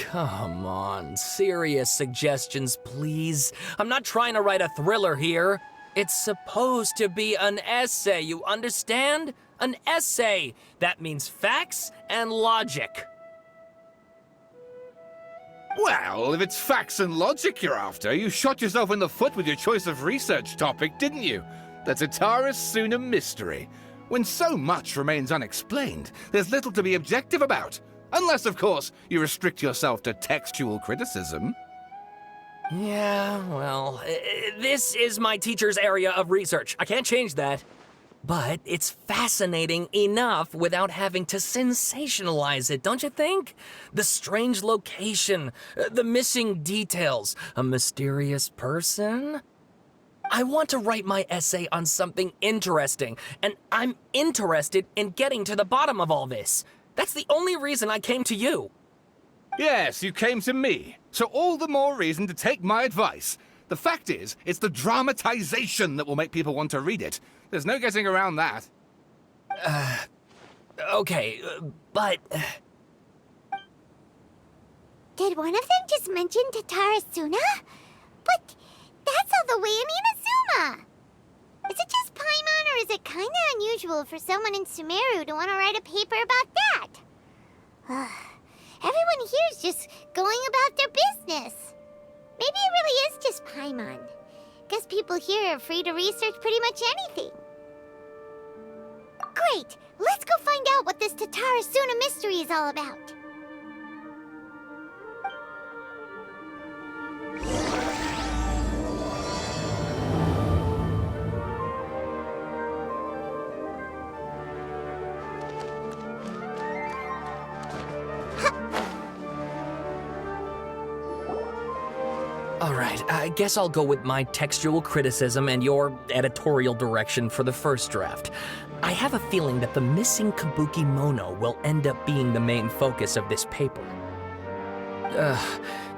Come on, serious suggestions, please. I'm not trying to write a thriller here. It's supposed to be an essay, you understand? An essay! That means facts and logic. Well, if it's facts and logic you're after, you shot yourself in the foot with your choice of research topic, didn't you? The Dotorre Suna mystery. When so much remains unexplained, there's little to be objective about. Unless, of course, you restrict yourself to textual criticism. Yeah, well, this is my teacher's area of research. I can't change that. But it's fascinating enough without having to sensationalize it, don't you think? The strange location, the missing details, a mysterious person. I want to write my essay on something interesting, and I'm interested in getting to the bottom of all this. That's the only reason I came to you. Yes, you came to me. So all the more reason to take my advice. The fact is, it's the dramatization that will make people want to read it. There's no getting around that. Okay, but... Did one of them just mention Dotorre Suna? But that's all the way in Inazuma! Is it just paimon, or is it kinda unusual for someone in Sumeru to want to write a paper about that? Everyone here's just going about their business. Maybe it really is just paimon. Guess people here are free to research pretty much anything. Great! Let's go find out what this Dotorre Suna mystery is all about. Alright, I guess I'll go with my textual criticism and your editorial direction for the first draft. I have a feeling that the missing kabuki mono will end up being the main focus of this paper.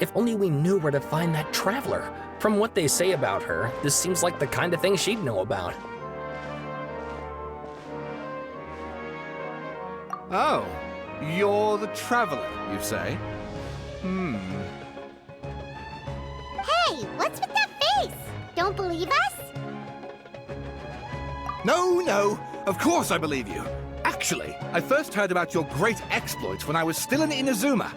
If only we knew where to find that traveler. From what they say about her, this seems like the kind of thing she'd know about. Oh, you're the traveler, you say? Hey, what's with that face? Don't believe us? No, of course I believe you. Actually, I first heard about your great exploits when I was still in Inazuma.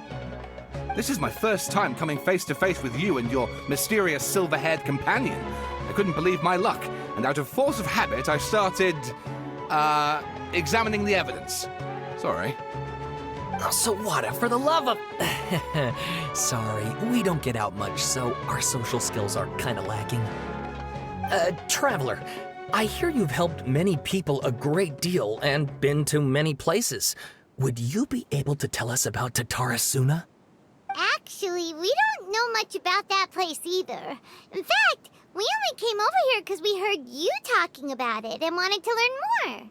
This is my first time coming face to face with you and your mysterious silver-haired companion. I couldn't believe my luck, and out of force of habit, I started, examining the evidence. Sorry. Oh, Sawada, for the love of... Sorry, we don't get out much, so our social skills are kinda lacking. Traveler, I hear you've helped many people a great deal and been to many places. Would you be able to tell us about Dotorre Suna? Actually, we don't know much about that place either. In fact, we only came over here because we heard you talking about it and wanted to learn more.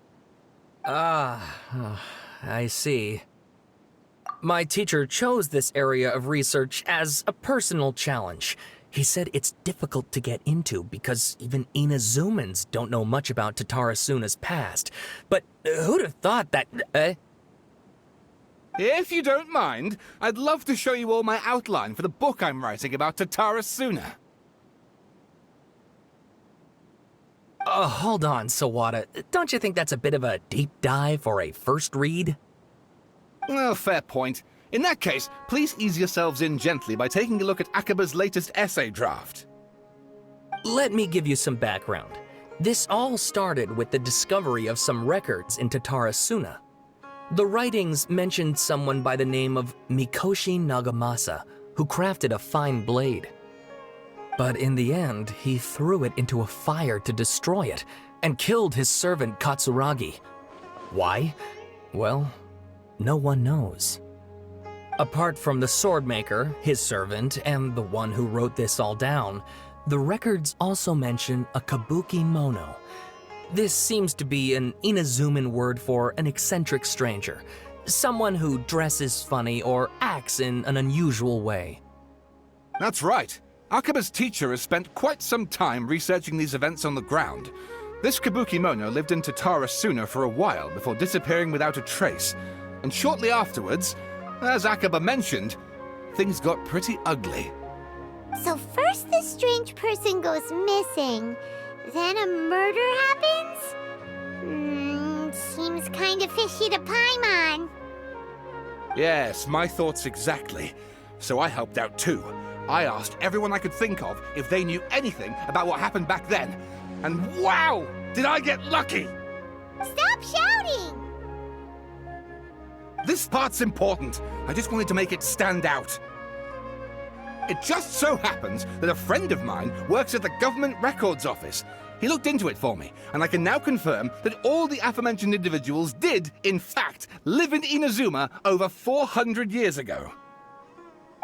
I see. My teacher chose this area of research as a personal challenge. He said it's difficult to get into because even Inazumans don't know much about Dotorre Suna's past. But who'd have thought that... If you don't mind, I'd love to show you all my outline for the book I'm writing about Dotorre Suna. Hold on, Sawada. Don't you think that's a bit of a deep dive for a first read? Well, fair point. In that case, please ease yourselves in gently by taking a look at Akaba's latest essay draft. Let me give you some background. This all started with the discovery of some records in Dotorre Suna. The writings mentioned someone by the name of Mikoshi Nagamasa, who crafted a fine blade. But in the end, he threw it into a fire to destroy it, and killed his servant Katsuragi. Why? Well, no one knows. Apart from the swordmaker, his servant, and the one who wrote this all down, the records also mention a kabuki mono. This seems to be an Inazuman word for an eccentric stranger, someone who dresses funny or acts in an unusual way. That's right. Akaba's teacher has spent quite some time researching these events on the ground. This Kabukimono lived in Dotorre Suna for a while before disappearing without a trace. And shortly afterwards, as Akaba mentioned, things got pretty ugly. So first this strange person goes missing, then a murder happens? Seems kinda fishy to Paimon. Yes, my thoughts exactly. So I helped out too. I asked everyone I could think of if they knew anything about what happened back then. And wow! Did I get lucky! Stop shouting! This part's important. I just wanted to make it stand out. It just so happens that a friend of mine works at the government records office. He looked into it for me, and I can now confirm that all the aforementioned individuals did, in fact, live in Inazuma over 400 years ago.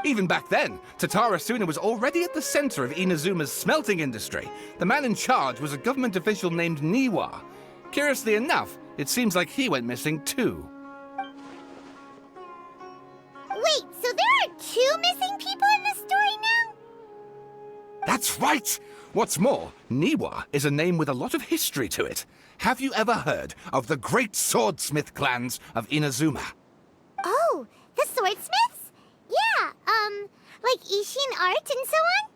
Even back then, Dotorre Suna was already at the center of Inazuma's smelting industry. The man in charge was a government official named Niwa. Curiously enough, it seems like he went missing too. Wait, so there are 2 missing people in this story now? That's right! What's more, Niwa is a name with a lot of history to it. Have you ever heard of the great swordsmith clans of Inazuma? Oh, the swordsmiths? Yeah, like Ishin art and so on?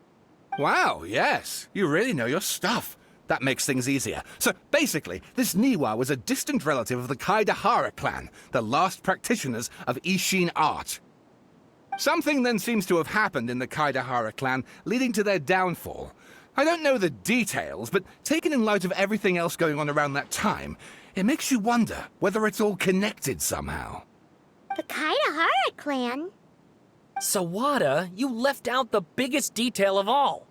Wow, yes. You really know your stuff. That makes things easier. So basically, this Niwa was a distant relative of the Kaidahara clan, the last practitioners of Ishin art. Something then seems to have happened in the Kaidahara clan, leading to their downfall. I don't know the details, but taken in light of everything else going on around that time, it makes you wonder whether it's all connected somehow. The Kaidahara clan? Sawada, you left out the biggest detail of all.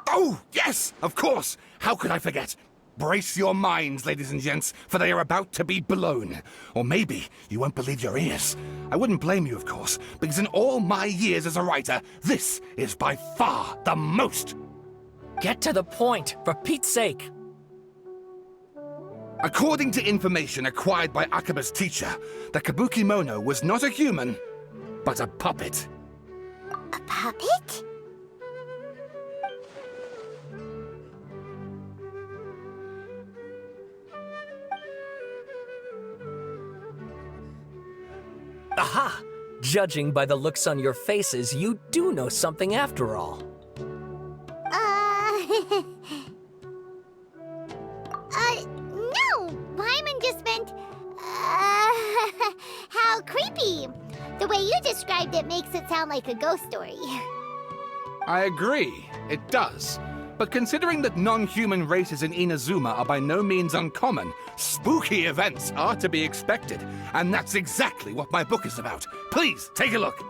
Oh, yes, of course. How could I forget? Brace your minds, ladies and gents, for they are about to be blown. Or maybe you won't believe your ears. I wouldn't blame you, of course, because in all my years as a writer, this is by far the most. Get to the point, for Pete's sake. According to information acquired by Akaba's teacher, the Kabukimono was not a human, but a puppet. A puppet? Aha! Judging by the looks on your faces, you do know something after all. No! Paimon just meant, how creepy. The way you described it makes it sound like a ghost story. I agree, it does. But considering that non-human races in Inazuma are by no means uncommon, spooky events are to be expected. And that's exactly what my book is about. Please, take a look.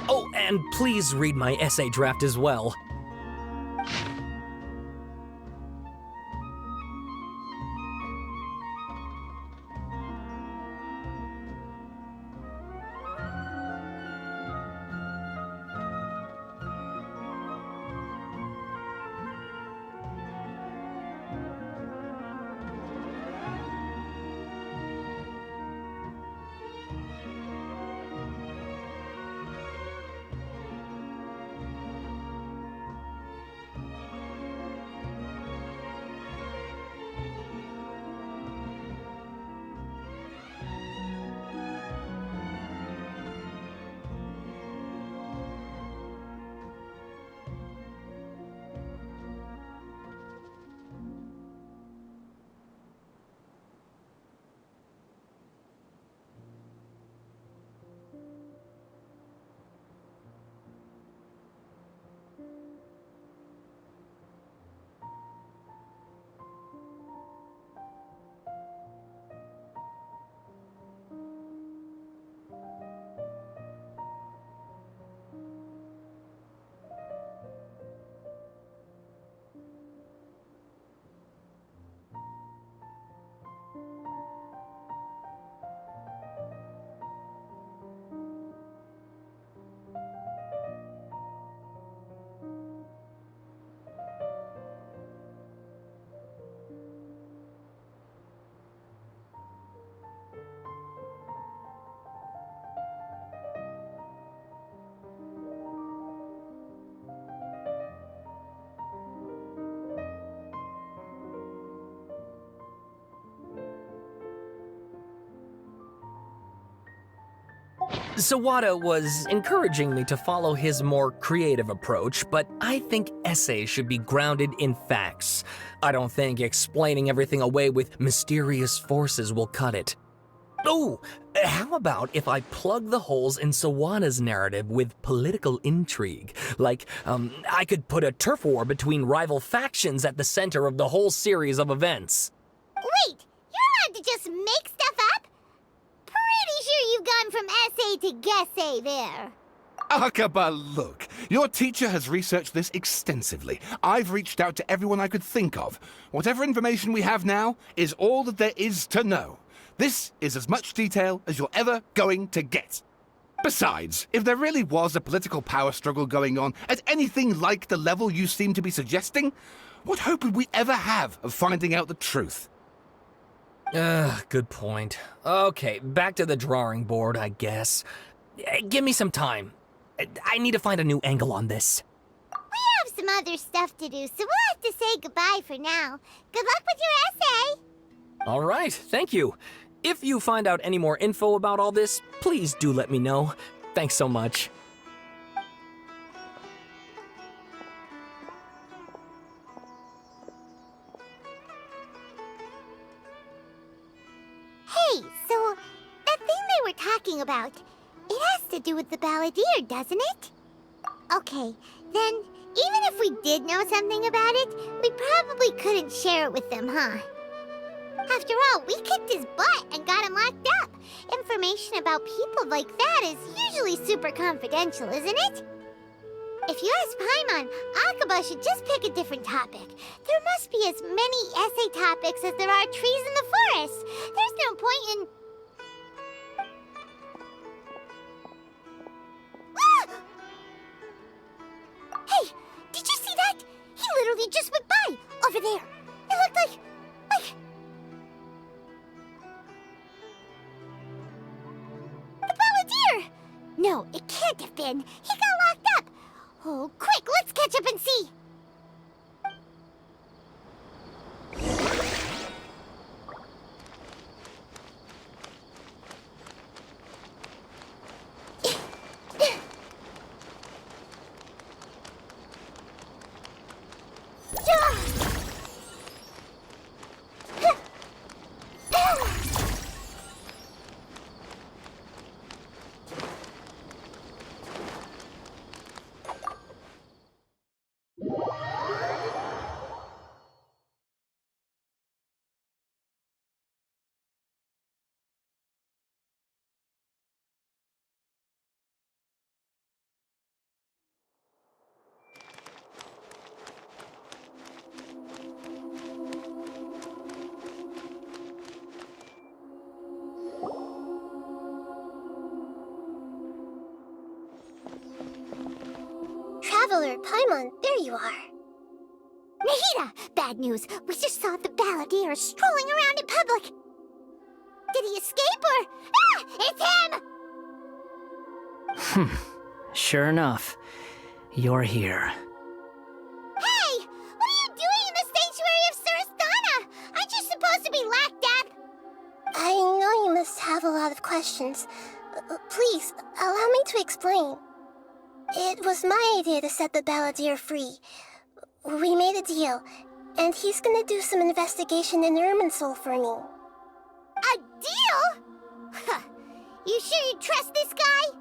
Oh, and please read my essay draft as well. Sawada was encouraging me to follow his more creative approach, but I think essays should be grounded in facts. I don't think explaining everything away with mysterious forces will cut it. Oh, how about if I plug the holes in Sawada's narrative with political intrigue? Like, I could put a turf war between rival factions at the center of the whole series of events. Wait, you're allowed to just make stuff up? Pretty sure you've gone from essay to guessay there. Akaba, look. Your teacher has researched this extensively. I've reached out to everyone I could think of. Whatever information we have now is all that there is to know. This is as much detail as you're ever going to get. Besides, if there really was a political power struggle going on at anything like the level you seem to be suggesting, what hope would we ever have of finding out the truth? Good point. Okay, back to the drawing board, I guess. Give me some time. I need to find a new angle on this. We have some other stuff to do, so we'll have to say goodbye for now. Good luck with your essay! All right, thank you. If you find out any more info about all this, please do let me know. Thanks so much. Hey, so that thing they were talking about, it has to do with the balladeer, doesn't it? Okay, then even if we did know something about it, we probably couldn't share it with them, huh? After all, we kicked his butt and got him locked up. Information about people like that is usually super confidential, isn't it? If you ask Paimon, Akaba should just pick a different topic. There must be as many essay topics as there are trees in the forest. There's no point in... Ah! Hey, did you see that? He literally just went by, over there. It looked like... The balladeer! No, it can't have been. He got locked up. Oh, quick, let's catch up and see. Traveler, Paimon, there you are. Nahida! Bad news. We just saw the balladeer strolling around in public. Did he escape or... Ah! It's him! Sure enough. You're here. Hey! What are you doing in the sanctuary of Surasthana? Aren't you supposed to be locked up? I know you must have a lot of questions. Please, allow me to explain. It was my idea to set the balladeer free. We made a deal, and he's gonna do some investigation in Irminsul for me. A deal? Huh. You sure you trust this guy?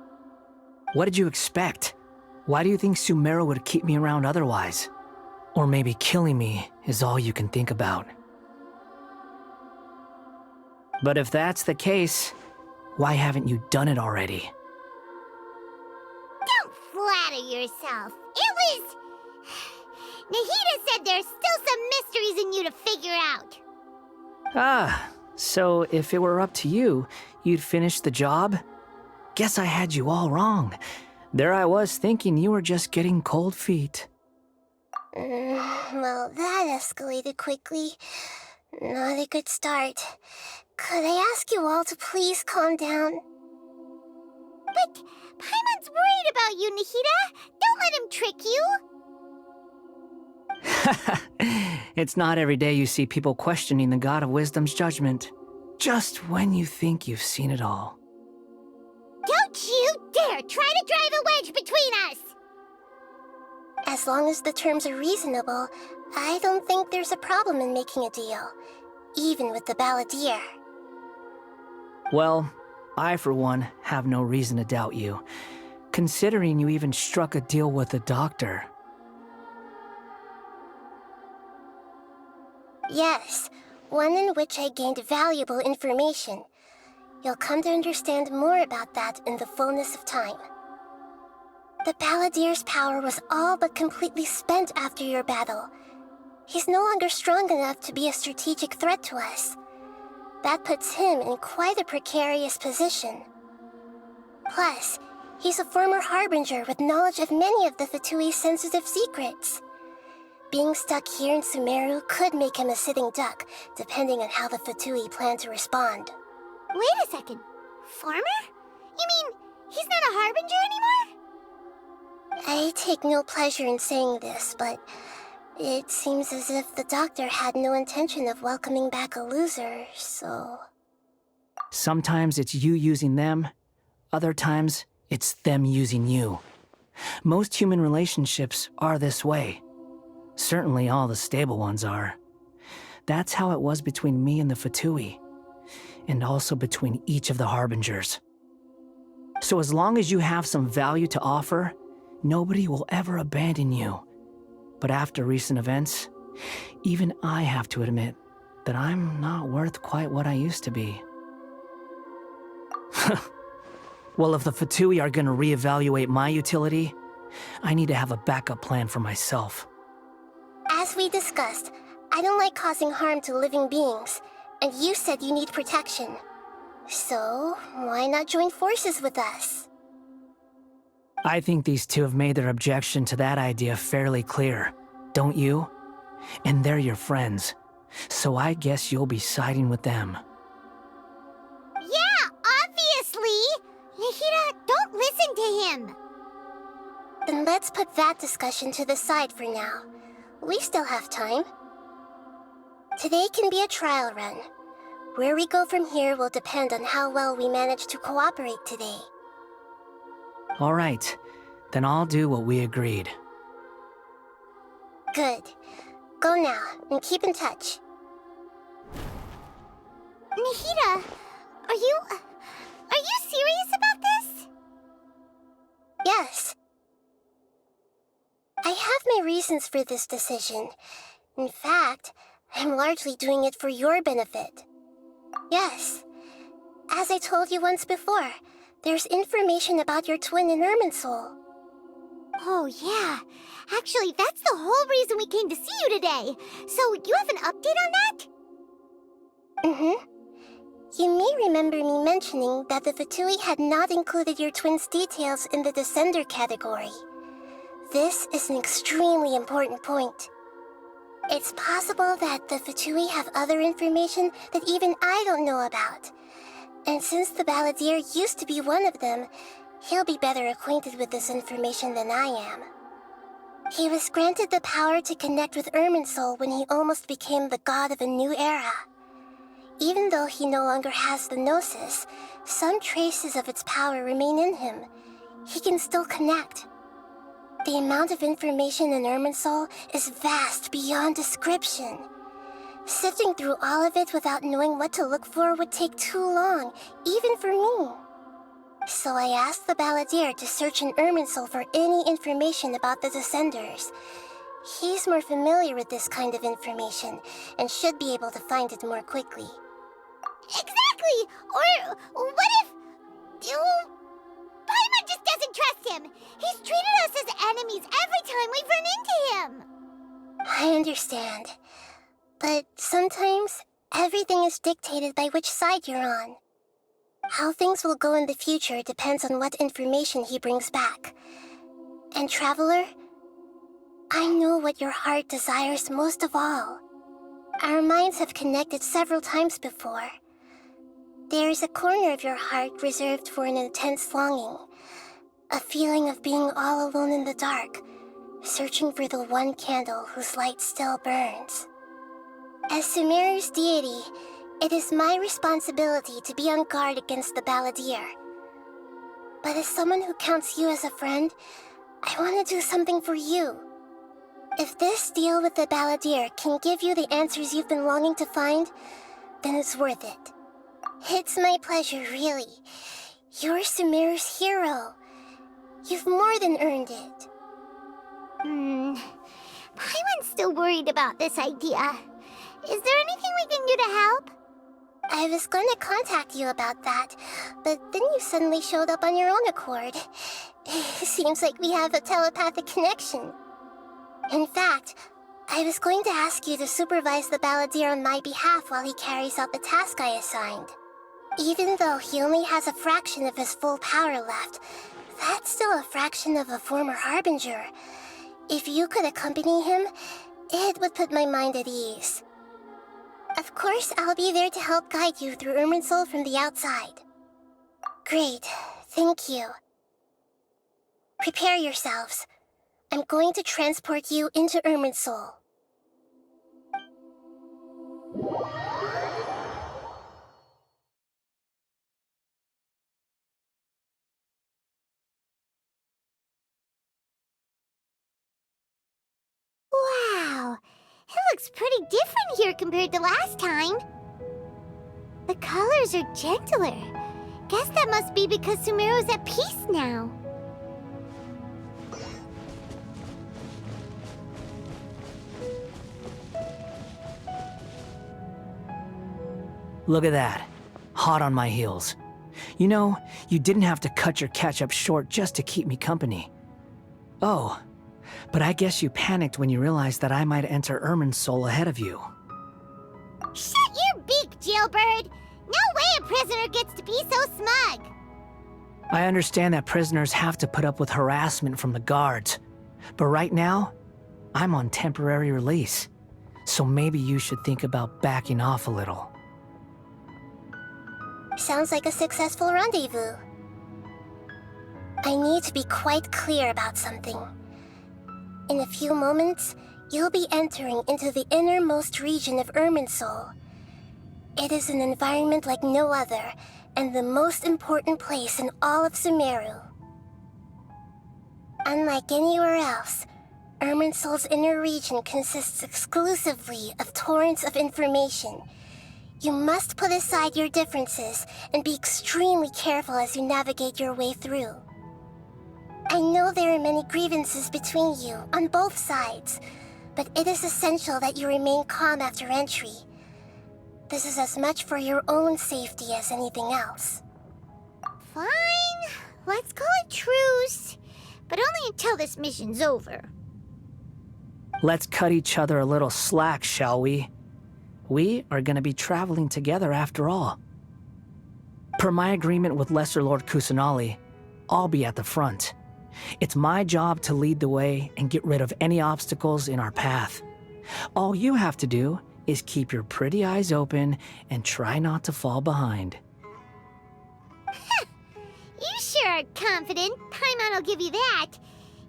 What did you expect? Why do you think Sumeru would keep me around otherwise? Or maybe killing me is all you can think about. But if that's the case, why haven't you done it already? Don't flatter yourself. It was... Nahida said there's still some mysteries in you to figure out. Ah, so if it were up to you, you'd finish the job? Guess I had you all wrong. There I was thinking you were just getting cold feet. Well, that escalated quickly. Not a good start. Could I ask you all to please calm down? But Paimon's worried about you, Nahida. Don't let him trick you. It's not every day you see people questioning the God of Wisdom's judgment. Just when you think you've seen it all. Don't There, try to drive a wedge between us! As long as the terms are reasonable, I don't think there's a problem in making a deal, even with the Balladeer. Well, I, for one, have no reason to doubt you, considering you even struck a deal with the doctor. Yes, one in which I gained valuable information. You'll come to understand more about that in the fullness of time. The Balladeer's power was all but completely spent after your battle. He's no longer strong enough to be a strategic threat to us. That puts him in quite a precarious position. Plus, he's a former Harbinger with knowledge of many of the Fatui's sensitive secrets. Being stuck here in Sumeru could make him a sitting duck, depending on how the Fatui plan to respond. Wait a second. Former? You mean, he's not a Harbinger anymore? I take no pleasure in saying this, but it seems as if the doctor had no intention of welcoming back a loser, so... Sometimes it's you using them, other times it's them using you. Most human relationships are this way. Certainly all the stable ones are. That's how it was between me and the Fatui, and also between each of the Harbingers. So as long as you have some value to offer, nobody will ever abandon you. But after recent events, even I have to admit that I'm not worth quite what I used to be. Well, if the Fatui are gonna reevaluate my utility, I need to have a backup plan for myself. As we discussed, I don't like causing harm to living beings, and you said you need protection. So, why not join forces with us? I think these two have made their objection to that idea fairly clear, don't you? And they're your friends, so I guess you'll be siding with them. Yeah, obviously! Nihira, don't listen to him! Then let's put that discussion to the side for now. We still have time. Today can be a trial run. Where we go from here will depend on how well we manage to cooperate today. All right, then I'll do what we agreed. Good. Go now, and keep in touch. Nihira, are you serious about this? Yes. I have my reasons for this decision. In fact, I'm largely doing it for your benefit. Yes. As I told you once before, there's information about your twin in Irminsul. Oh, yeah. Actually, that's the whole reason we came to see you today. So, you have an update on that? Mm-hmm. You may remember me mentioning that the Fatui had not included your twin's details in the Descender category. This is an extremely important point. It's possible that the Fatui have other information that even I don't know about. And since the Balladeer used to be one of them, he'll be better acquainted with this information than I am. He was granted the power to connect with Irminsul when he almost became the god of a new era. Even though he no longer has the Gnosis, some traces of its power remain in him. He can still connect. The amount of information in Irminsul is vast beyond description. Sifting through all of it without knowing what to look for would take too long, even for me. So I asked the Balladeer to search in Irminsul for any information about the Descenders. He's more familiar with this kind of information, and should be able to find it more quickly. Exactly! Or what if... Paimon just doesn't trust him! He's treated us as enemies every time we've run into him! I understand. But sometimes, everything is dictated by which side you're on. How things will go in the future depends on what information he brings back. And Traveler, I know what your heart desires most of all. Our minds have connected several times before. There is a corner of your heart reserved for an intense longing. A feeling of being all alone in the dark, searching for the one candle whose light still burns. As Sumeru's deity, it is my responsibility to be on guard against the Balladeer. But as someone who counts you as a friend, I want to do something for you. If this deal with the Balladeer can give you the answers you've been longing to find, then it's worth it. It's my pleasure, really. You're Sumeru's hero. You've more than earned it. Paimon's still worried about this idea. Is there anything we can do to help? I was going to contact you about that, but then you suddenly showed up on your own accord. Seems like we have a telepathic connection. In fact, I was going to ask you to supervise the Balladeer on my behalf while he carries out the task I assigned. Even though he only has a fraction of his full power left, that's still a fraction of a former Harbinger. If you could accompany him, it would put my mind at ease. Of course, I'll be there to help guide you through Irminsul from the outside. Great, thank you. Prepare yourselves. I'm going to transport you into Irminsul. Wow, it looks pretty different here compared to last time. The colors are gentler. Guess that must be because Sumeru's at peace now. Look at that. Hot on my heels. You know, you didn't have to cut your catch-up short just to keep me company. Oh, but I guess you panicked when you realized that I might enter Irminsul ahead of you. Shut your beak, jailbird! No way a prisoner gets to be so smug! I understand that prisoners have to put up with harassment from the guards, but right now, I'm on temporary release, so maybe you should think about backing off a little. Sounds like a successful rendezvous. I need to be quite clear about something. In a few moments, you'll be entering into the innermost region of Irminsul. It is an environment like no other, and the most important place in all of Sumeru. Unlike anywhere else, Irminsul's inner region consists exclusively of torrents of information. You must put aside your differences and be extremely careful as you navigate your way through. I know there are many grievances between you on both sides, but it is essential that you remain calm after entry. This is as much for your own safety as anything else. Fine, let's call it truce, but only until this mission's over. Let's cut each other a little slack, shall we? We are going to be traveling together after all. Per my agreement with Lesser Lord Kusanali, I'll be at the front. It's my job to lead the way and get rid of any obstacles in our path. All you have to do is keep your pretty eyes open and try not to fall behind. You sure are confident. Paimon will give you that.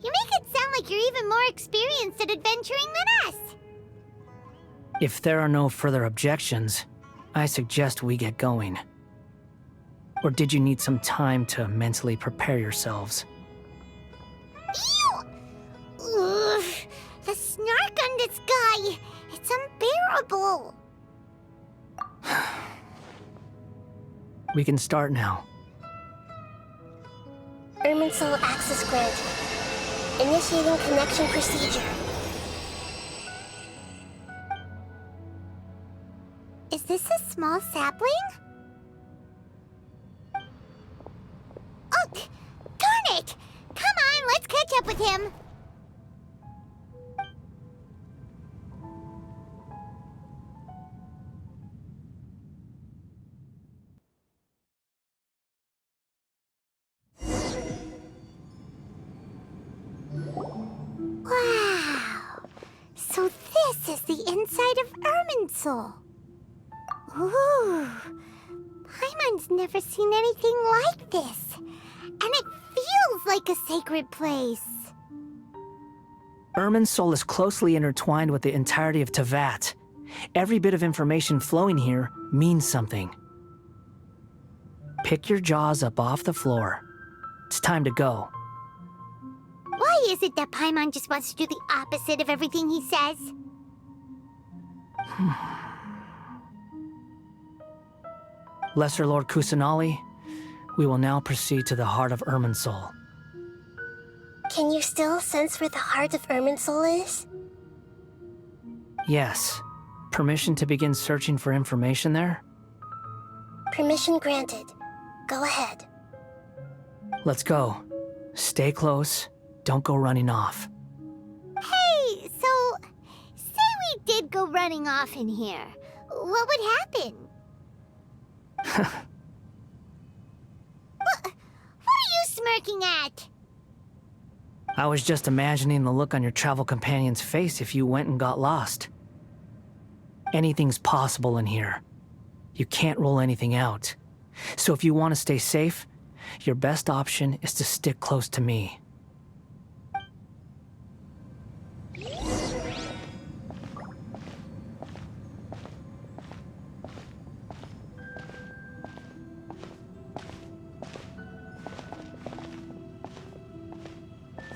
You make it sound like you're even more experienced at adventuring than us. If there are no further objections, I suggest we get going. Or did you need some time to mentally prepare yourselves? Ew! Ugh, the snark on this guy, it's unbearable. We can start now. Irminsul access granted. Initiating connection procedure. Is this a small sapling? Oh, darn it! Come on, let's catch up with him. Wow! So this is the inside of Irminsul. Ooh, Paimon's never seen anything like this, and it feels like a sacred place. Irminsul is closely intertwined with the entirety of Teyvat. Every bit of information flowing here means something. Pick your jaws up off the floor. It's time to go. Why is it that Paimon just wants to do the opposite of everything he says? Lesser Lord Kusanali, we will now proceed to the heart of Irminsul. Can you still sense where the heart of Irminsul is? Yes. Permission to begin searching for information there? Permission granted. Go ahead. Let's go. Stay close. Don't go running off. Hey, so, say we did go running off in here. What would happen? What are you smirking at? I was just imagining the look on your travel companion's face if you went and got lost. Anything's possible in here. You can't rule anything out. So if you want to stay safe, your best option is to stick close to me.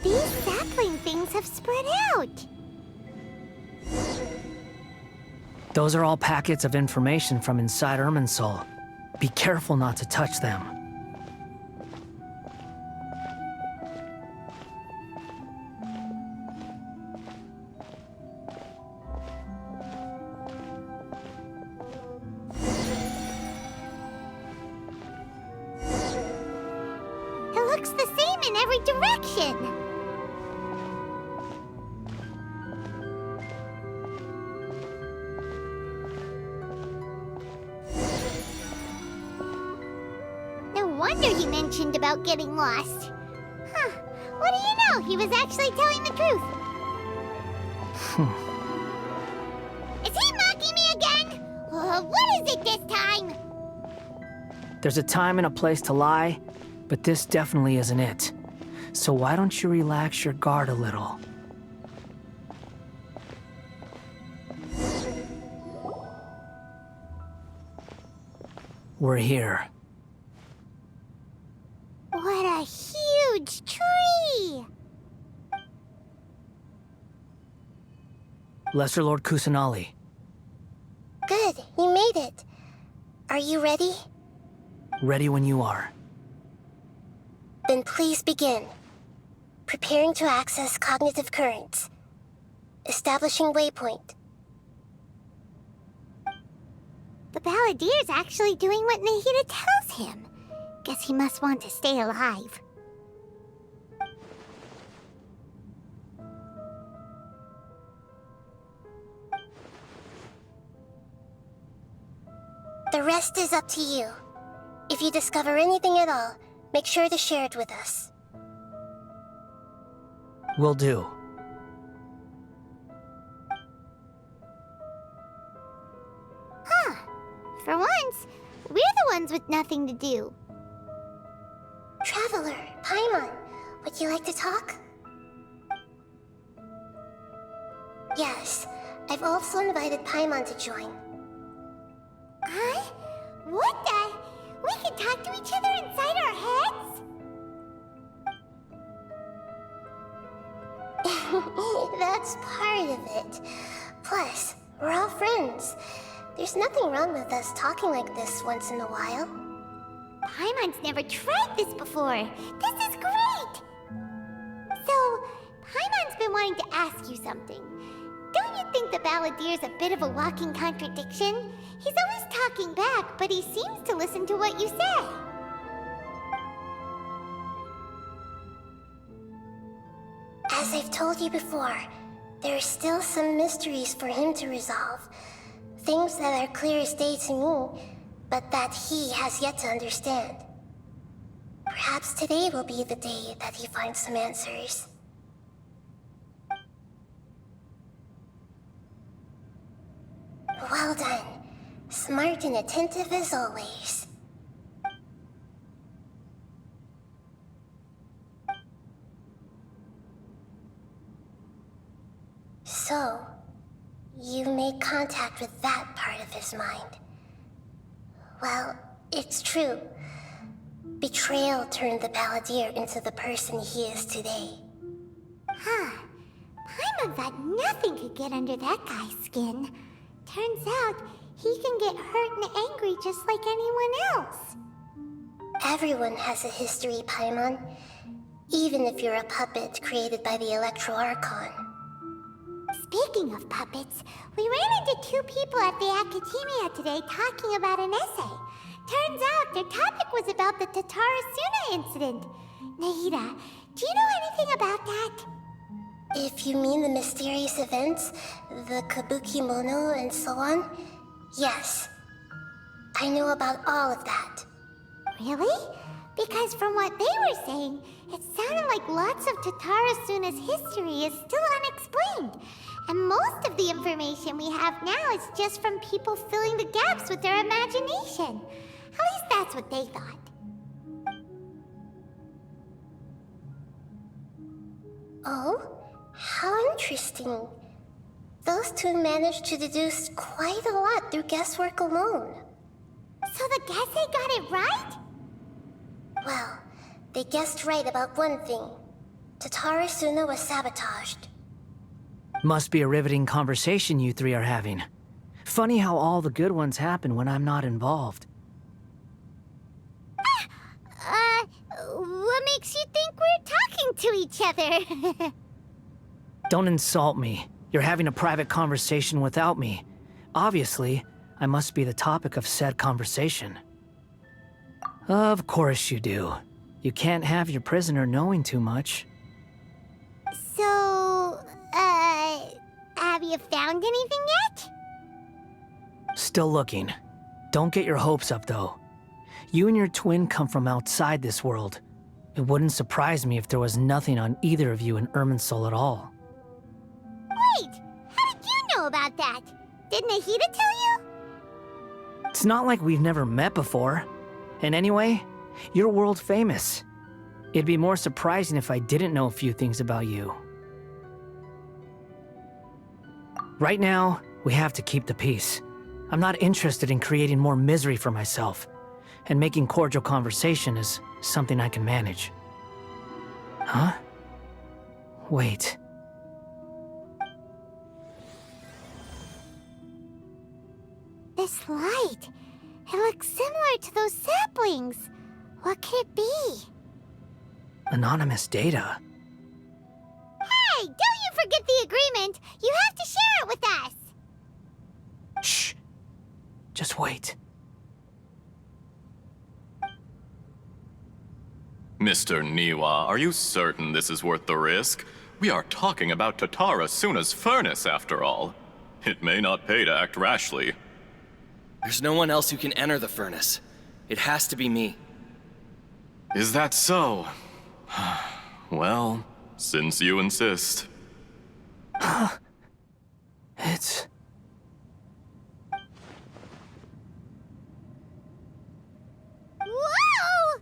These sapling things have spread out. Those are all packets of information from inside Irminsul. Be careful not to touch them. It looks the same in every direction. No wonder he mentioned about getting lost. Huh. What do you know? He was actually telling the truth. Is he mocking me again? What is it this time? There's a time and a place to lie, but this definitely isn't it. So why don't you relax your guard a little? We're here. What a huge tree! Lesser Lord Kusanali. Good, you made it. Are you ready? Ready when you are. Then please begin. Preparing to access cognitive currents. Establishing waypoint. The Balladier's actually doing what Nahida tells him. Guess he must want to stay alive. The rest is up to you. If you discover anything at all, make sure to share it with us. Will do. Huh. For once, we're the ones with nothing to do. Traveler, Paimon, would you like to talk? Yes, I've also invited Paimon to join. Huh? What the? We can talk to each other inside our heads? That's part of it. Plus, we're all friends. There's nothing wrong with us talking like this once in a while. Paimon's never tried this before. This is great! So, Paimon's been wanting to ask you something. Don't you think the Balladier's a bit of a walking contradiction? He's always talking back, but he seems to listen to what you say. As I've told you before, there are still some mysteries for him to resolve. Things that are clear as day to me, but that he has yet to understand. Perhaps today will be the day that he finds some answers. Well done. Smart and attentive as always. So, you made contact with that part of his mind. Well, it's true. Betrayal turned the Balladeer into the person he is today. Huh. Paimon thought nothing could get under that guy's skin. Turns out, he can get hurt and angry just like anyone else. Everyone has a history, Paimon. Even if you're a puppet created by the Archon. Speaking of puppets, we ran into two people at the Academia today talking about an essay. Turns out their topic was about the Dotorre incident. Nahida, do you know anything about that? If you mean the mysterious events, the Kabuki Mono and so on, yes. I know about all of that. Really? Because from what they were saying, it sounded like lots of Dotorre history is still unexplained. And most of the information we have now is just from people filling the gaps with their imagination. At least that's what they thought. Oh? How interesting. Those two managed to deduce quite a lot through guesswork alone. So the Gesse got it right? Well, they guessed right about one thing. Dotorre Suna was sabotaged. Must be a riveting conversation you three are having. Funny how all the good ones happen when I'm not involved. What makes you think we're talking to each other? Don't insult me. You're having a private conversation without me. Obviously, I must be the topic of said conversation. Of course you do. You can't have your prisoner knowing too much. So, have you found anything yet? Still looking. Don't get your hopes up, though. You and your twin come from outside this world. It wouldn't surprise me if there was nothing on either of you in Irminsul at all. Wait, how did you know about that? Did Nahida tell you? It's not like we've never met before. And anyway, you're world famous. It'd be more surprising if I didn't know a few things about you. Right now, we have to keep the peace. I'm not interested in creating more misery for myself. And making cordial conversation is something I can manage. Huh? Wait. This light, it looks similar to those saplings. What could it be? Anonymous data. Hey, don't you forget the agreement! You have to share it with us! Shh. Just wait. Mr. Niwa, are you certain this is worth the risk? We are talking about Dotorre Suna's furnace, after all. It may not pay to act rashly. There's no one else who can enter the furnace. It has to be me. Is that so? Well, since you insist. It's... Whoa!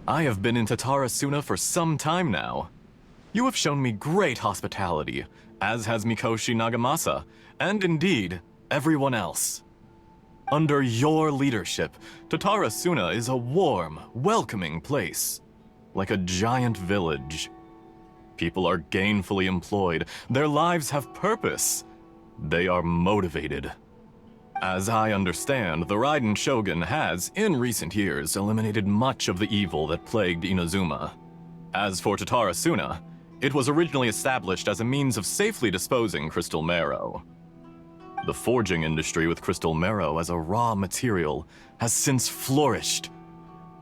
I have been in Dotorre Suna for some time now. You have shown me great hospitality, as has Mikoshi Nagamasa, and indeed, everyone else. Under your leadership, Dotorre Suna is a warm, welcoming place, like a giant village. People are gainfully employed, their lives have purpose, they are motivated. As I understand, the Raiden Shogun has, in recent years, eliminated much of the evil that plagued Inazuma. As for Dotorre Suna, it was originally established as a means of safely disposing crystal marrow. The forging industry with crystal marrow as a raw material has since flourished,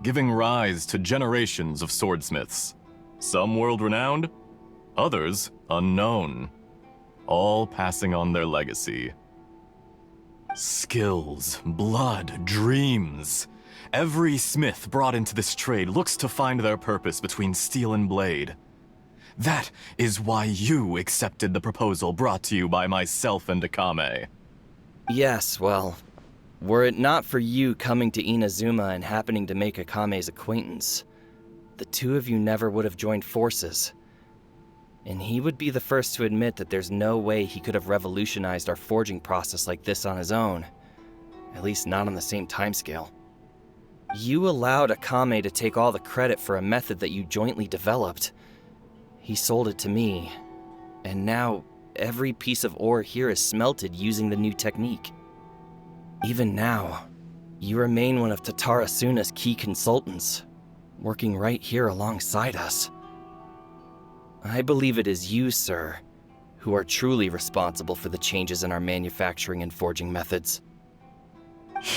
giving rise to generations of swordsmiths. Some world-renowned, others unknown, all passing on their legacy. Skills, blood, dreams. Every smith brought into this trade looks to find their purpose between steel and blade. That is why you accepted the proposal brought to you by myself and Akame. Yes, well, were it not for you coming to Inazuma and happening to make Akame's acquaintance, the two of you never would have joined forces. And he would be the first to admit that there's no way he could have revolutionized our forging process like this on his own. At least not on the same timescale. You allowed Akame to take all the credit for a method that you jointly developed. He sold it to me, and now every piece of ore here is smelted using the new technique. Even now, you remain one of Dotorre Suna's key consultants, working right here alongside us. I believe it is you, sir, who are truly responsible for the changes in our manufacturing and forging methods.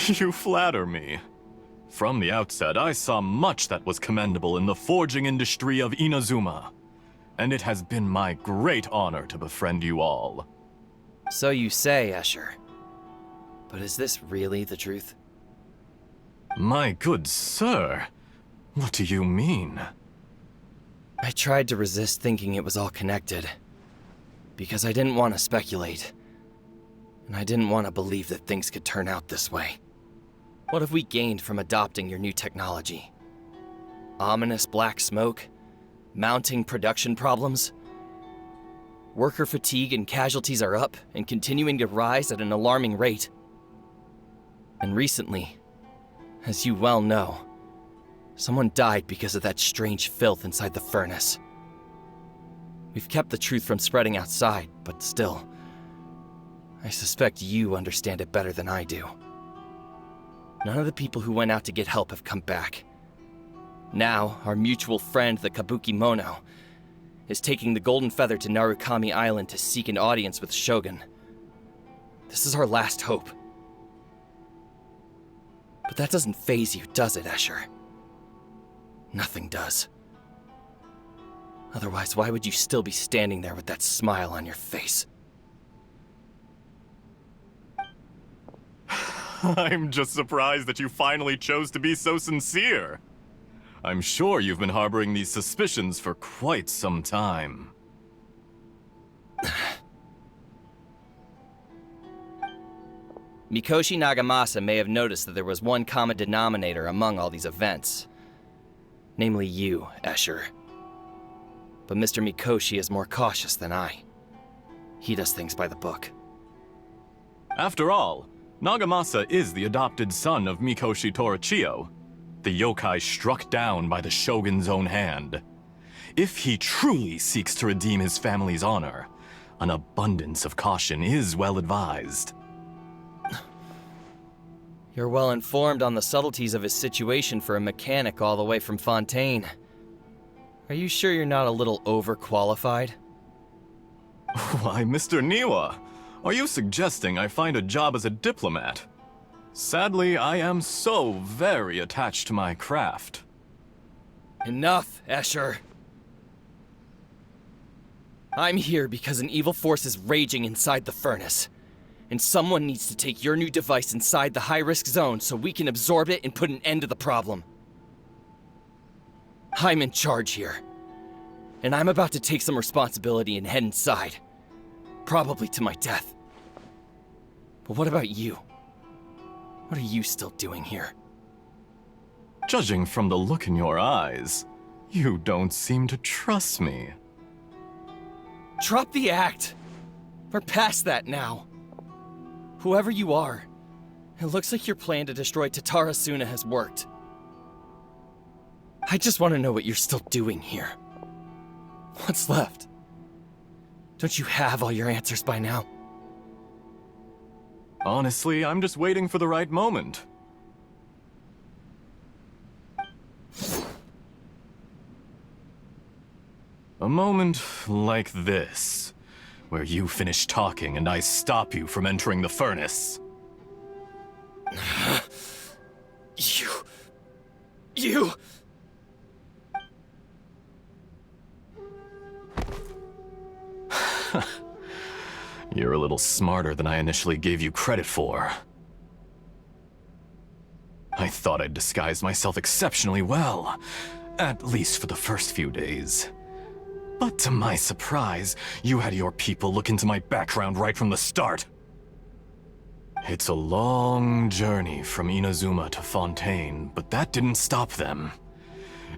You flatter me. From the outset, I saw much that was commendable in the forging industry of Inazuma, and it has been my great honor to befriend you all. So you say, Escher. But is this really the truth? My good sir, what do you mean? I tried to resist thinking it was all connected, because I didn't want to speculate, and I didn't want to believe that things could turn out this way. What have we gained from adopting your new technology? Ominous black smoke? Mounting production problems? Worker fatigue and casualties are up and continuing to rise at an alarming rate. And recently, as you well know, someone died because of that strange filth inside the furnace. We've kept the truth from spreading outside, but still, I suspect you understand it better than I do. None of the people who went out to get help have come back. Now, our mutual friend, the Kabuki Mono, is taking the Golden Feather to Narukami Island to seek an audience with Shogun. This is our last hope. But that doesn't faze you, does it, Escher? Nothing does. Otherwise, why would you still be standing there with that smile on your face? I'm just surprised that you finally chose to be so sincere. I'm sure you've been harboring these suspicions for quite some time. Mikoshi Nagamasa may have noticed that there was one common denominator among all these events. Namely you, Escher. But Mr. Mikoshi is more cautious than I. He does things by the book. After all, Nagamasa is the adopted son of Mikoshi Torichio, the yokai struck down by the Shogun's own hand. If he truly seeks to redeem his family's honor, an abundance of caution is well advised. You're well informed on the subtleties of his situation for a mechanic all the way from Fontaine. Are you sure you're not a little overqualified? Why, Mr. Niwa, are you suggesting I find a job as a diplomat? Sadly, I am so very attached to my craft. Enough, Escher. I'm here because an evil force is raging inside the furnace. And someone needs to take your new device inside the high-risk zone so we can absorb it and put an end to the problem. I'm in charge here. And I'm about to take some responsibility and head inside. Probably to my death. But what about you? What are you still doing here? Judging from the look in your eyes, you don't seem to trust me. Drop the act! We're past that now. Whoever you are, it looks like your plan to destroy Dotorre Suna has worked. I just want to know what you're still doing here. What's left? Don't you have all your answers by now? Honestly, I'm just waiting for the right moment. A moment like this, where you finish talking and I stop you from entering the furnace. You... You're a little smarter than I initially gave you credit for. I thought I'd disguised myself exceptionally well, at least for the first few days. But to my surprise, you had your people look into my background right from the start. It's a long journey from Inazuma to Fontaine, but that didn't stop them.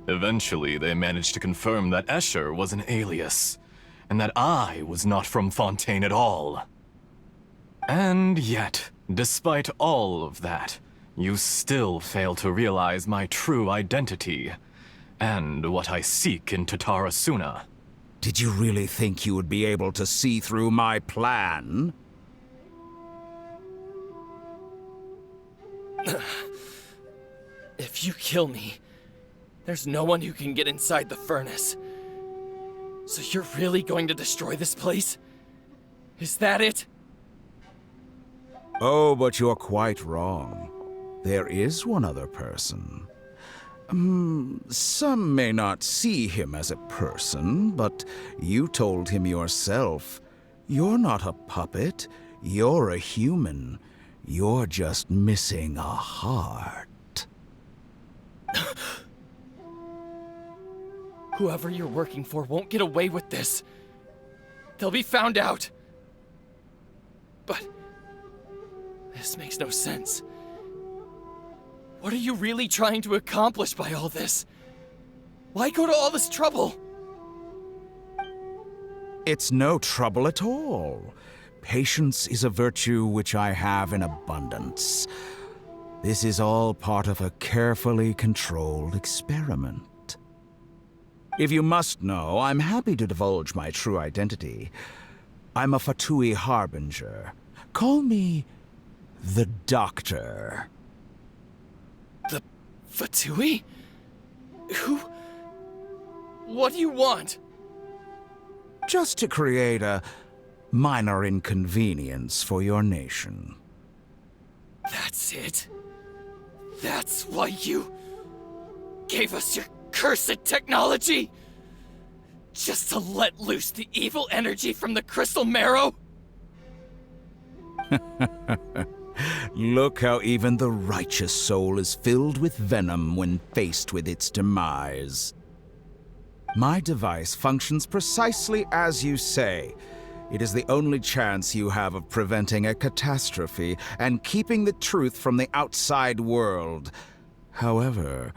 Eventually, they managed to confirm that Escher was an alias, and that I was not from Fontaine at all. And yet, despite all of that, you still fail to realize my true identity, and what I seek in Dotorre Suna. Did you really think you would be able to see through my plan? If you kill me, there's no one who can get inside the furnace. So you're really going to destroy this place? Is that it? Oh, but you're quite wrong. There is one other person. Some may not see him as a person, but you told him yourself. You're not a puppet. You're a human. You're just missing a heart. Whoever you're working for won't get away with this. They'll be found out. But this makes no sense. What are you really trying to accomplish by all this? Why go to all this trouble? It's no trouble at all. Patience is a virtue which I have in abundance. This is all part of a carefully controlled experiment. If you must know, I'm happy to divulge my true identity. I'm a Fatui harbinger. Call me the Doctor. The Fatui? Who? What do you want? Just to create a minor inconvenience for your nation. That's it? That's why you gave us your cursed technology? Just to let loose the evil energy from the crystal marrow? Look how even the righteous soul is filled with venom when faced with its demise. My device functions precisely as you say. It is the only chance you have of preventing a catastrophe and keeping the truth from the outside world. However,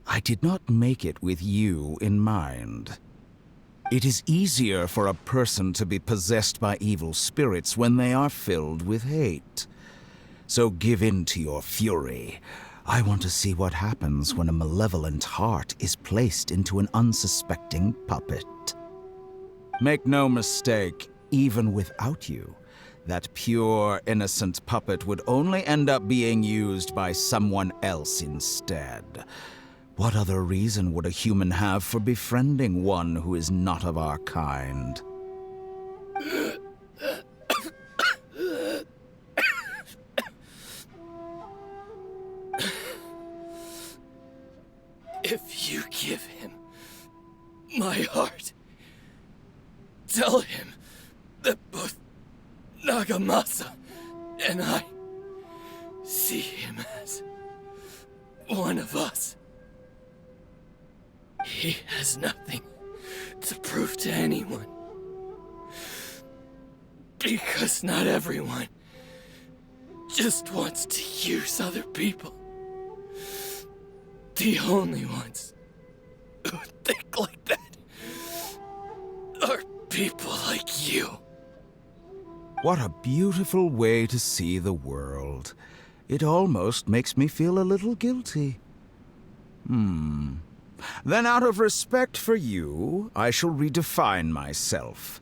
I did not make it with you in mind. It is easier for a person to be possessed by evil spirits when they are filled with hate. So give in to your fury. I want to see what happens when a malevolent heart is placed into an unsuspecting puppet. Make no mistake, even without you, that pure, innocent puppet would only end up being used by someone else instead. What other reason would a human have for befriending one who is not of our kind? If you give him my heart, tell him that both Nagamasa and I see him as one of us. He has nothing to prove to anyone. Because not everyone just wants to use other people. The only ones who think like that are people like you. What a beautiful way to see the world. It almost makes me feel a little guilty. Then out of respect for you, I shall redefine myself.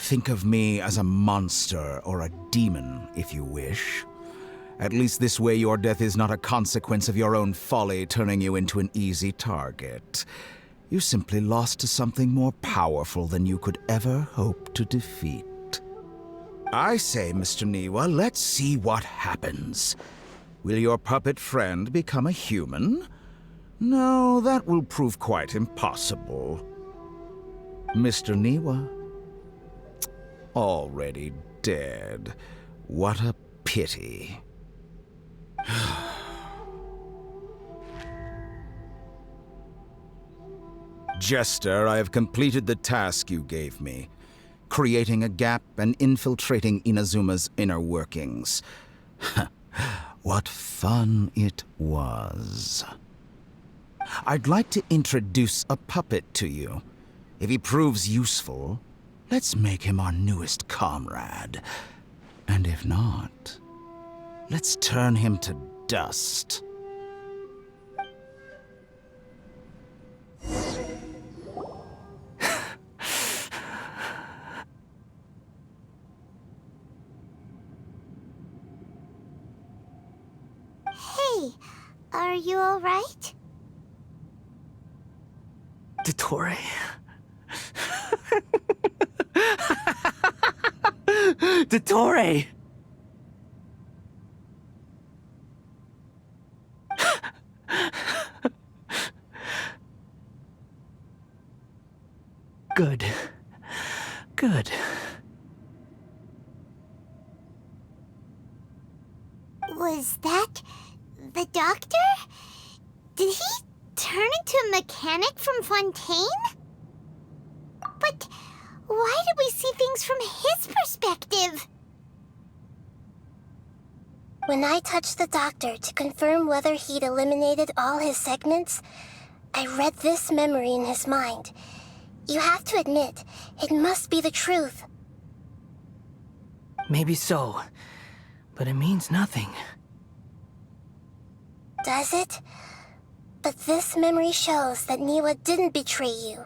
Think of me as a monster or a demon, if you wish. At least this way your death is not a consequence of your own folly turning you into an easy target. You simply lost to something more powerful than you could ever hope to defeat. I say, Mr. Niwa, let's see what happens. Will your puppet friend become a human? No, that will prove quite impossible. Mr. Niwa? Already dead. What a pity. Jester, I have completed the task you gave me, creating a gap and infiltrating Inazuma's inner workings. What fun it was. I'd like to introduce a puppet to you. If he proves useful, let's make him our newest comrade. And if not, let's turn him to dust. Hey, are you alright? Dotorre. Dotorre! Good. Good. Was that the doctor? Did he turn into a mechanic from Fontaine? But why did we see things from his perspective? When I touched the doctor to confirm whether he'd eliminated all his segments, I read this memory in his mind. You have to admit, it must be the truth. Maybe so, but it means nothing. Does it? But this memory shows that Niwa didn't betray you.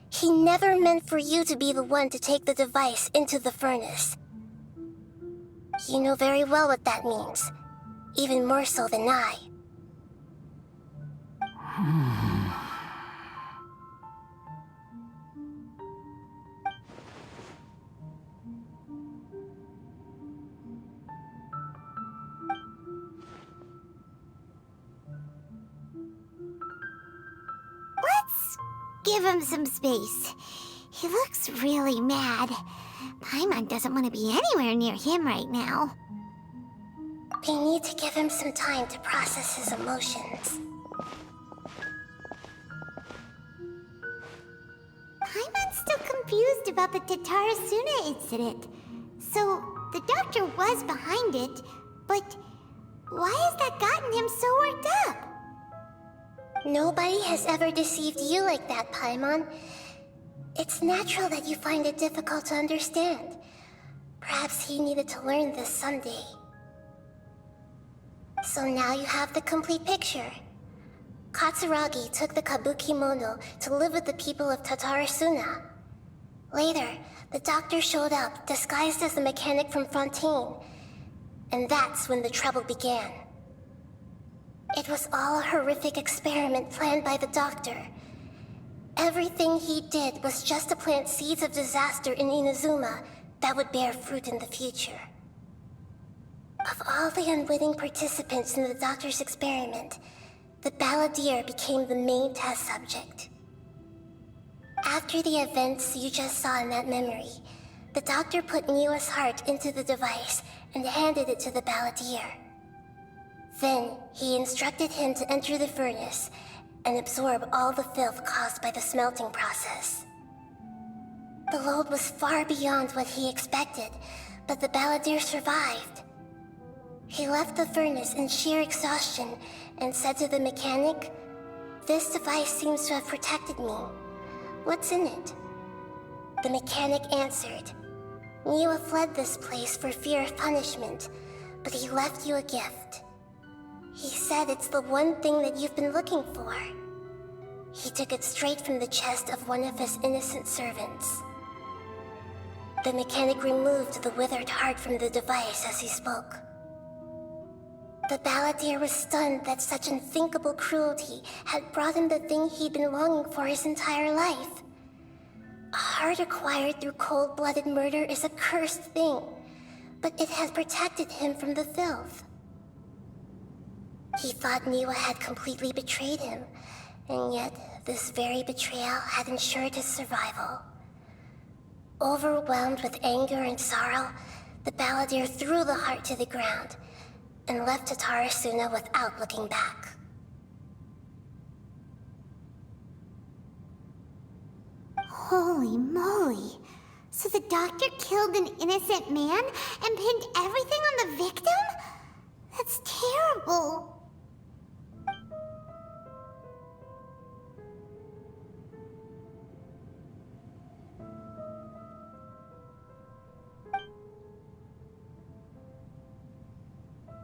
He never meant for you to be the one to take the device into the furnace. You know very well what that means, even more so than I. Let's give him some space. He looks really mad. Paimon doesn't want to be anywhere near him right now. We need to give him some time to process his emotions. Paimon's still confused about the Dotorre Suna incident. So, the doctor was behind it, but why has that gotten him so worked up? Nobody has ever deceived you like that, Paimon. It's natural that you find it difficult to understand. Perhaps he needed to learn this someday. So now you have the complete picture. Katsuragi took the Kabuki Mono to live with the people of Dotorre Suna. Later, the doctor showed up, disguised as the mechanic from Fontaine. And that's when the trouble began. It was all a horrific experiment planned by the doctor. Everything he did was just to plant seeds of disaster in Inazuma that would bear fruit in the future. Of all the unwitting participants in the doctor's experiment, the balladeer became the main test subject. After the events you just saw in that memory, the doctor put Niwa's heart into the device and handed it to the balladeer. Then, he instructed him to enter the furnace and absorb all the filth caused by the smelting process. The load was far beyond what he expected, but the balladeer survived. He left the furnace in sheer exhaustion and said to the mechanic, "This device seems to have protected me. What's in it?" The mechanic answered, "Niwa fled this place for fear of punishment, but he left you a gift. He said it's the one thing that you've been looking for." He took it straight from the chest of one of his innocent servants. The mechanic removed the withered heart from the device as he spoke. The balladeer was stunned that such unthinkable cruelty had brought him the thing he'd been longing for his entire life. A heart acquired through cold-blooded murder is a cursed thing, but it has protected him from the filth. He thought Niwa had completely betrayed him, and yet this very betrayal had ensured his survival. Overwhelmed with anger and sorrow, the balladeer threw the heart to the ground and left Dotorre Suna without looking back. Holy moly. So the doctor killed an innocent man and pinned everything on the victim? That's terrible.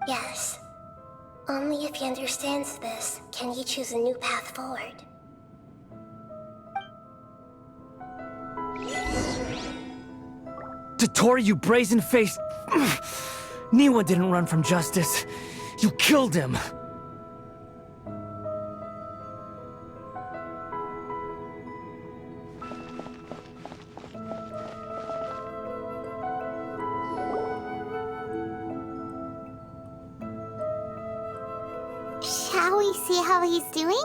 Yes. Only if he understands this can he choose a new path forward. Dotorre, you brazen-faced... Niwa didn't run from justice. You killed him. Shall we see how he's doing?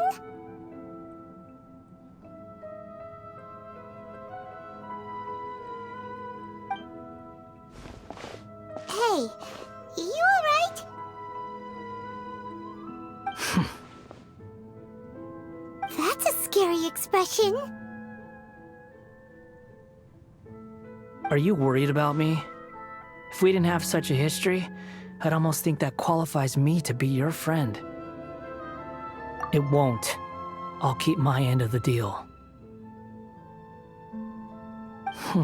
Hey, you alright? That's a scary expression. Are you worried about me? If we didn't have such a history, I'd almost think that qualifies me to be your friend. It won't. I'll keep my end of the deal. Hey,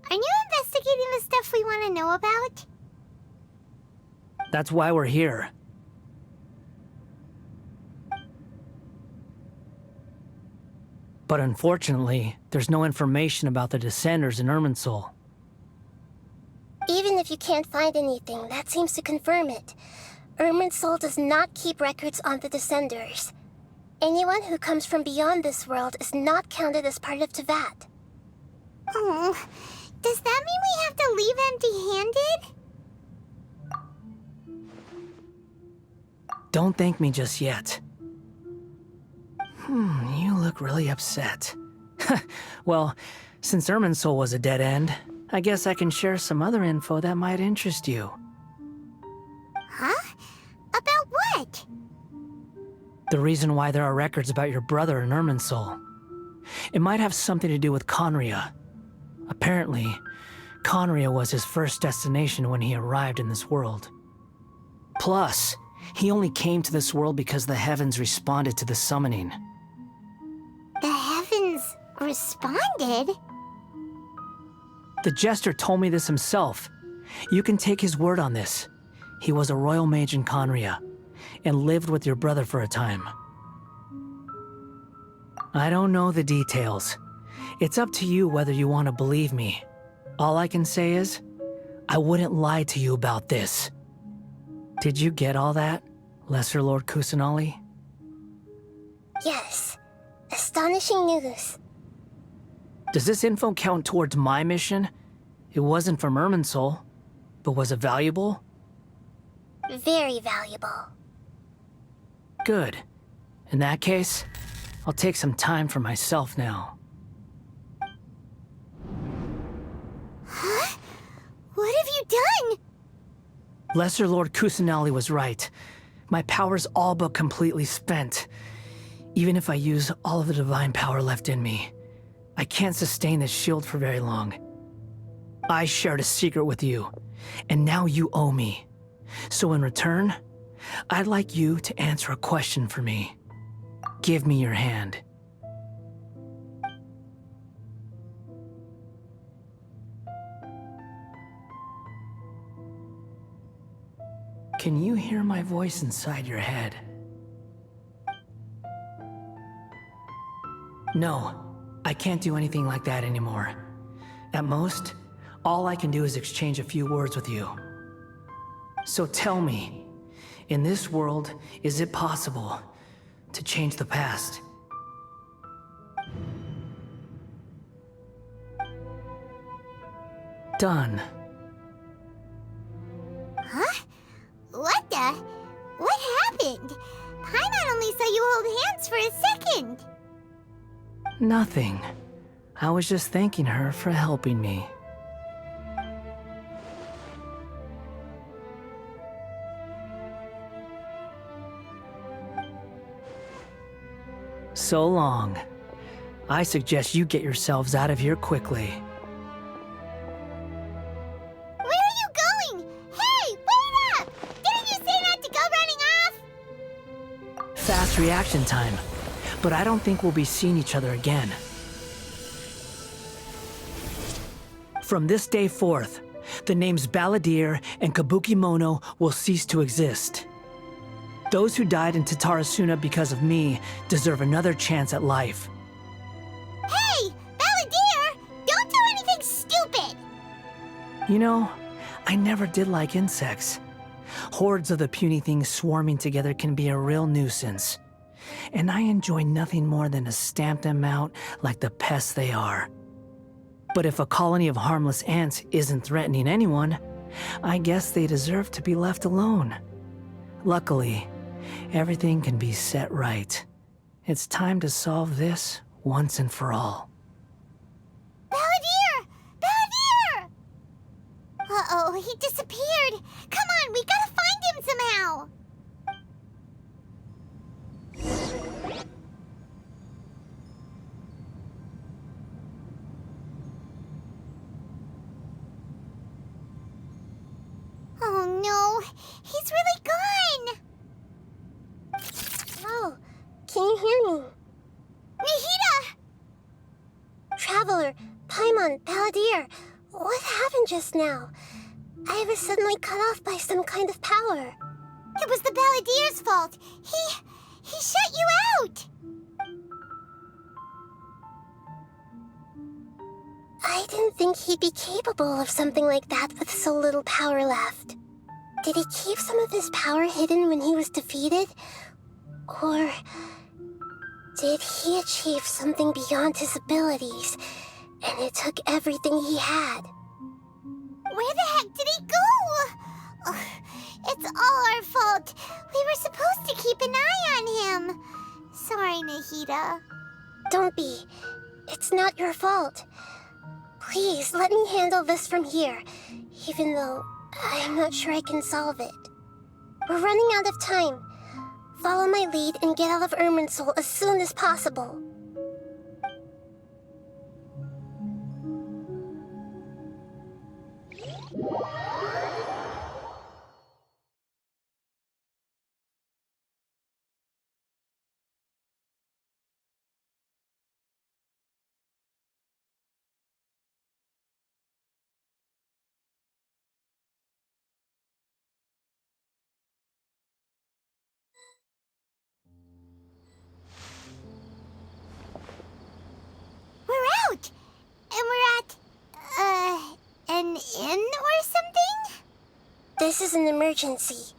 are you investigating the stuff we want to know about? That's why we're here. But unfortunately, there's no information about the Descenders in Irminsul. Even if you can't find anything, that seems to confirm it. Irminsul does not keep records on the Descenders. Anyone who comes from beyond this world is not counted as part of Teyvat. Oh, does that mean we have to leave empty-handed? Don't thank me just yet. You look really upset. Well, since Irminsul was a dead end, I guess I can share some other info that might interest you. Huh? About what? The reason why there are records about your brother in Irminsul. It might have something to do with Conria. Apparently, Conria was his first destination when he arrived in this world. Plus, he only came to this world because the heavens responded to the summoning. The heavens responded? The Jester told me this himself. You can take his word on this. He was a royal mage in Conria, and lived with your brother for a time. I don't know the details. It's up to you whether you want to believe me. All I can say is, I wouldn't lie to you about this. Did you get all that, Lesser Lord Kusanali? Yes. Astonishing news. Does this info count towards my mission? It wasn't from Irminsul, but was it valuable? Very valuable. Good. In that case, I'll take some time for myself now. Huh? What have you done? Lesser Lord Kusanali was right. My power's all but completely spent. Even if I use all of the divine power left in me, I can't sustain this shield for very long. I shared a secret with you, and now you owe me. So in return, I'd like you to answer a question for me. Give me your hand. Can you hear my voice inside your head? No, I can't do anything like that anymore. At most, all I can do is exchange a few words with you. So tell me, in this world, is it possible to change the past? Done. Huh? What the? What happened? Paimon only saw you hold hands for a second. Nothing. I was just thanking her for helping me. So long. I suggest you get yourselves out of here quickly. Where are you going? Hey, wait up! Didn't you say not to go running off? Fast reaction time. But I don't think we'll be seeing each other again. From this day forth, the names Balladeer and Kabukimono will cease to exist. Those who died in Tatarasuna because of me deserve another chance at life. Hey! Balladeer! Don't do anything stupid! You know, I never did like insects. Hordes of the puny things swarming together can be a real nuisance. And I enjoy nothing more than to stamp them out like the pests they are. But if a colony of harmless ants isn't threatening anyone, I guess they deserve to be left alone. Luckily, everything can be set right. It's time to solve this once and for all. Balladeer! Balladeer! Uh-oh, he disappeared. Come on, we gotta find him somehow. Oh no, he's really gone. Oh, can you hear me? Nahida! Traveler, Paimon, Balladeer, what happened just now? I was suddenly cut off by some kind of power. It was the Balladeer's fault. He shut you out. I didn't think he'd be capable of something like that with so little power left. Did he keep some of his power hidden when he was defeated? Or did he achieve something beyond his abilities, and it took everything he had? Where the heck did he go? Ugh, it's all our fault. We were supposed to keep an eye on him. Sorry, Nahida. Don't be. It's not your fault. Please, let me handle this from here, even though I'm not sure I can solve it. We're running out of time. Follow my lead and get out of Irminsul as soon as possible. We're out! And we're at, an inn or something? This is an emergency.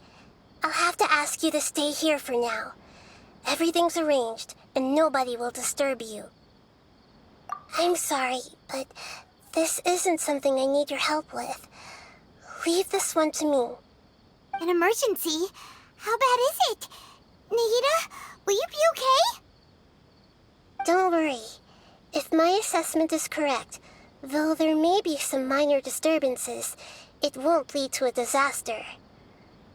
I'll have to ask you to stay here for now. Everything's arranged, and nobody will disturb you. I'm sorry, but this isn't something I need your help with. Leave this one to me. An emergency? How bad is it? Nahida, will you be okay? Don't worry. If my assessment is correct, though there may be some minor disturbances, it won't lead to a disaster.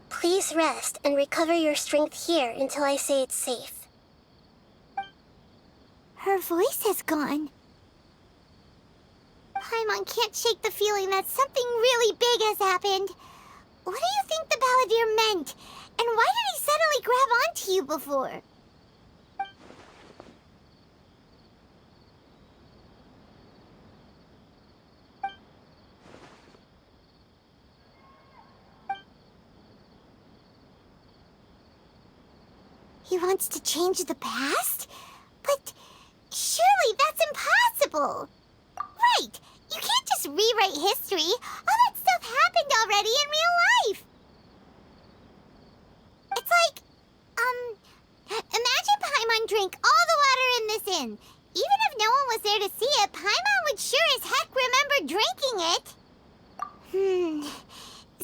Please rest and recover your strength here until I say it's safe. Her voice has gone. Paimon can't shake the feeling that something really big has happened. What do you think the Balladeer meant? And why did he suddenly grab onto you before? He wants to change the past? But surely that's impossible! Right! You can't just rewrite history! All that stuff happened already in real life! It's like, imagine Paimon drank all the water in this inn. Even if no one was there to see it, Paimon would sure as heck remember drinking it.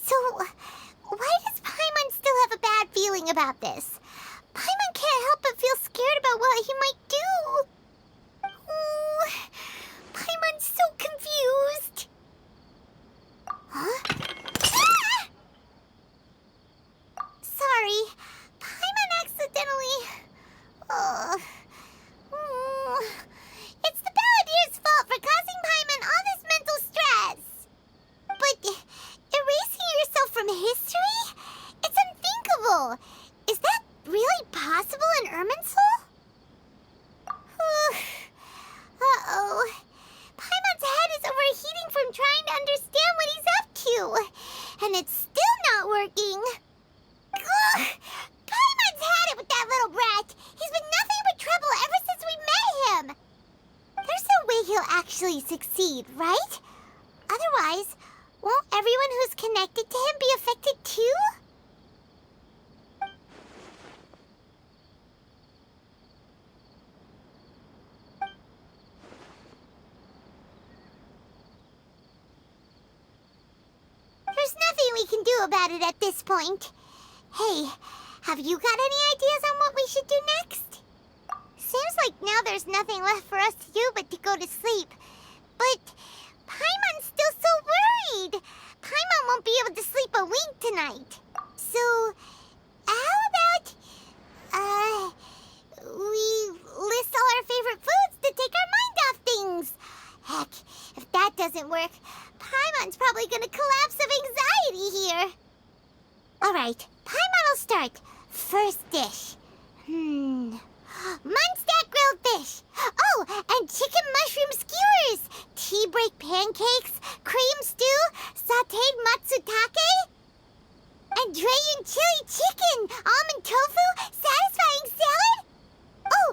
So, why does Paimon still have a bad feeling about this? Paimon can't help but feel scared about what he might do. Oh, Paimon's so confused. Huh? Ah! Sorry, Paimon accidentally... It's the Balladeer's fault for causing Paimon all this mental stress. But erasing yourself from history? It's unthinkable. Is that really possible in Irminsul? Uh-oh. Paimon's head is overheating from trying too. And it's still not working. Ugh! Paimon's had it with that little brat. He's been nothing but trouble ever since we met him. There's no way he'll actually succeed, right? Otherwise, won't everyone who's connected to him be affected too? There's nothing we can do about it at this point. Hey, have you got any ideas on what we should do next? Seems like now there's nothing left for us to do but to go to sleep. But Paimon's still so worried. Paimon won't be able to sleep a wink tonight. So, how about, we list all our favorite foods to take our mind off things? Heck, if that doesn't work, Paimon's probably gonna collapse of anxiety here. Alright, Paimon will start. First dish. Munstack grilled fish. Oh, and chicken mushroom skewers. Tea break pancakes. Cream stew. Sauteed matsutake. And Dragon chili chicken. Almond tofu. Satisfying salad. Oh,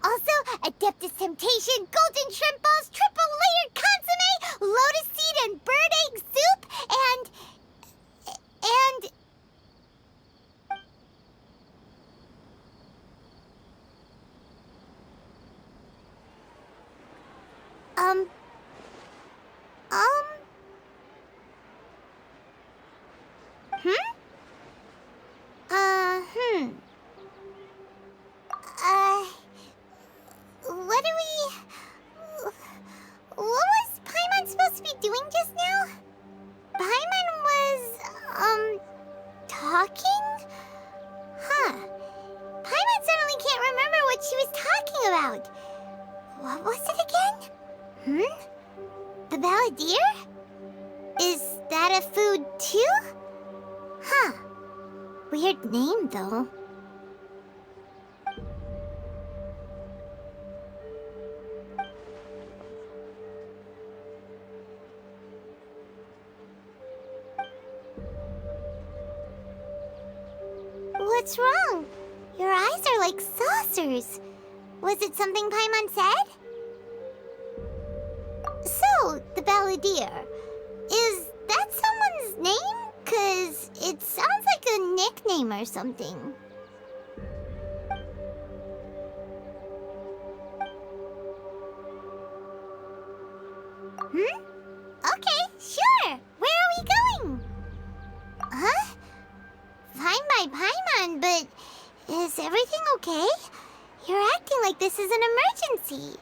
also Adeptus Temptation. Golden shrimp balls. Triple layered consomme. Lotus seed and bird egg soup. And... What was Paimon supposed to be doing just now? Paimon was, talking? Huh. Paimon suddenly can't remember what she was talking about. What was it again? The Balladeer? Is that a food too? Huh. Weird name, though. What's wrong? Your eyes are like saucers. Was it something Paimon said? So, the Balladeer. Is that someone's name? 'Cause it sounds like a nickname or something. Okay, sure. Where are we going? Huh? Fine by Paimon, but is everything okay? You're acting like this is an emergency.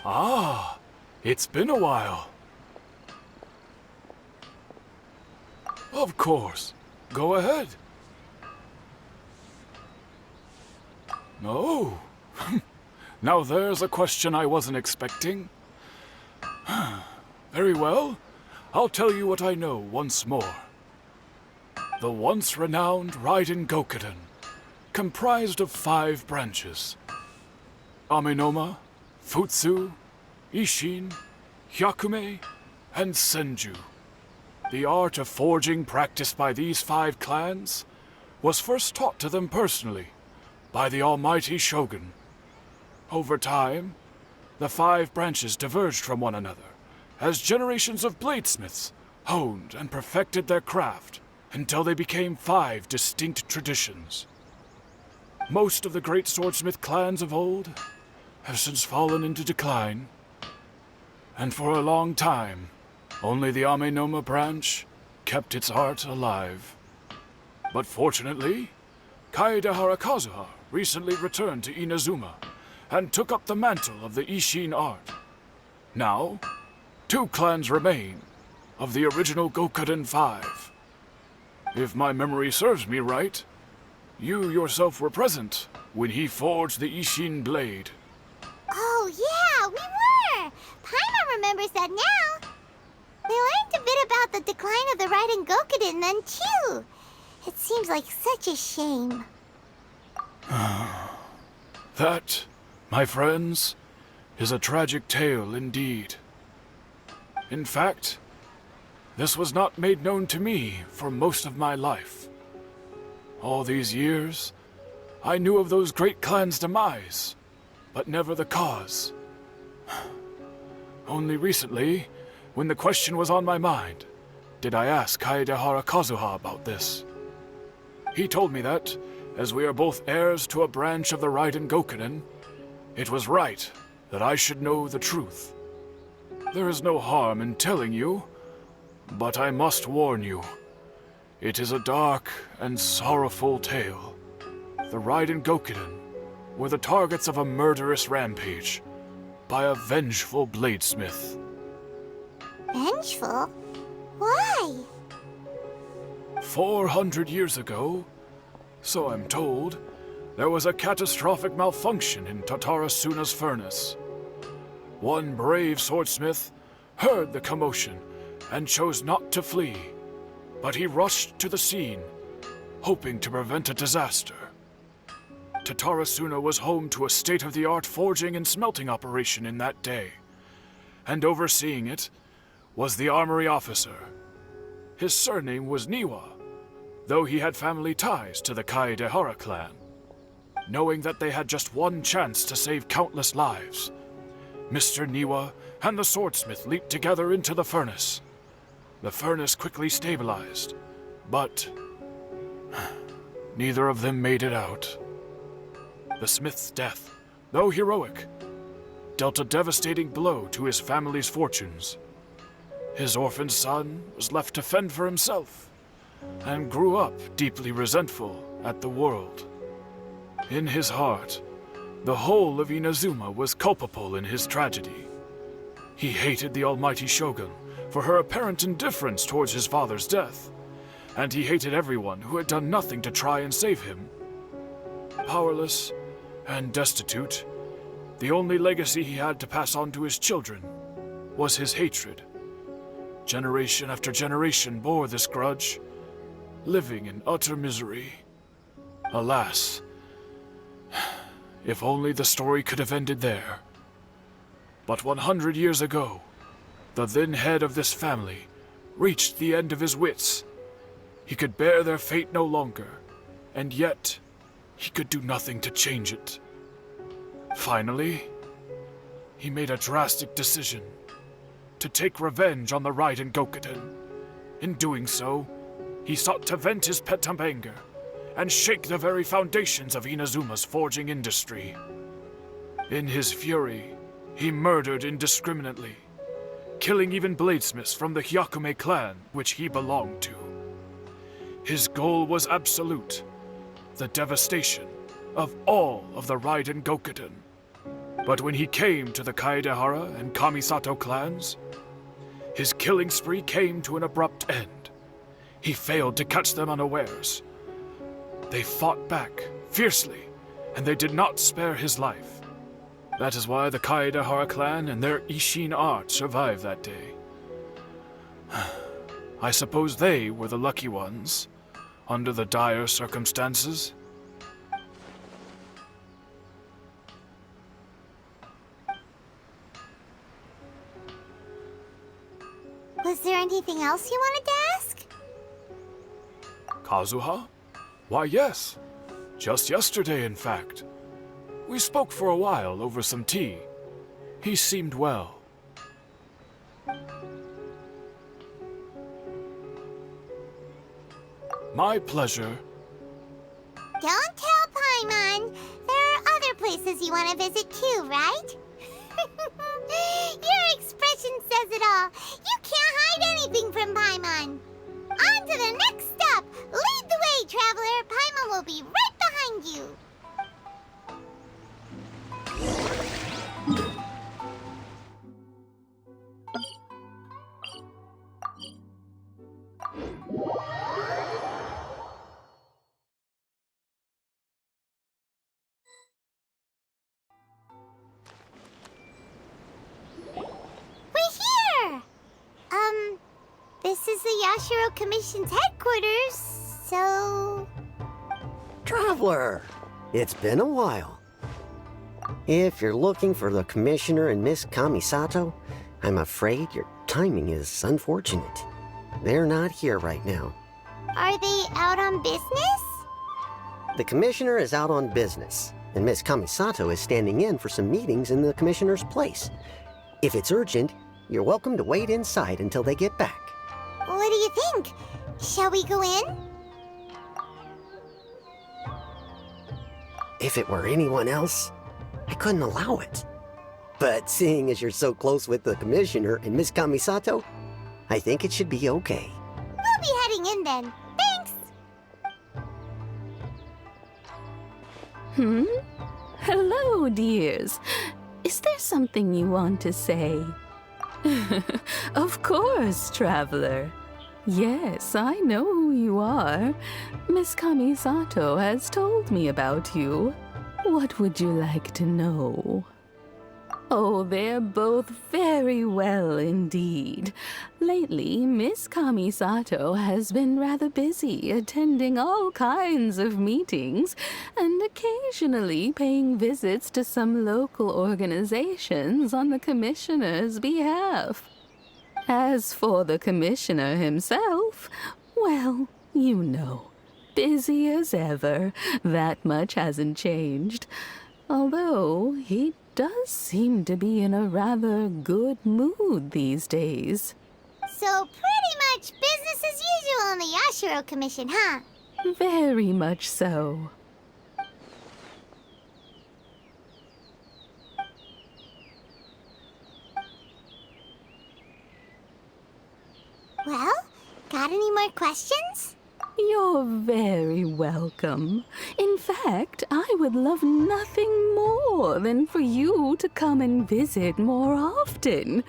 Ah, it's been a while. Of course. Go ahead. No. Now there's a question I wasn't expecting. Very well. I'll tell you what I know once more. The once renowned Raiden Gokuden, comprised of 5 branches. Amenoma, Futsu, Ishin, Hyakume, and Senju. The art of forging practiced by these 5 clans was first taught to them personally by the almighty Shogun. Over time, the 5 branches diverged from one another as generations of bladesmiths honed and perfected their craft until they became 5 distinct traditions. Most of the great swordsmith clans of old have since fallen into decline, and for a long time, only the Amenoma branch kept its art alive. But fortunately, Kaedehara Kazuha recently returned to Inazuma and took up the mantle of the Ishin art. Now, 2 clans remain of the original Gokuden 5. If my memory serves me right, you yourself were present when he forged the Ishin blade. Oh, yeah, we were! Paimon remembers that now. We learned a bit about the decline of the Raiden Gokuden then, too. It seems like such a shame. That, my friends, is a tragic tale indeed. In fact, this was not made known to me for most of my life. All these years, I knew of those great clans' demise, but never the cause. Only recently, when the question was on my mind, did I ask Kaedehara Kazuha about this. He told me that, as we are both heirs to a branch of the Raiden Gokuden, it was right that I should know the truth. There is no harm in telling you, but I must warn you. It is a dark and sorrowful tale. The Raiden Gokuden were the targets of a murderous rampage by a vengeful bladesmith. Vengeful? Why? 400 years ago, so I'm told, there was a catastrophic malfunction in Dotorre Suna's furnace. One brave swordsmith heard the commotion and chose not to flee, but he rushed to the scene, hoping to prevent a disaster. Dotorre Suna was home to a state-of-the-art forging and smelting operation in that day, and overseeing it was the armory officer. His surname was Niwa, though he had family ties to the Kaedehara clan. Knowing that they had just one chance to save countless lives, Mr. Niwa and the swordsmith leaped together into the furnace. The furnace quickly stabilized, but neither of them made it out. The smith's death, though heroic, dealt a devastating blow to his family's fortunes. His orphaned son was left to fend for himself, and grew up deeply resentful at the world. In his heart, the whole of Inazuma was culpable in his tragedy. He hated the almighty shogun for her apparent indifference towards his father's death, and he hated everyone who had done nothing to try and save him. Powerless and destitute, the only legacy he had to pass on to his children was his hatred. Generation after generation bore this grudge, living in utter misery. Alas, if only the story could have ended there. But 100 years ago, the then head of this family reached the end of his wits. He could bear their fate no longer, and yet he could do nothing to change it. Finally, he made a drastic decision to take revenge on the Raiden Gokuden. In doing so, he sought to vent his pent-up anger and shake the very foundations of Inazuma's forging industry. In his fury, he murdered indiscriminately, killing even bladesmiths from the Hyakume clan which he belonged to. His goal was absolute, the devastation of all of the Raiden Gokuden. But when he came to the Kaedehara and Kamisato clans, his killing spree came to an abrupt end. He failed to catch them unawares. They fought back fiercely, and they did not spare his life. That is why the Kaedehara clan and their Ishin art survived that day. I suppose they were the lucky ones, under the dire circumstances. Was there anything else you wanted to ask? Kazuha? Why, yes. Just yesterday, in fact. We spoke for a while over some tea. He seemed well. My pleasure. Don't tell Paimon. There are other places you want to visit too, right? Your expression says it all. You can't hide anything from Paimon. On to the next stop. Lead the way, traveler. Paimon will be right behind you. This is the Yashiro Commission's headquarters, so... Traveler, it's been a while. If you're looking for the Commissioner and Miss Kamisato, I'm afraid your timing is unfortunate. They're not here right now. Are they out on business? The Commissioner is out on business, and Miss Kamisato is standing in for some meetings in the Commissioner's place. If it's urgent, you're welcome to wait inside until they get back. What do you think? Shall we go in? If it were anyone else, I couldn't allow it. But seeing as you're so close with the Commissioner and Miss Kamisato, I think it should be okay. We'll be heading in then. Thanks! Hello, dears. Is there something you want to say? Of course, traveler. Yes, I know who you are. Miss Kamisato has told me about you. What would you like to know? Oh, they're both very well indeed. Lately, Miss Kamisato has been rather busy attending all kinds of meetings and occasionally paying visits to some local organizations on the Commissioner's behalf. As for the Commissioner himself, well, you know, busy as ever. That much hasn't changed. Although he does seem to be in a rather good mood these days. So pretty much business as usual in the Yashiro Commission, huh? Very much so. Well, got any more questions? You're very welcome. In fact, I would love nothing more than for you to come and visit more often.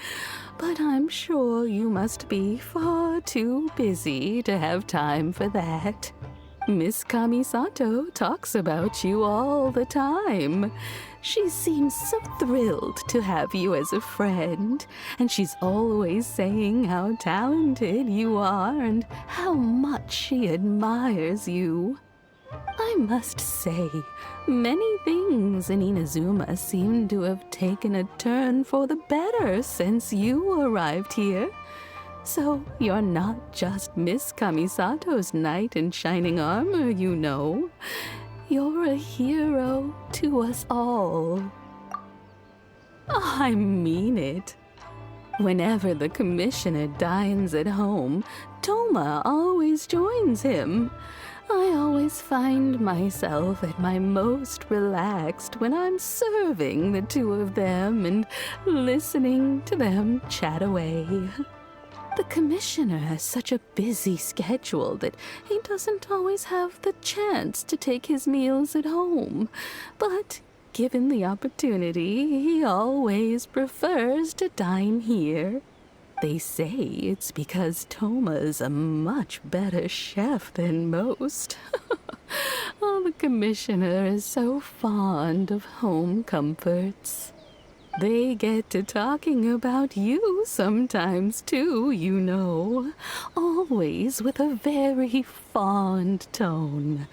But I'm sure you must be far too busy to have time for that. Miss Kamisato talks about you all the time. She seems so thrilled to have you as a friend, and she's always saying how talented you are and how much she admires you. I must say, many things in Inazuma seem to have taken a turn for the better since you arrived here. So you're not just Miss Kamisato's knight in shining armor, you know. You're a hero to us all. I mean it. Whenever the Commissioner dines at home, Toma always joins him. I always find myself at my most relaxed when I'm serving the two of them and listening to them chat away. The Commissioner has such a busy schedule that he doesn't always have the chance to take his meals at home. But given the opportunity, he always prefers to dine here. They say it's because Toma's a much better chef than most. Oh, the Commissioner is so fond of home comforts. They get to talking about you sometimes, too, you know. Always with a very fond tone.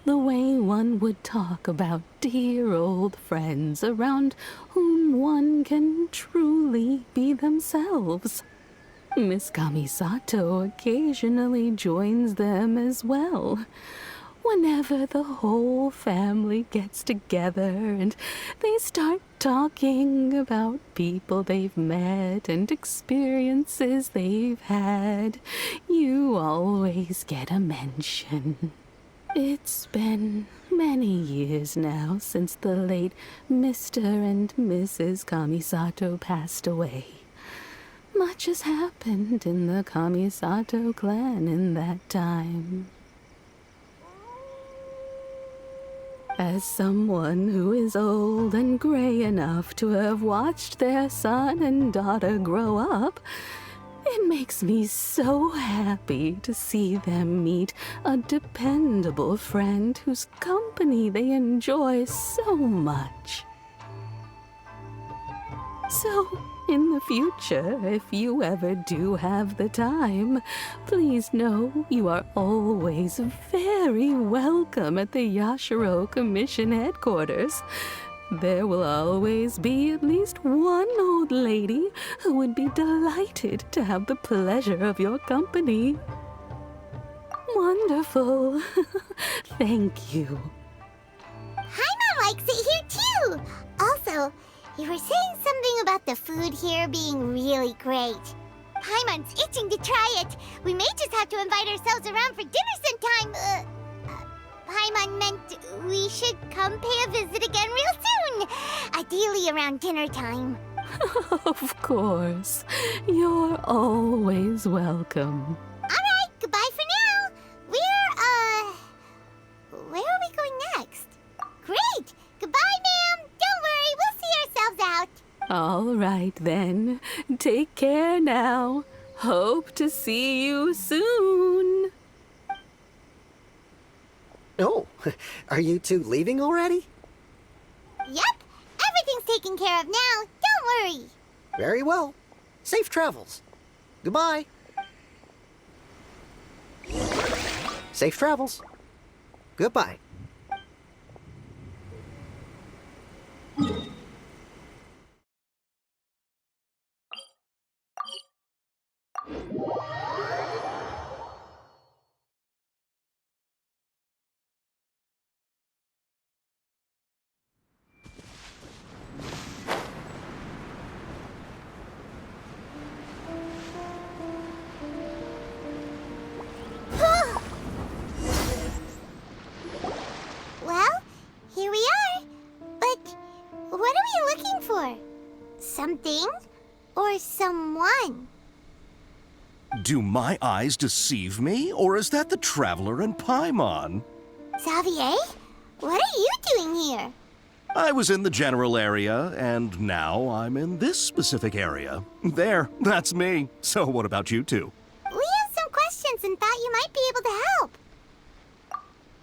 The way one would talk about dear old friends around whom one can truly be themselves. Miss Kamisato occasionally joins them as well. whenever the whole family gets together and they start talking about people they've met and experiences they've had, you always get a mention. It's been many years now since the late Mr. and Mrs. Kamisato passed away. Much has happened in the Kamisato clan in that time. As someone who is old and gray enough to have watched their son and daughter grow up, it makes me so happy to see them meet a dependable friend whose company they enjoy so much. So, in the future, if you ever do have the time, please know you are always very welcome at the Yashiro Commission headquarters. There will always be at least one old lady who would be delighted to have the pleasure of your company. Wonderful. Thank you. Paimon likes it here too! Also, you were saying something about the food here being really great. Paimon's itching to try it. We may just have to invite ourselves around for dinner sometime. Paimon meant we should come pay a visit again real soon. Ideally around dinner time. Of course. You're always welcome. Alright, goodbye for now. Where are we going next? Great! Goodbye, ma'am. Don't worry, we'll see ourselves out. All right, then. Take care now. Hope to see you soon. Oh, are you two leaving already? Yep, everything's taken care of now. Don't worry. Very well. Safe travels. Goodbye. Safe travels. Goodbye. Well, here we are. But what are we looking for? Something or someone? Do my eyes deceive me, or is that the Traveler and Paimon? Xavier? What are you doing here? I was in the general area, and now I'm in this specific area. There, that's me. So what about you two? We have some questions and thought you might be able to help.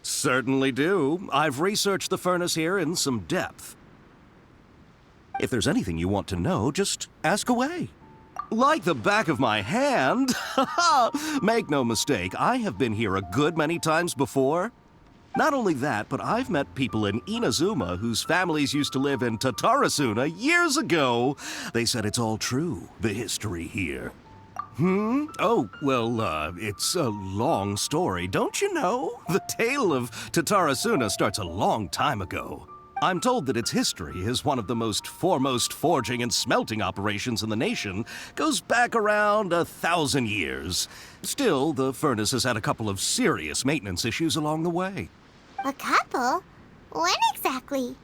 Certainly do. I've researched the furnace here in some depth. If there's anything you want to know, just ask away. Like the back of my hand. Make no mistake, I have been here a good many times before. Not only that, but I've met people in Inazuma whose families used to live in Tatarasuna years ago. They said it's all true, the history here. Oh, well, it's a long story, don't you know? The tale of Tatarasuna starts a long time ago. I'm told that its history is one of the most foremost forging and smelting operations in the nation, goes back around 1,000 years. Still, the furnace has had a couple of serious maintenance issues along the way. A couple? When exactly?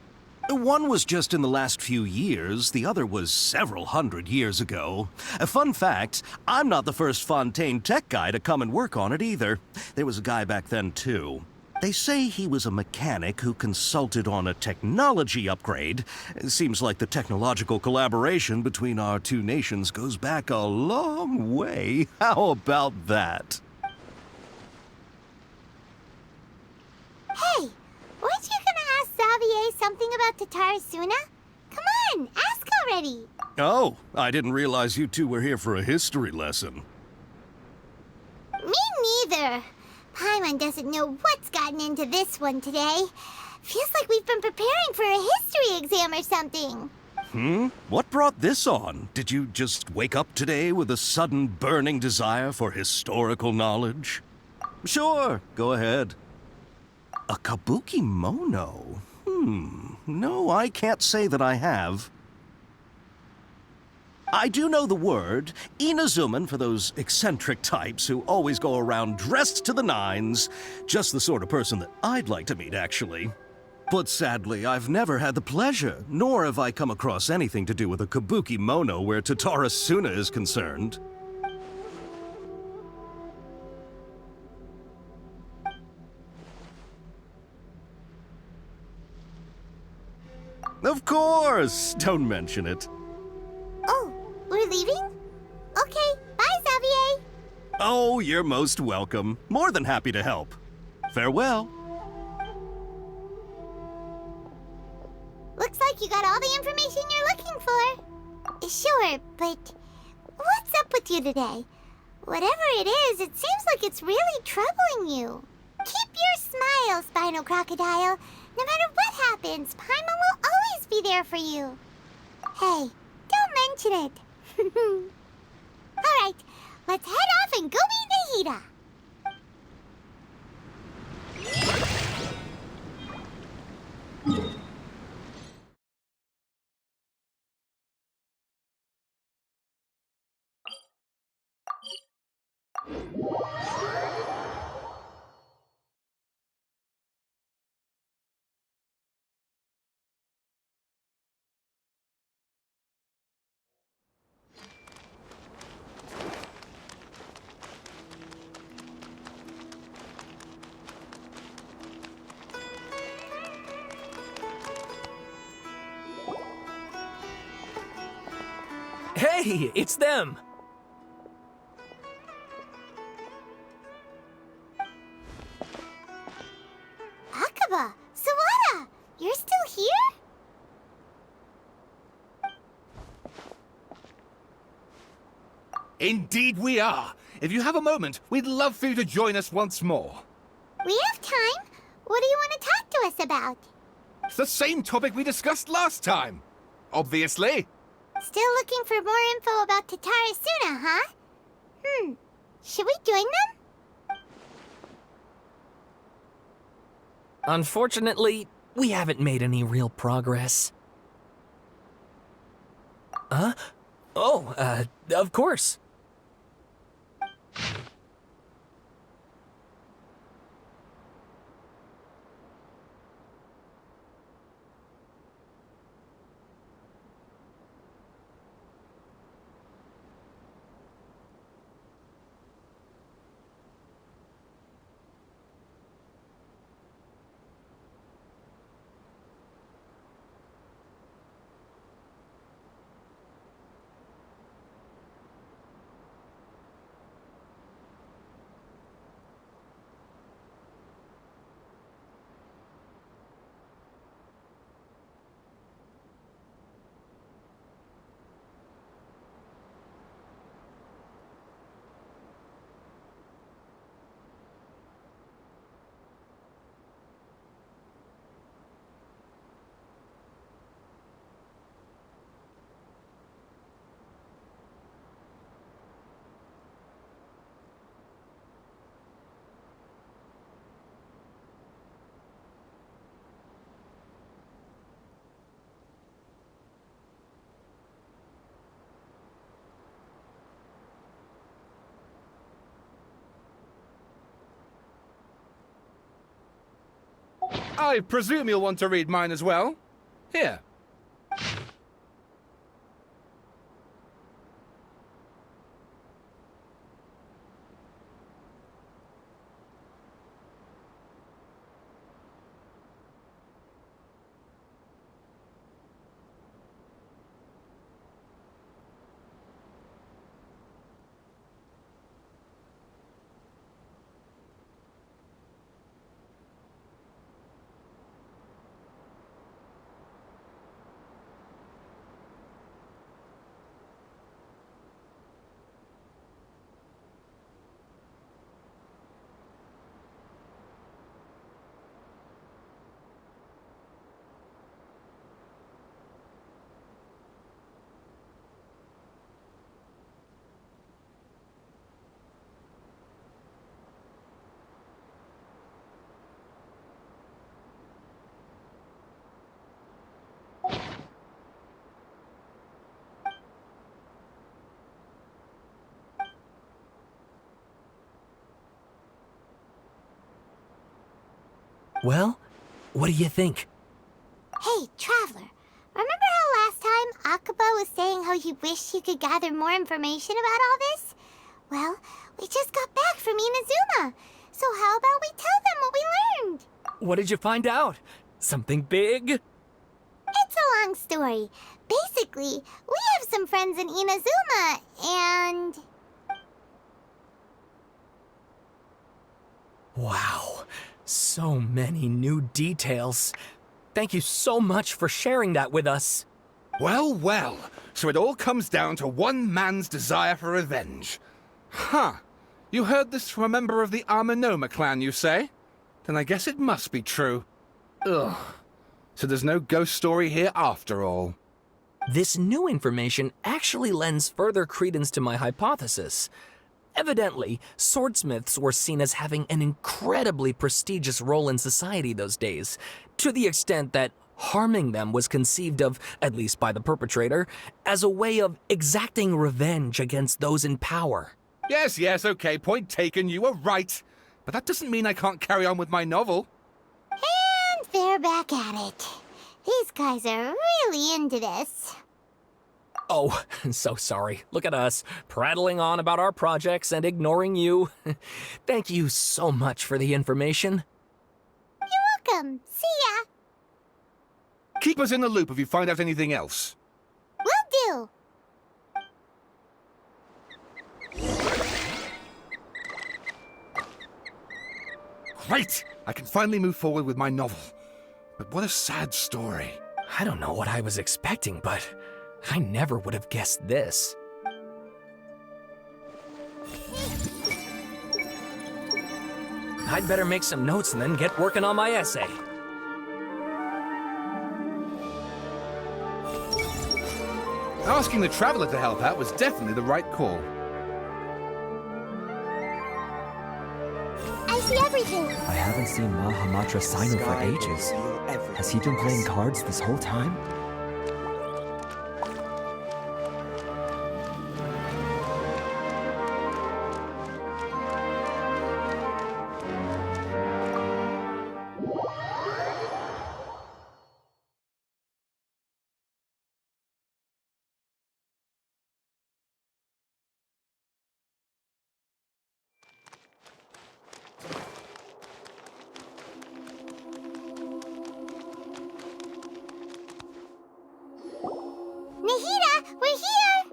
One was just in the last few years, the other was several hundred years ago. A fun fact, I'm not the first Fontaine tech guy to come and work on it either. There was a guy back then too. They say he was a mechanic who consulted on a technology upgrade. It seems like the technological collaboration between our two nations goes back a long way. How about that? Hey, weren't you gonna ask Xavier something about Tatarasuna? Come on, ask already. Oh, I didn't realize you two were here for a history lesson. Me neither. Paimon doesn't know what's gotten into this one today. Feels like we've been preparing for a history exam or something. What brought this on? Did you just wake up today with a sudden burning desire for historical knowledge? Sure, go ahead. A kabuki mono? No, I can't say that I have. I do know the word, Inazuman, for those eccentric types who always go around dressed to the nines. Just the sort of person that I'd like to meet, actually. But sadly, I've never had the pleasure, nor have I come across anything to do with a kabuki mono where Dotorre Suna is concerned. Of course! Don't mention it. Oh, we're leaving? Okay, bye, Xavier. Oh, you're most welcome. More than happy to help. Farewell. Looks like you got all the information you're looking for. Sure, but what's up with you today? Whatever it is, it seems like it's really troubling you. Keep your smile, Spinal Crocodile. No matter what happens, paimon will always be there for you. Hey, don't mention it. Alright, let's head off and go meet Nahida. Hey, it's them! Akaba, Sawada, you're still here? Indeed we are. If you have a moment, we'd love for you to join us once more. We have time. What do you want to talk to us about? It's the same topic we discussed last time. Obviously. Still looking for more info about Dotorre Suna, huh? Should we join them? Unfortunately, we haven't made any real progress. Huh? Oh, of course. I presume you'll want to read mine as well. Here. Well, what do you think? Hey, Traveler. Remember how last time Akaba was saying how he wished he could gather more information about all this? Well, we just got back from Inazuma. So how about we tell them what we learned? What did you find out? Something big? It's a long story. Basically, we have some friends in Inazuma, and... Wow, so many new details. Thank you so much for sharing that with us. Well, well, so it all comes down to one man's desire for revenge. Huh. You heard this from a member of the Armanoma clan, you say? Then I guess it must be true. Ugh. So there's no ghost story here after all. This new information actually lends further credence to my hypothesis. Evidently, swordsmiths were seen as having an incredibly prestigious role in society those days, to the extent that harming them was conceived of, at least by the perpetrator, as a way of exacting revenge against those in power. Yes, okay, point taken, you were right. But that doesn't mean I can't carry on with my novel. And they're back at it. These guys are really into this. Oh, so sorry. Look at us, prattling on about our projects and ignoring you. Thank you so much for the information. You're welcome. See ya. Keep us in the loop if you find out anything else. Will do. Great! I can finally move forward with my novel. But what a sad story. I don't know what I was expecting, but I never would have guessed this. I'd better make some notes and then get working on my essay. Asking the Traveler to help out was definitely the right call. I see everything. I haven't seen Mahamatra Sino for ages. Has he been playing cards this whole time? Nahida, we're here!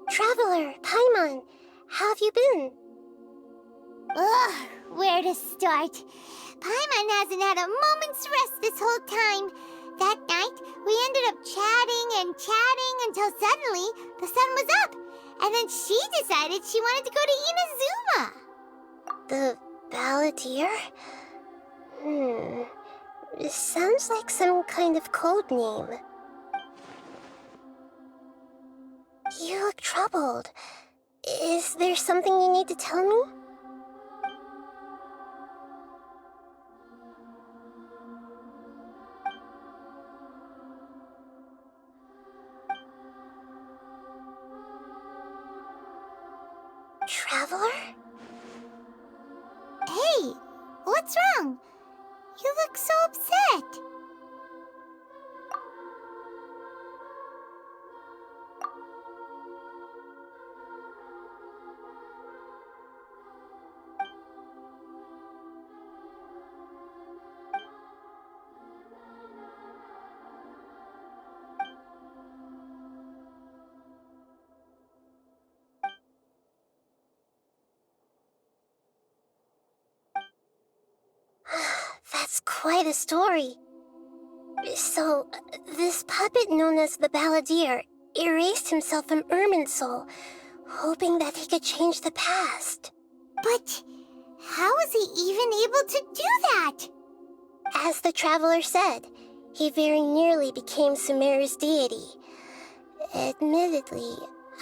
Traveler, Paimon, how have you been? Ugh, where to start? Paimon hasn't had a moment's rest this whole time. That night, we ended up chatting and chatting until suddenly the sun was up. And then she decided she wanted to go to Inazuma. The Balladeer? It sounds like some kind of code name. You look troubled. Is there something you need to tell me? Traveler? Hey, what's wrong? You look so upset. That's quite a story. So, this puppet known as the Balladeer erased himself from Irminsul, hoping that he could change the past. But how was he even able to do that? As the Traveler said, he very nearly became Sumeru's deity. Admittedly,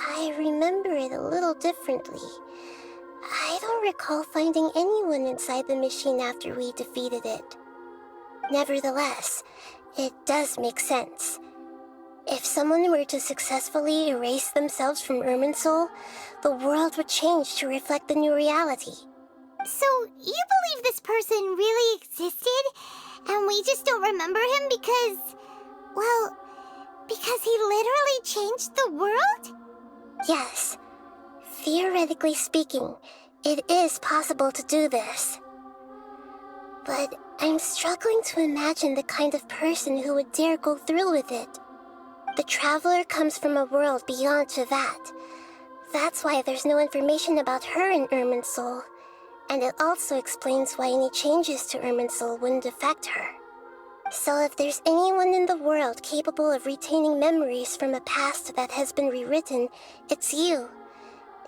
I remember it a little differently. I don't recall finding anyone inside the machine after we defeated it. Nevertheless, it does make sense. If someone were to successfully erase themselves from Irminsul, the world would change to reflect the new reality. So, you believe this person really existed, and we just don't remember him because... well, because he literally changed the world? Yes. Theoretically speaking, it is possible to do this. But I'm struggling to imagine the kind of person who would dare go through with it. The Traveler comes from a world beyond Tevat. That's why there's no information about her in Irminsul. And it also explains why any changes to Irminsul wouldn't affect her. So if there's anyone in the world capable of retaining memories from a past that has been rewritten, it's you.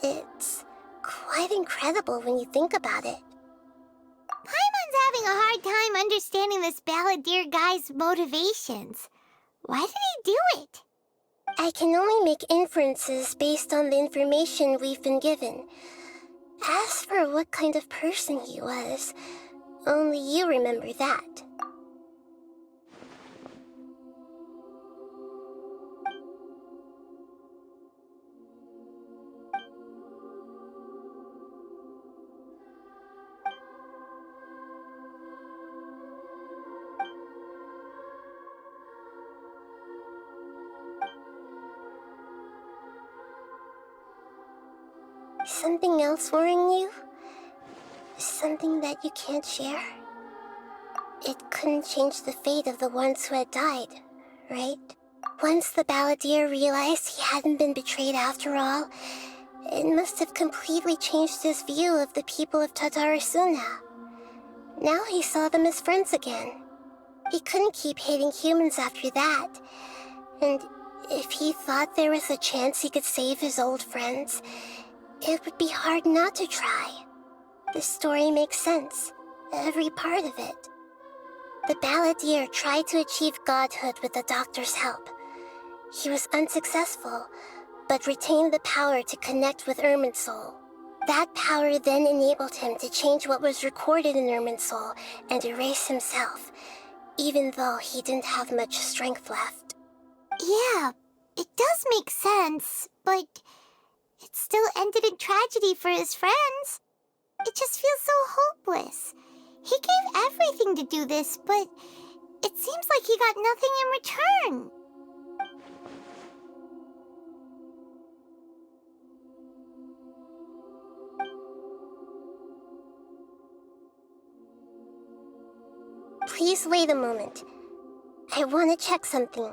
It's quite incredible when you think about it. Paimon's having a hard time understanding this balladeer guy's motivations. Why did he do it? I can only make inferences based on the information we've been given. As for what kind of person he was, only you remember that. Something else worrying you? Something that you can't share? It couldn't change the fate of the ones who had died, right? Once the balladeer realized he hadn't been betrayed after all, it must have completely changed his view of the people of Dotorre. Now he saw them as friends again. He couldn't keep hating humans after that. And if he thought there was a chance he could save his old friends, it would be hard not to try. The story makes sense, every part of it. The balladeer tried to achieve godhood with the doctor's help. He was unsuccessful, but retained the power to connect with Irminsul. That power then enabled him to change what was recorded in Irminsul and erase himself, even though he didn't have much strength left. Yeah, it does make sense, but it still ended in tragedy for his friends. It just feels so hopeless. He gave everything to do this, but it seems like he got nothing in return. Please wait a moment. I want to check something.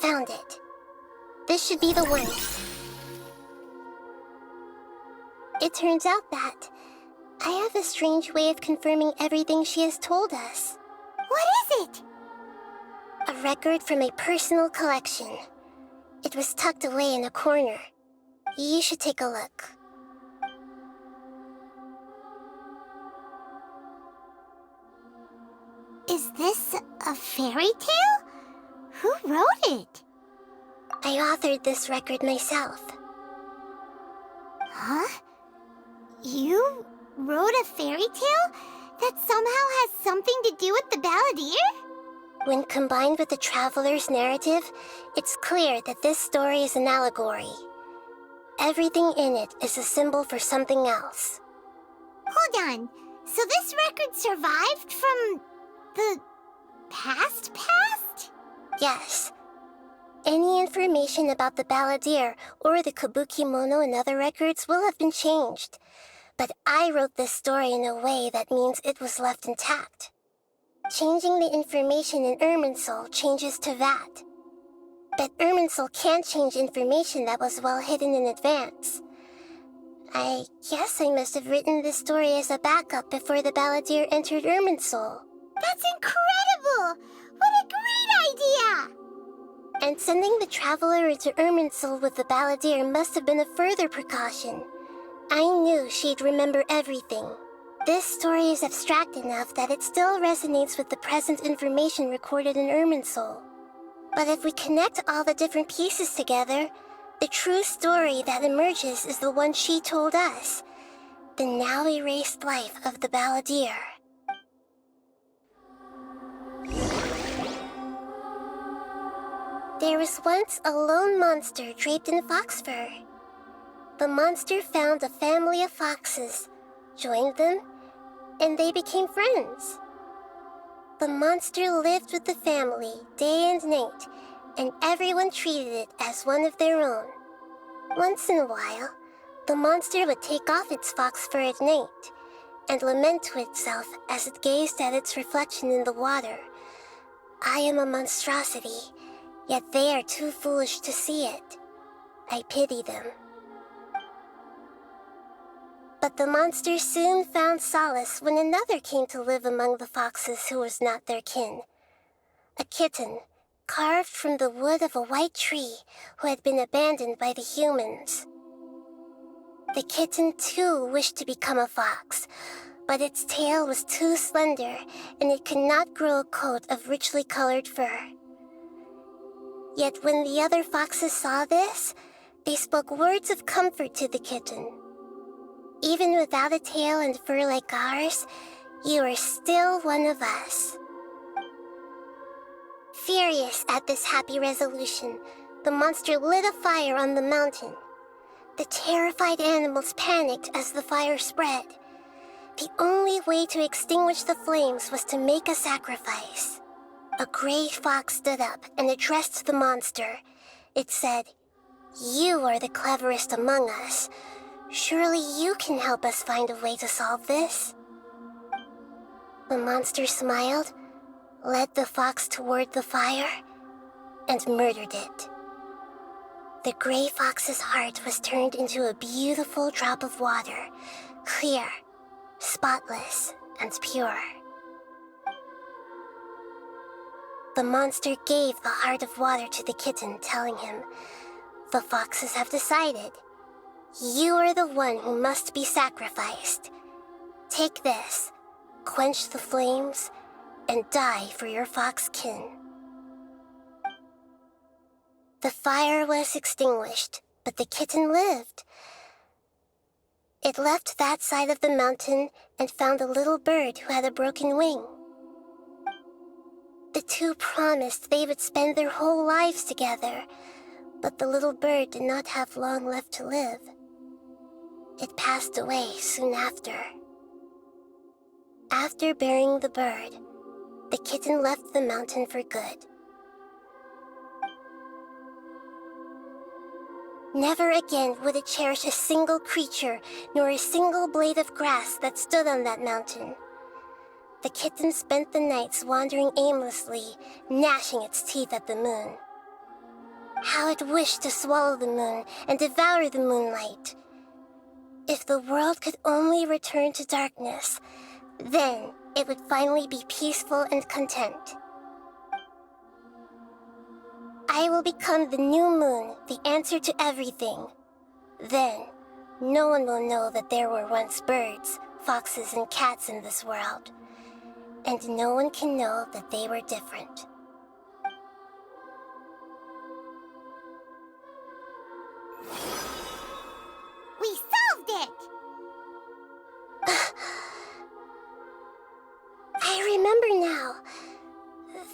Found it. This should be the one. It turns out that I have a strange way of confirming everything she has told us. What is it? A record from a personal collection. It was tucked away in a corner. You should take a look. Is this a fairy tale? Who wrote it? I authored this record myself. Huh? You wrote a fairy tale that somehow has something to do with the balladeer? When combined with the Traveler's narrative, it's clear that this story is an allegory. Everything in it is a symbol for something else. Hold on. So this record survived from the past? Yes. Any information about the balladeer or the kabuki mono in other records will have been changed. But I wrote this story in a way that means it was left intact. Changing the information in Irminsul changes Tevat. But Irminsul can't change information that was well hidden in advance. I guess I must have written this story as a backup before the balladeer entered Irminsul. That's incredible! What a great idea! And sending the Traveler into Irminsul with the balladeer must have been a further precaution. I knew she'd remember everything. This story is abstract enough that it still resonates with the present information recorded in Irminsul. But if we connect all the different pieces together, the true story that emerges is the one she told us. The now erased life of the balladeer. There was once a lone monster draped in fox fur. The monster found a family of foxes, joined them, and they became friends. The monster lived with the family day and night, and everyone treated it as one of their own. Once in a while, the monster would take off its fox fur at night and lament to itself as it gazed at its reflection in the water. I am a monstrosity, yet they are too foolish to see it. I pity them. But the monster soon found solace when another came to live among the foxes who was not their kin. A kitten, carved from the wood of a white tree who had been abandoned by the humans. The kitten too wished to become a fox, but its tail was too slender and it could not grow a coat of richly colored fur. Yet when the other foxes saw this, they spoke words of comfort to the kitten. Even without a tail and fur like ours, you are still one of us. Furious at this happy resolution, the monster lit a fire on the mountain. The terrified animals panicked as the fire spread. The only way to extinguish the flames was to make a sacrifice. A gray fox stood up and addressed the monster. It said, "You are the cleverest among us. Surely you can help us find a way to solve this." The monster smiled, led the fox toward the fire, and murdered it. The gray fox's heart was turned into a beautiful drop of water, clear, spotless, and pure. The monster gave the heart of water to the kitten, telling him, "The foxes have decided. You are the one who must be sacrificed. Take this, quench the flames, and die for your fox kin." The fire was extinguished, but the kitten lived. It left that side of the mountain and found a little bird who had a broken wing. The two promised they would spend their whole lives together, but the little bird did not have long left to live. It passed away soon after. After burying the bird, the kitten left the mountain for good. Never again would it cherish a single creature, nor a single blade of grass that stood on that mountain. The kitten spent the nights wandering aimlessly, gnashing its teeth at the moon. How it wished to swallow the moon and devour the moonlight. If the world could only return to darkness, then it would finally be peaceful and content. I will become the new moon, the answer to everything. Then, no one will know that there were once birds, foxes, and cats in this world. And no one can know that they were different. We solved it! I remember now.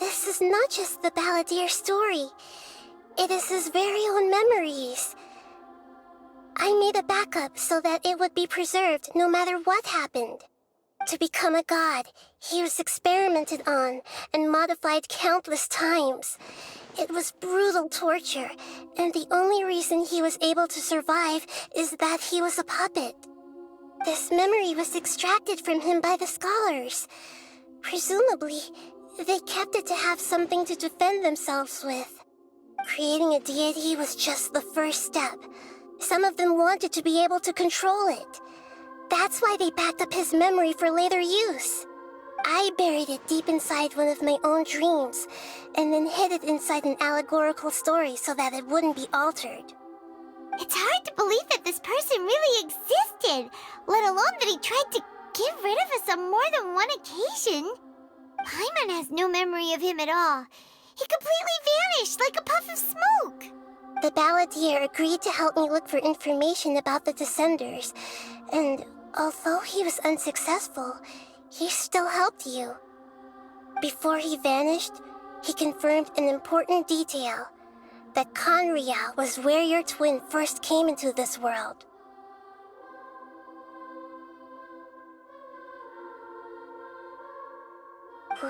This is not just the Balladeer's story. It is his very own memories. I made a backup so that it would be preserved no matter what happened. To become a god, he was experimented on and modified countless times. It was brutal torture, and the only reason he was able to survive is that he was a puppet. This memory was extracted from him by the scholars. Presumably, they kept it to have something to defend themselves with. Creating a deity was just the first step. Some of them wanted to be able to control it. That's why they backed up his memory for later use. I buried it deep inside one of my own dreams, and then hid it inside an allegorical story so that it wouldn't be altered. It's hard to believe that this person really existed, let alone that he tried to get rid of us on more than one occasion. Paimon has no memory of him at all. He completely vanished like a puff of smoke. The Balladeer agreed to help me look for information about the Descenders, and although he was unsuccessful, he still helped you. Before he vanished, he confirmed an important detail. that Conria was where your twin first came into this world.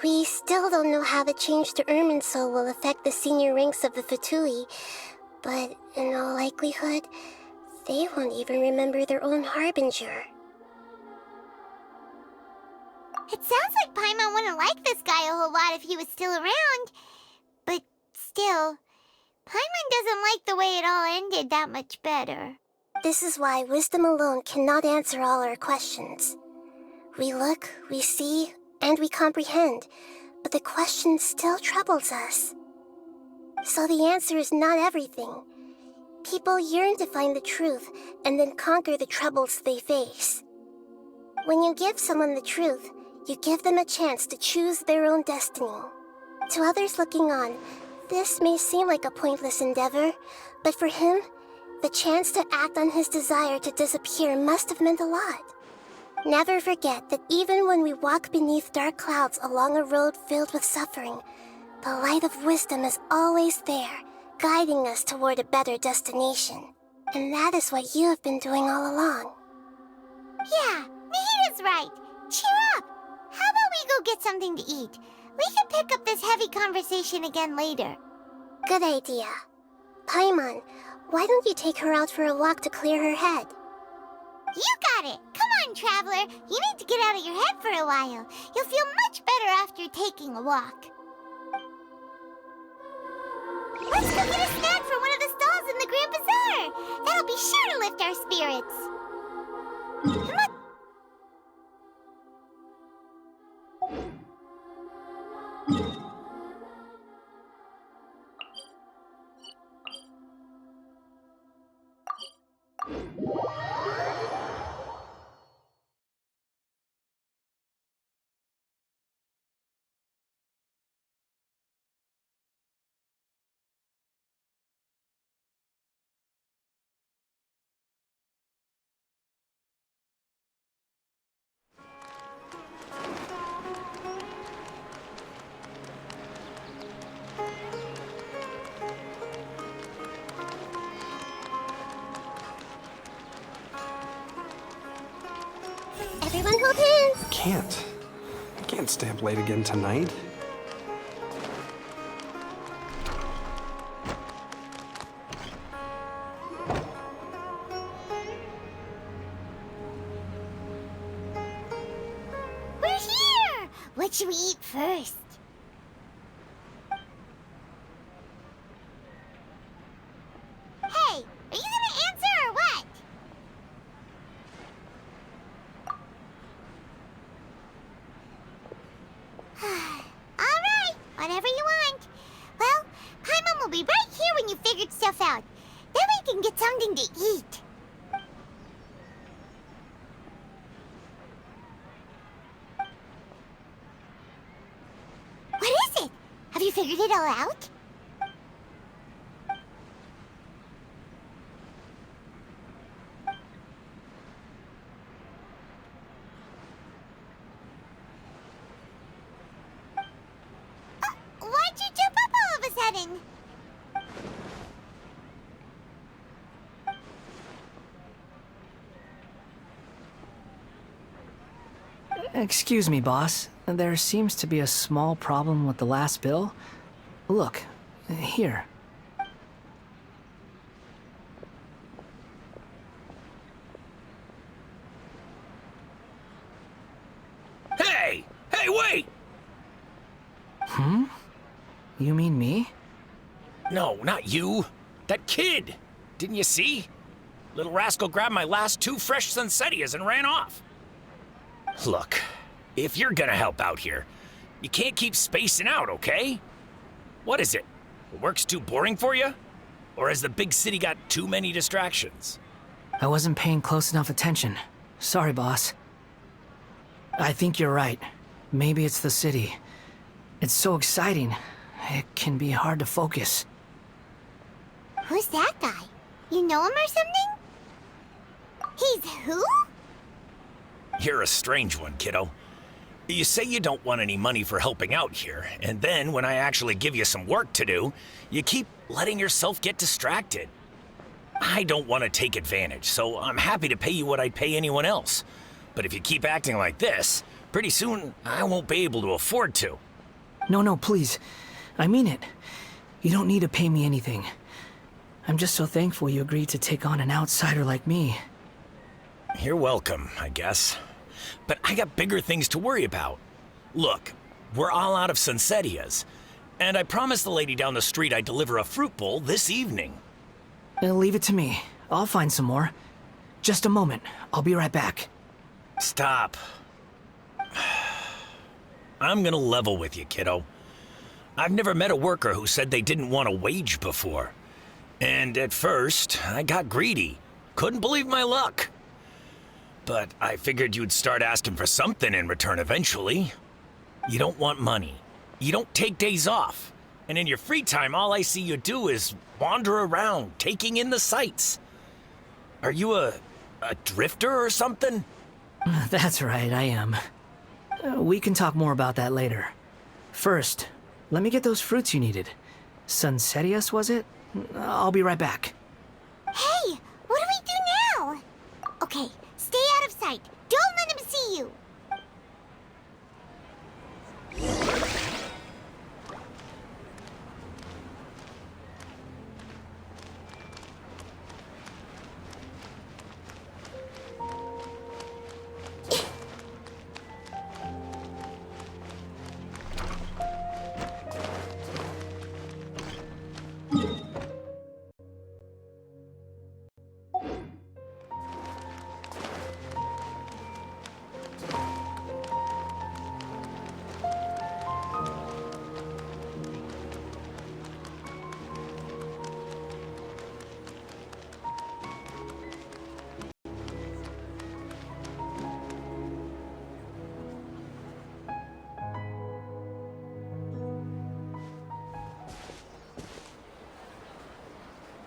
We still don't know how the change to Irminsul will affect the senior ranks of the Fatui, but in all likelihood, they won't even remember their own Harbinger. It sounds like Paimon wouldn't like this guy a whole lot if he was still around. But still, Paimon doesn't like the way it all ended that much better. This is why wisdom alone cannot answer all our questions. We look, we see, and we comprehend, but the question still troubles us. So the answer is not everything. People yearn to find the truth and then conquer the troubles they face. When you give someone the truth, you give them a chance to choose their own destiny. To others looking on, this may seem like a pointless endeavor, but for him, the chance to act on his desire to disappear must have meant a lot. Never forget that even when we walk beneath dark clouds along a road filled with suffering, the light of wisdom is always there, guiding us toward a better destination. And that is what you have been doing all along. Yeah, Nahita's right. Cheer up. How about we go get something to eat? We can pick up this heavy conversation again later. Good idea. Paimon, why don't you take her out for a walk to clear her head? You got it! Come on, Traveler! You need to get out of your head for a while. You'll feel much better after taking a walk. Let's go get a snack from one of the stalls in the Grand Bazaar! That'll be sure to lift our spirits! Come on! Everyone hold hands! I can't stay up late again tonight. We're here! What should we eat first? Hey, are you gonna answer or what? Alright, whatever you want. Well, Paimon will be right here when you figured stuff out. Then we can get something to eat. What is it? Have you figured it all out? Why'd you jump up all of a sudden? Excuse me, boss. There seems to be a small problem with the last bill. Look, here. Hey! Hey, wait! Hmm? You mean me? No, not you. That kid! Didn't you see? Little rascal grabbed my last 2 fresh Sunsetias and ran off. Look, if you're gonna help out here, you can't keep spacing out, okay? What is it? The work's too boring for you? Or has the big city got too many distractions? I wasn't paying close enough attention. Sorry, boss. I think you're right. Maybe it's the city. It's so exciting. It can be hard to focus. Who's that guy? You know him or something? He's who? You're a strange one, kiddo. You say you don't want any money for helping out here, and then when I actually give you some work to do, you keep letting yourself get distracted. I don't want to take advantage, so I'm happy to pay you what I'd pay anyone else. But if you keep acting like this, pretty soon I won't be able to afford to. No, please. I mean it. You don't need to pay me anything. I'm just so thankful you agreed to take on an outsider like me. You're welcome, I guess. But I got bigger things to worry about. Look, we're all out of Sunsetias, and I promised the lady down the street I'd deliver a fruit bowl this evening. Leave it to me. I'll find some more. Just a moment. I'll be right back. Stop. I'm gonna level with you, kiddo. I've never met a worker who said they didn't want a wage before. And at first, I got greedy. Couldn't believe my luck. But I figured you'd start asking for something in return eventually. You don't want money. You don't take days off. And in your free time, all I see you do is wander around, taking in the sights. Are you a drifter or something? That's right, I am. We can talk more about that later. First, let me get those fruits you needed. Sunsetias, was it? I'll be right back. Hey, what do we do now? Okay, stay out of sight. Don't let him see you.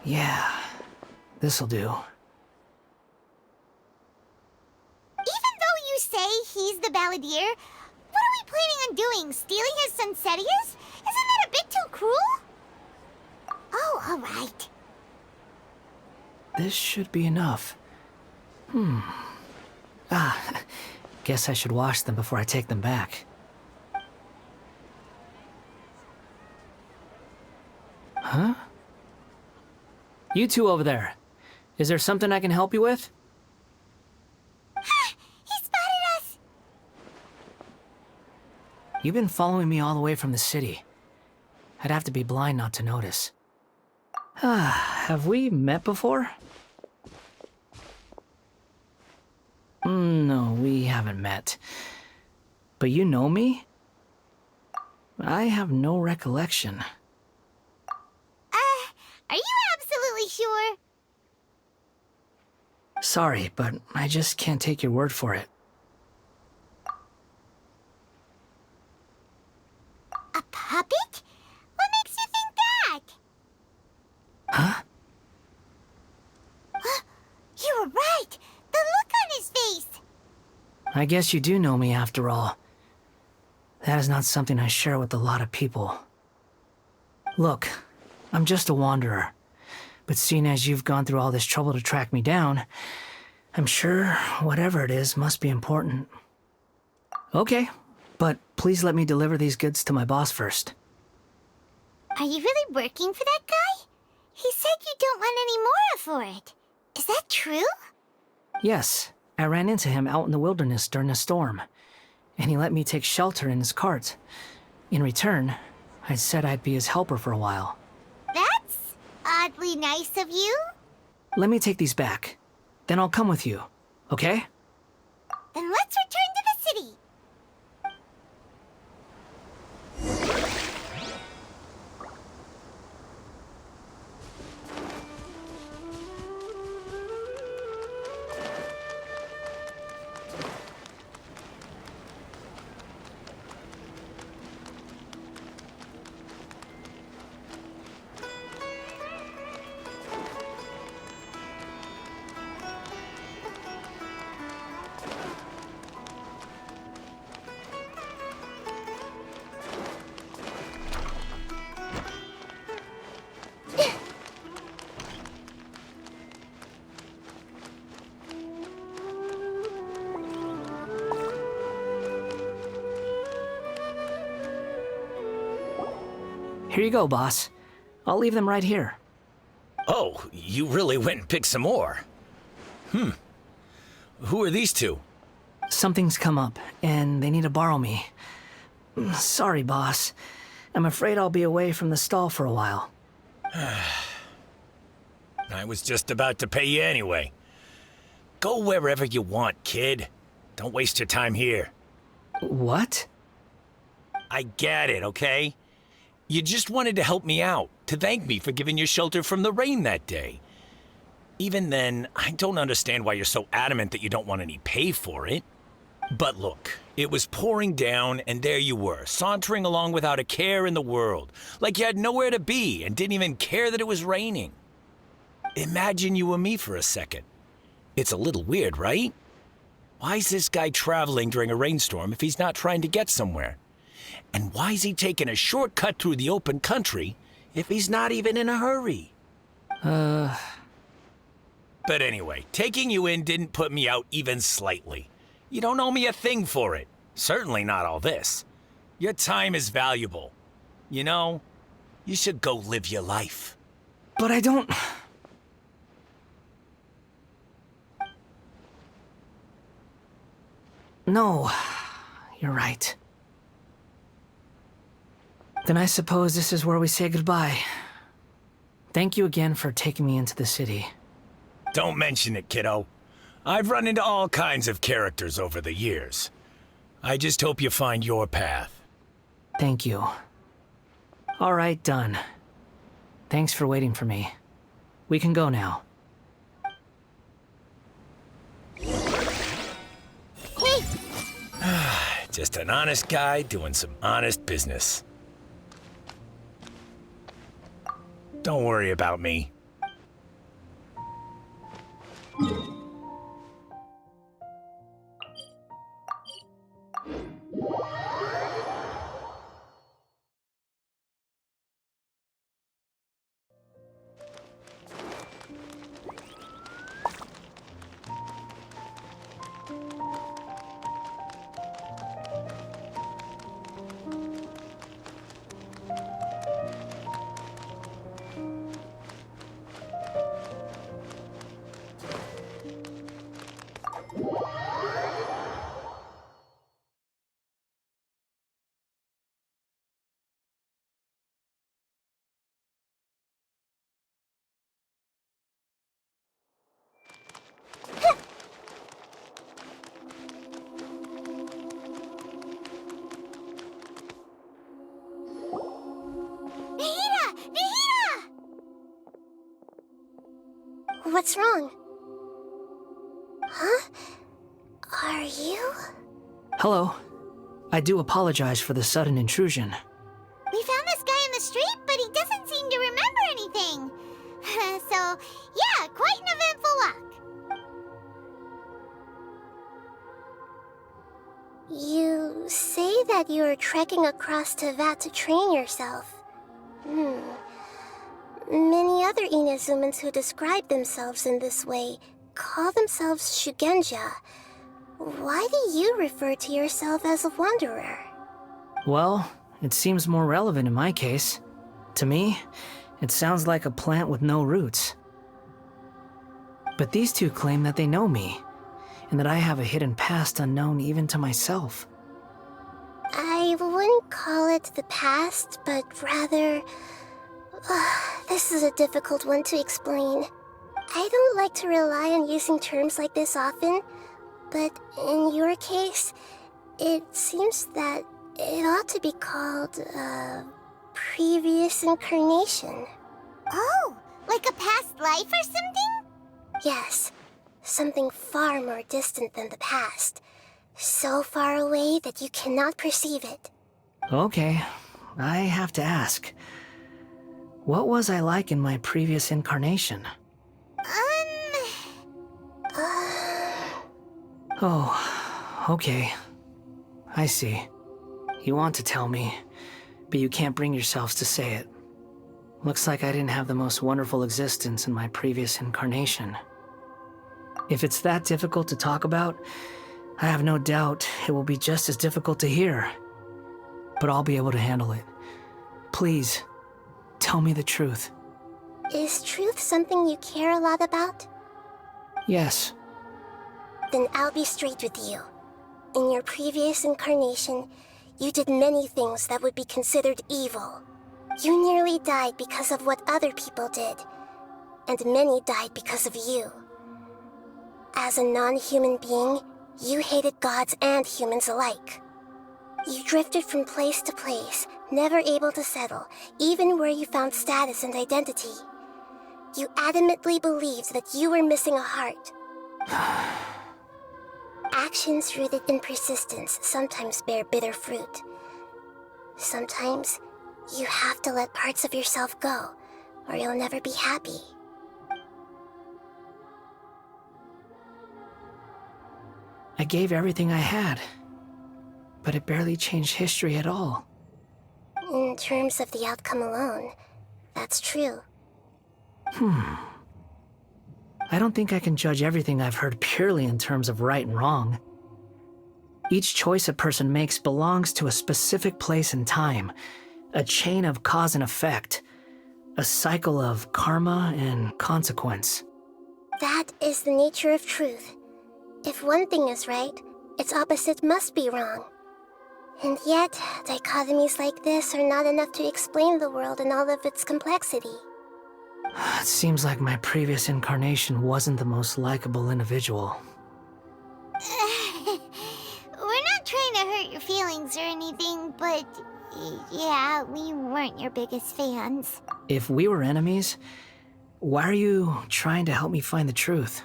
Yeah, this'll do. Even though you say he's the balladeer, what are we planning on doing? Stealing his Sunsetias? Isn't that a bit too cruel? Oh, alright. This should be enough. Guess I should wash them before I take them back. Huh? You two over there. Is there something I can help you with? He spotted us! You've been following me all the way from the city. I'd have to be blind not to notice. Have we met before? No, we haven't met. But you know me? I have no recollection. Are you absolutely sure? Sorry, but I just can't take your word for it. A puppet? What makes you think that? Huh? You were right! The look on his face! I guess you do know me after all. That is not something I share with a lot of people. Look, I'm just a wanderer. But seeing as you've gone through all this trouble to track me down, I'm sure whatever it is must be important. Okay, but please let me deliver these goods to my boss first. Are you really working for that guy? He said you don't want any more for it. Is that true? Yes, I ran into him out in the wilderness during a storm, and he let me take shelter in his cart. In return, I said I'd be his helper for a while. That's oddly nice of you. Let me take these back. Then I'll come with you, okay? Then let's return to the city. Here you go, boss. I'll leave them right here. Oh, you really went and picked some more. Who are these two? Something's come up, and they need to borrow me. Sorry, boss. I'm afraid I'll be away from the stall for a while. I was just about to pay you anyway. Go wherever you want, kid. Don't waste your time here. What? I get it, okay? You just wanted to help me out, to thank me for giving you shelter from the rain that day. Even then, I don't understand why you're so adamant that you don't want any pay for it. But look, it was pouring down, and there you were, sauntering along without a care in the world, like you had nowhere to be and didn't even care that it was raining. Imagine you were me for a second. It's a little weird, right? Why's this guy traveling during a rainstorm if he's not trying to get somewhere? And why's he taking a shortcut through the open country if he's not even in a hurry? But anyway, taking you in didn't put me out even slightly. You don't owe me a thing for it. Certainly not all this. Your time is valuable. You know, you should go live your life. But I don't... No, you're right. Then I suppose this is where we say goodbye. Thank you again for taking me into the city. Don't mention it, kiddo. I've run into all kinds of characters over the years. I just hope you find your path. Thank you. All right, done. Thanks for waiting for me. We can go now. Hey! Just an honest guy doing some honest business. Don't worry about me. What's wrong? Huh? Are you? Hello. I do apologize for the sudden intrusion. We found this guy in the street, but he doesn't seem to remember anything. So, yeah, quite an eventful walk. You say that you are trekking across Teyvat to train yourself. Many other Inazumans who describe themselves in this way call themselves Shugenja. Why do you refer to yourself as a wanderer? Well, it seems more relevant in my case. To me, it sounds like a plant with no roots. But these two claim that they know me, and that I have a hidden past unknown even to myself. I wouldn't call it the past, but rather... this is a difficult one to explain. I don't like to rely on using terms like this often, but in your case, it seems that it ought to be called previous incarnation. Oh, like a past life or something? Yes, something far more distant than the past. So far away that you cannot perceive it. Okay, I have to ask. What was I like in my previous incarnation? Oh, okay. I see. You want to tell me, but you can't bring yourselves to say it. Looks like I didn't have the most wonderful existence in my previous incarnation. If it's that difficult to talk about, I have no doubt it will be just as difficult to hear. But I'll be able to handle it. Please, Tell me the truth. Is truth something you care a lot about? Yes. Then I'll be straight with you. In your previous incarnation, you did many things that would be considered evil. You nearly died because of what other people did, and many died because of you. As a non-human being, you hated gods and humans alike. You drifted from place to place, never able to settle, even where you found status and identity. You adamantly believed that you were missing a heart. Actions rooted in persistence sometimes bear bitter fruit. Sometimes, you have to let parts of yourself go, or you'll never be happy. I gave everything I had, but it barely changed history at all. In terms of the outcome alone, that's true. I don't think I can judge everything I've heard purely in terms of right and wrong. Each choice a person makes belongs to a specific place and time, a chain of cause and effect, a cycle of karma and consequence. That is the nature of truth. If one thing is right, its opposite must be wrong. And yet, dichotomies like this are not enough to explain the world in all of its complexity. It seems like my previous incarnation wasn't the most likable individual. We're not trying to hurt your feelings or anything, but yeah, we weren't your biggest fans. If we were enemies, why are you trying to help me find the truth?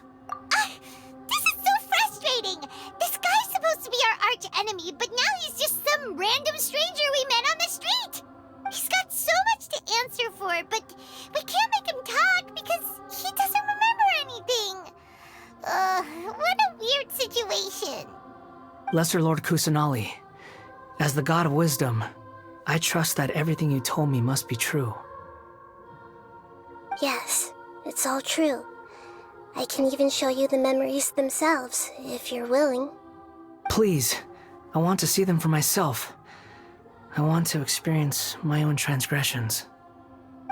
This is so frustrating! This guy's supposed to be our arch enemy, but now he's just some random stranger we met on the street! He's got so much to answer for, but we can't make him talk because he doesn't remember anything. What a weird situation. Lesser Lord Kusanali, as the god of wisdom, I trust that everything you told me must be true. Yes, it's all true. I can even show you the memories themselves, if you're willing. Please, I want to see them for myself. I want to experience my own transgressions.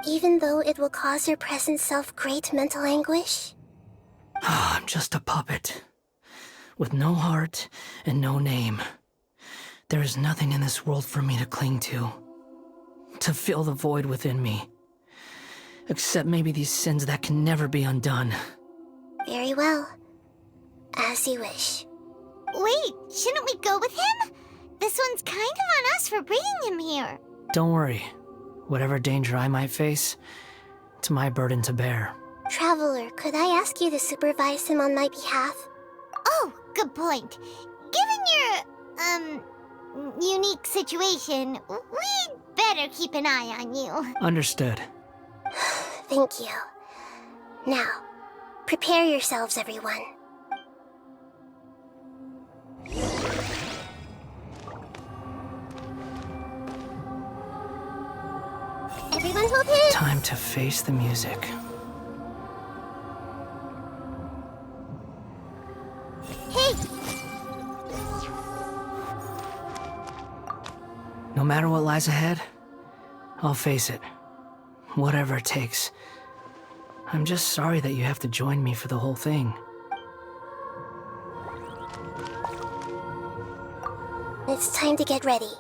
Even though it will cause your present self great mental anguish? I'm just a puppet, with no heart and no name. There is nothing in this world for me to cling to fill the void within me. Except maybe these sins that can never be undone. Very well. As you wish. Wait, shouldn't we go with him? This one's kind of on us for bringing him here. Don't worry. Whatever danger I might face, it's my burden to bear. Traveler, could I ask you to supervise him on my behalf? Oh, good point. Given your, unique situation, we'd better keep an eye on you. Understood. Thank you. Now, prepare yourselves, everyone. Everyone hold hands! Time to face the music. Hey! No matter what lies ahead, I'll face it. Whatever it takes. I'm just sorry that you have to join me for the whole thing. It's time to get ready.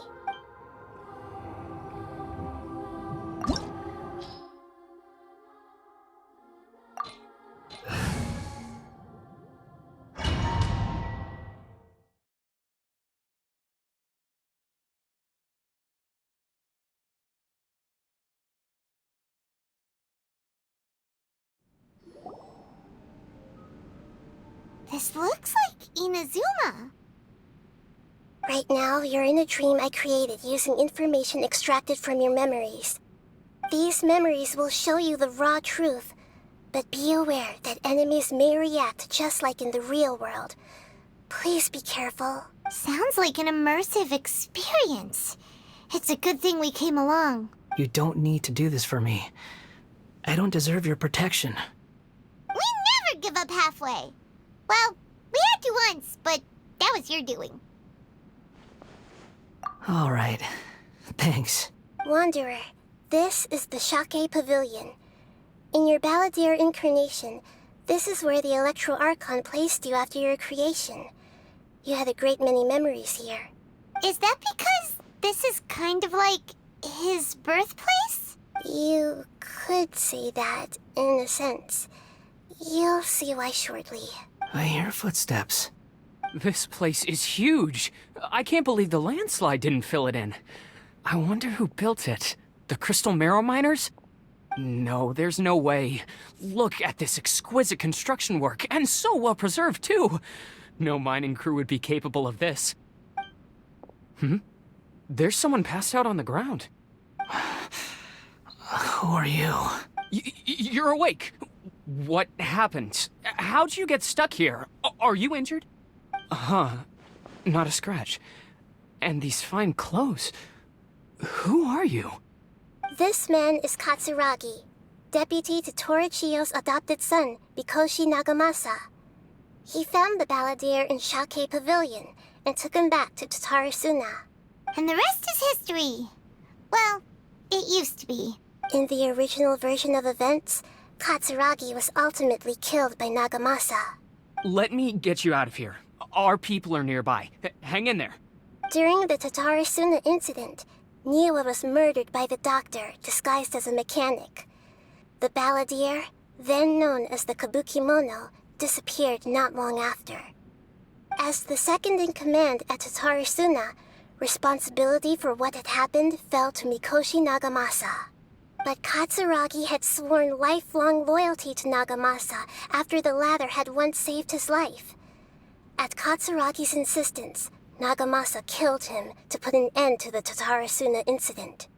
This looks like Inazuma. Right now, you're in a dream I created using information extracted from your memories. These memories will show you the raw truth, but be aware that enemies may react just like in the real world. Please be careful. Sounds like an immersive experience. It's a good thing we came along. You don't need to do this for me. I don't deserve your protection. We never give up halfway. Well, we had to once, but that was your doing. All right. Thanks. Wanderer, This is the Shake Pavilion. In your Balladeer incarnation, this is where the Electro Archon placed you after your creation. You had a great many memories here. Is that because this is kind of like his birthplace? You could say that, in a sense. You'll see why shortly. I hear footsteps. This place is huge. I can't believe the landslide didn't fill it in. I wonder who built it. The Crystal Marrow Miners? No, there's no way. Look at this exquisite construction work, and so well preserved, too. No mining crew would be capable of this. There's someone passed out on the ground. Who are you? You're awake. What happened? How'd you get stuck here? Are you injured? Not a scratch. And these fine clothes. Who are you? This man is Katsuragi, deputy to Torichio's adopted son, Mikoshi Nagamasa. He found the Balladeer in Shake Pavilion and took him back to Dotorre Suna. And the rest is history. Well, it used to be. In the original version of events, Katsuragi was ultimately killed by Nagamasa. Let me get you out of here. Our people are nearby. Hang in there. During the Dotorre Suna incident, Niwa was murdered by the doctor disguised as a mechanic. The Balladeer, then known as the Kabukimono, disappeared not long after. As the second in command at Dotorre Suna, responsibility for what had happened fell to Mikoshi Nagamasa. But Katsuragi had sworn lifelong loyalty to Nagamasa after the latter had once saved his life. At Katsuragi's insistence, Nagamasa killed him to put an end to the Dotorre Suna incident.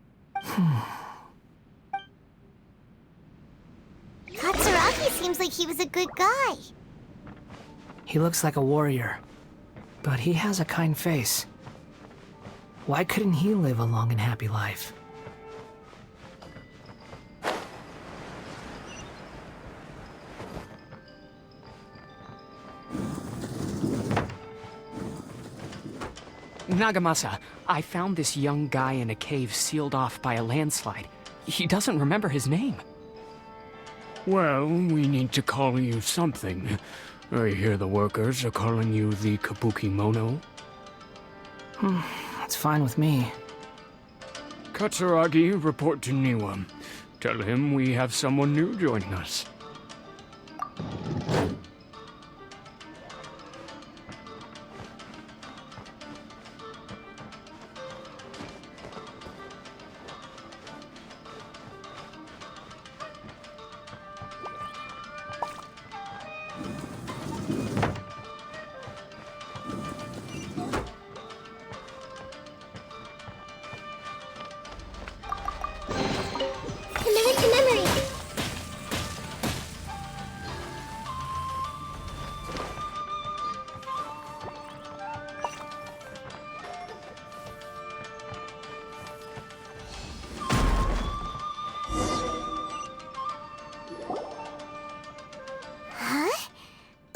Katsuragi seems like he was a good guy. He looks like a warrior, but he has a kind face. Why couldn't he live a long and happy life? Nagamasa, I found this young guy in a cave sealed off by a landslide. He doesn't remember his name. Well, we need to call you something. I hear the workers are calling you the Kabukimono. That's fine with me. Katsuragi, report to Niwa. Tell him we have someone new joining us.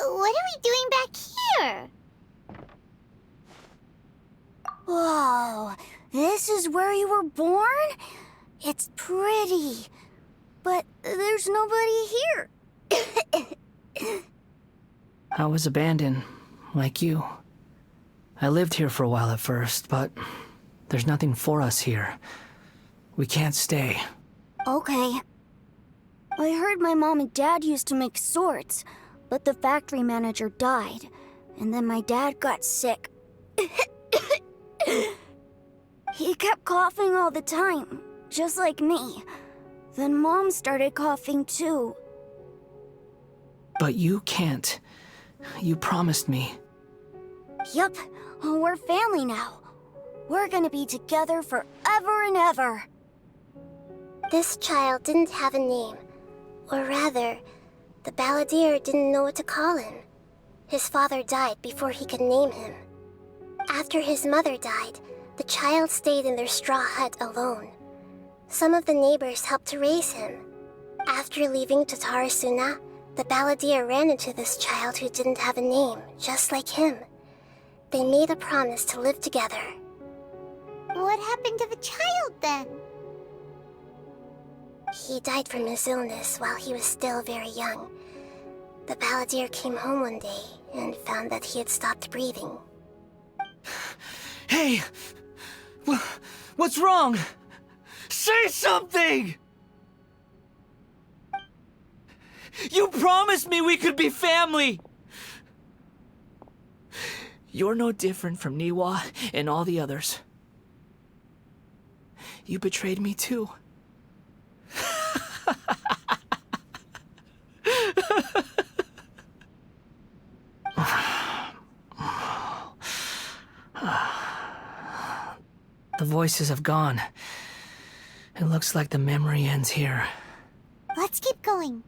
What are we doing back here? Whoa, this is where you were born? It's pretty, but there's nobody here. I was abandoned, like you. I lived here for a while at first, but there's nothing for us here. We can't stay. Okay. I heard my mom and dad used to make swords, but the factory manager died, and then my dad got sick. He kept coughing all the time, just like me. Then Mom started coughing too. But you can't. You promised me. Yup, we're family now. We're gonna be together forever and ever. This child didn't have a name. Or rather, the Balladeer didn't know what to call him. His father died before he could name him. After his mother died, the child stayed in their straw hut alone. Some of the neighbors helped to raise him. After leaving Dotorre Suna, the Balladeer ran into this child who didn't have a name, just like him. They made a promise to live together. What happened to the child then? He died from his illness while he was still very young. The balladeer came home one day and found that he had stopped breathing. Hey! What's wrong? Say something! You promised me we could be family! You're no different from Niwa and all the others. You betrayed me too. The voices have gone. It looks like the memory ends here. Let's keep going.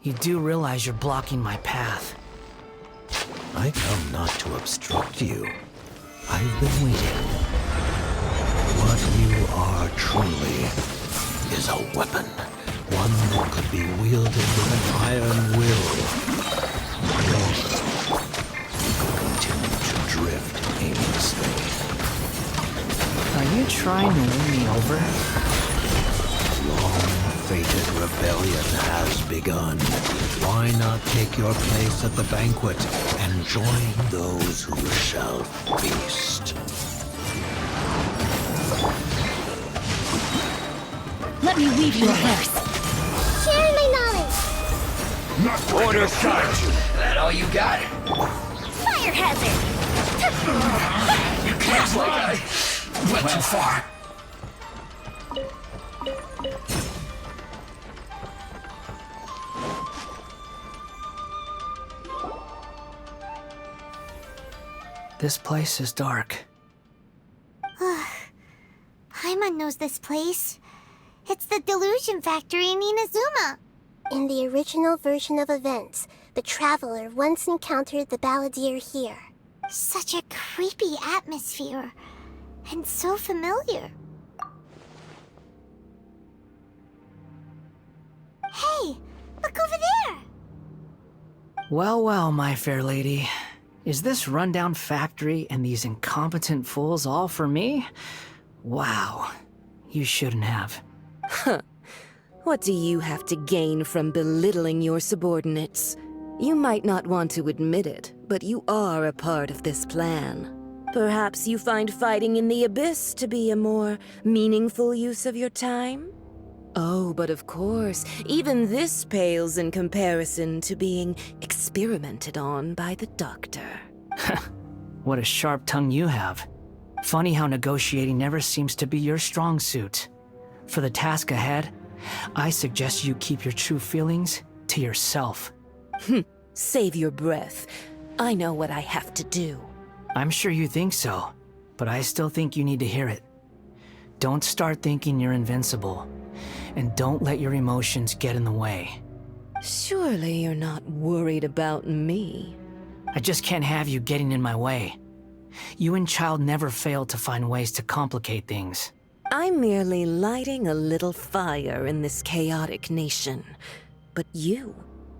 You do realize you're blocking my path. I come not to obstruct you. I've been waiting. What you are truly is a weapon. One that could be wielded with an iron will. Or you could continue to drift aimlessly. Are you trying to win me over? Long-fated rebellion has begun. Why not take your place at the banquet and join those who shall feast? Let me weave you a verse. Share my knowledge! Order charge! That all you got? Fire hazard! You can't run! Went too far. This place is dark. Paimon knows this place. It's the delusion factory in Inazuma. In the original version of events, the Traveler once encountered the balladeer here. Such a creepy atmosphere. And so familiar. Hey, look over there! Well, well, my fair lady. Is this rundown factory and these incompetent fools all for me? Wow. You shouldn't have. Huh. What do you have to gain from belittling your subordinates? You might not want to admit it, but you are a part of this plan. Perhaps you find fighting in the Abyss to be a more meaningful use of your time? Oh, but of course, even this pales in comparison to being experimented on by the Doctor. What a sharp tongue you have. Funny how negotiating never seems to be your strong suit. For the task ahead, I suggest you keep your true feelings to yourself. Save your breath. I know what I have to do. I'm sure you think so, but I still think you need to hear it. Don't start thinking you're invincible, and don't let your emotions get in the way. Surely you're not worried about me. I just can't have you getting in my way. You and Child never fail to find ways to complicate things. I'm merely lighting a little fire in this chaotic nation. But you,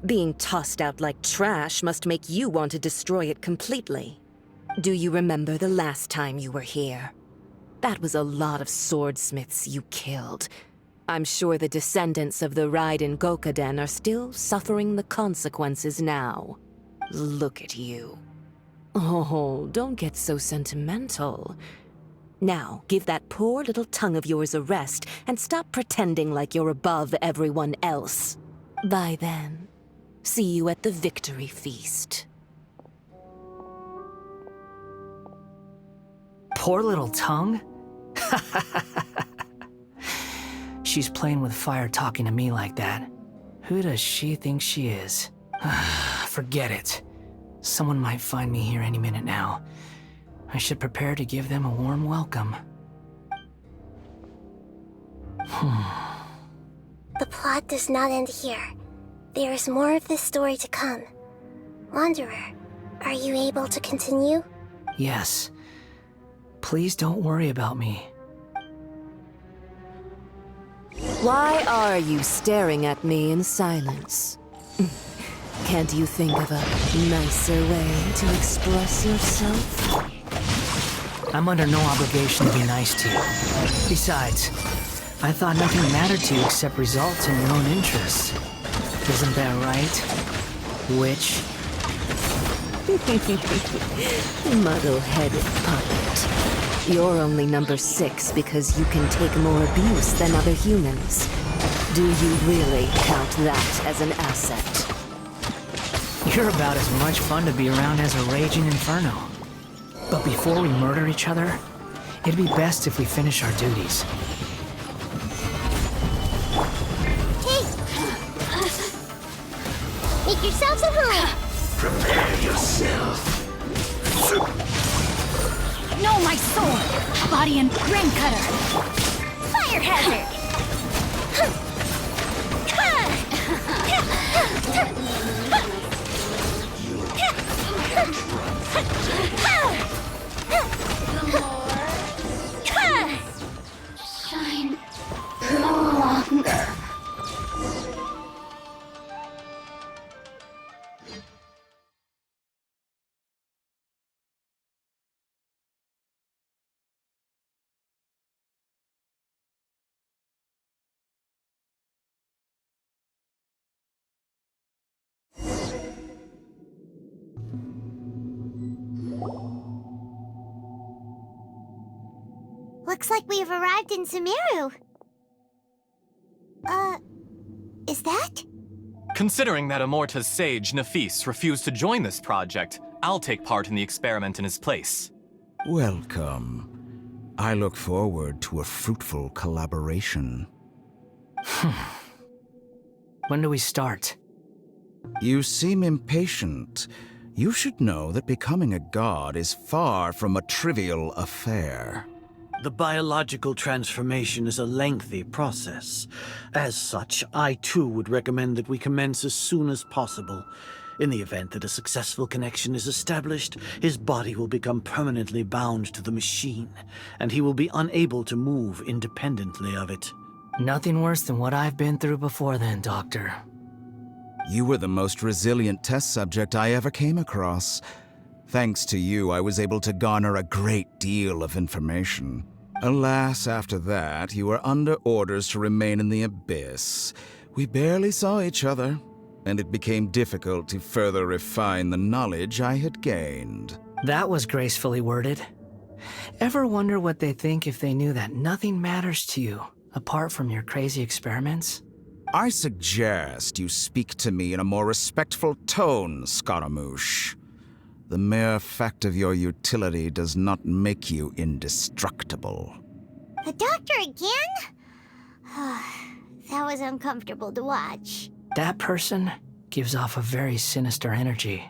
being tossed out like trash, must make you want to destroy it completely. Do you remember the last time you were here? That was a lot of swordsmiths you killed. I'm sure the descendants of the Raiden Gokaden are still suffering the consequences now. Look at you. Oh, don't get so sentimental. Now, give that poor little tongue of yours a rest and stop pretending like you're above everyone else. Bye then. See you at the victory feast. Poor little tongue? She's playing with fire talking to me like that. Who does she think she is? Forget it. Someone might find me here any minute now. I should prepare to give them a warm welcome. The plot does not end here. There is more of this story to come. Wanderer, are you able to continue? Yes. Please don't worry about me. Why are you staring at me in silence? Can't you think of a nicer way to express yourself? I'm under no obligation to be nice to you. Besides, I thought nothing mattered to you except results in your own interests. Isn't that right? Witch? Muddle-headed puppet. You're only number 6 because you can take more abuse than other humans. Do you really count that as an asset? You're about as much fun to be around as a raging inferno. But before we murder each other, it'd be best if we finish our duties. Hey! Make yourselves at home! Prepare yourself. No, my sword! Body and brain cutter! Fire hazard! Shine no longer. Looks like we have arrived in Sumeru. Is that? Considering that Amorta's sage, Nafis, refused to join this project, I'll take part in the experiment in his place. Welcome. I look forward to a fruitful collaboration. When do we start? You seem impatient. You should know that becoming a god is far from a trivial affair. The biological transformation is a lengthy process. As such, I too would recommend that we commence as soon as possible. In the event that a successful connection is established, his body will become permanently bound to the machine, and he will be unable to move independently of it. Nothing worse than what I've been through before then, Doctor. You were the most resilient test subject I ever came across. Thanks to you, I was able to garner a great deal of information. Alas, after that, you were under orders to remain in the Abyss. We barely saw each other, and it became difficult to further refine the knowledge I had gained. That was gracefully worded. Ever wonder what they think if they knew that nothing matters to you, apart from your crazy experiments? I suggest you speak to me in a more respectful tone, Scaramouche. The mere fact of your utility does not make you indestructible. The doctor again? That was uncomfortable to watch. That person gives off a very sinister energy.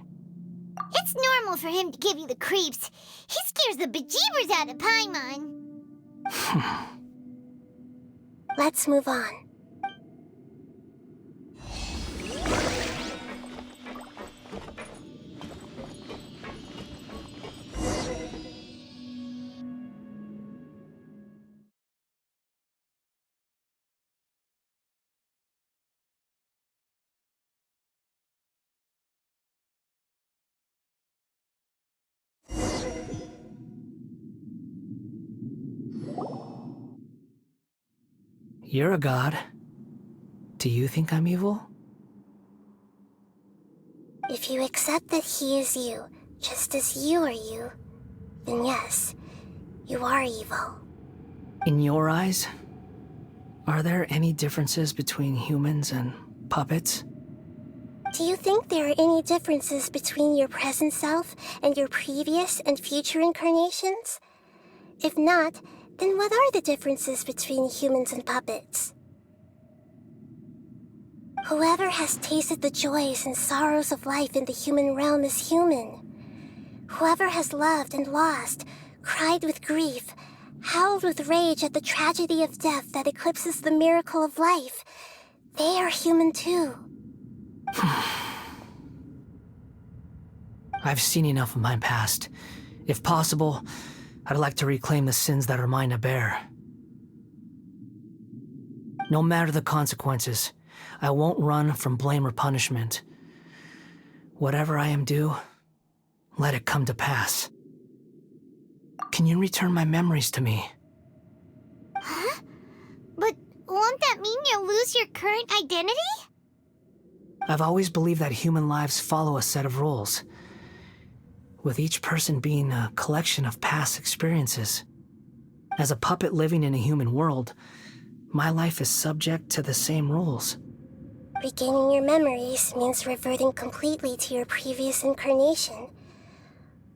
It's normal for him to give you the creeps. He scares the bejeebers out of Paimon. Let's move on. You're a god. Do you think I'm evil? If you accept that he is you, just as you are you, then yes, you are evil. In your eyes, are there any differences between humans and puppets? Do you think there are any differences between your present self and your previous and future incarnations? If not, then what are the differences between humans and puppets? Whoever has tasted the joys and sorrows of life in the human realm is human. Whoever has loved and lost, cried with grief, howled with rage at the tragedy of death that eclipses the miracle of life, they are human too. I've seen enough of my past. If possible, I'd like to reclaim the sins that are mine to bear. No matter the consequences, I won't run from blame or punishment. Whatever I am due, let it come to pass. Can you return my memories to me? Huh? But won't that mean you'll lose your current identity? I've always believed that human lives follow a set of rules, with each person being a collection of past experiences. As a puppet living in a human world, my life is subject to the same rules. Regaining your memories means reverting completely to your previous incarnation.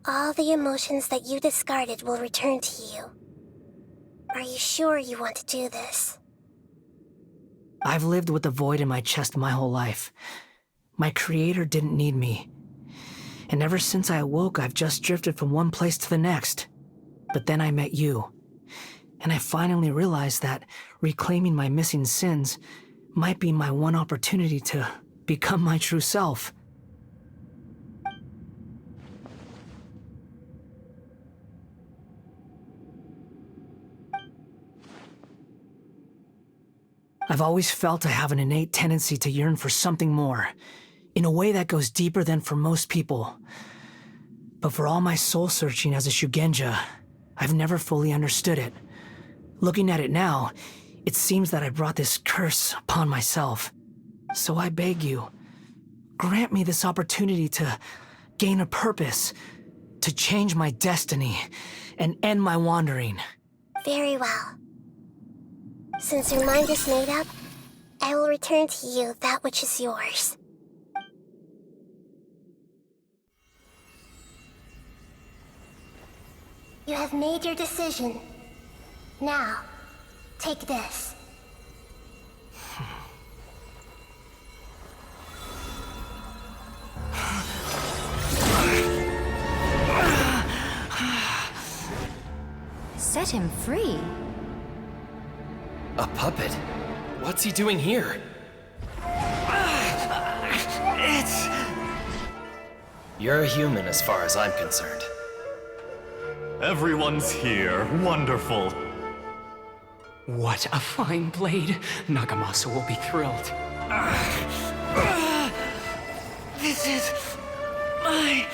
All the emotions that you discarded will return to you. Are you sure you want to do this? I've lived with the void in my chest my whole life. My creator didn't need me. And ever since I awoke, I've just drifted from one place to the next. But then I met you. And I finally realized that reclaiming my missing sins might be my one opportunity to become my true self. I've always felt I have an innate tendency to yearn for something more, in a way that goes deeper than for most people. But for all my soul-searching as a Shugenja, I've never fully understood it. Looking at it now, it seems that I brought this curse upon myself. So I beg you, grant me this opportunity to gain a purpose, to change my destiny, and end my wandering. Very well. Since your mind is made up, I will return to you that which is yours. You have made your decision. Now, take this. Set him free? A puppet? What's he doing here? You're a human as far as I'm concerned. Everyone's here. Wonderful. What a fine blade. Nagamasa will be thrilled. This is my...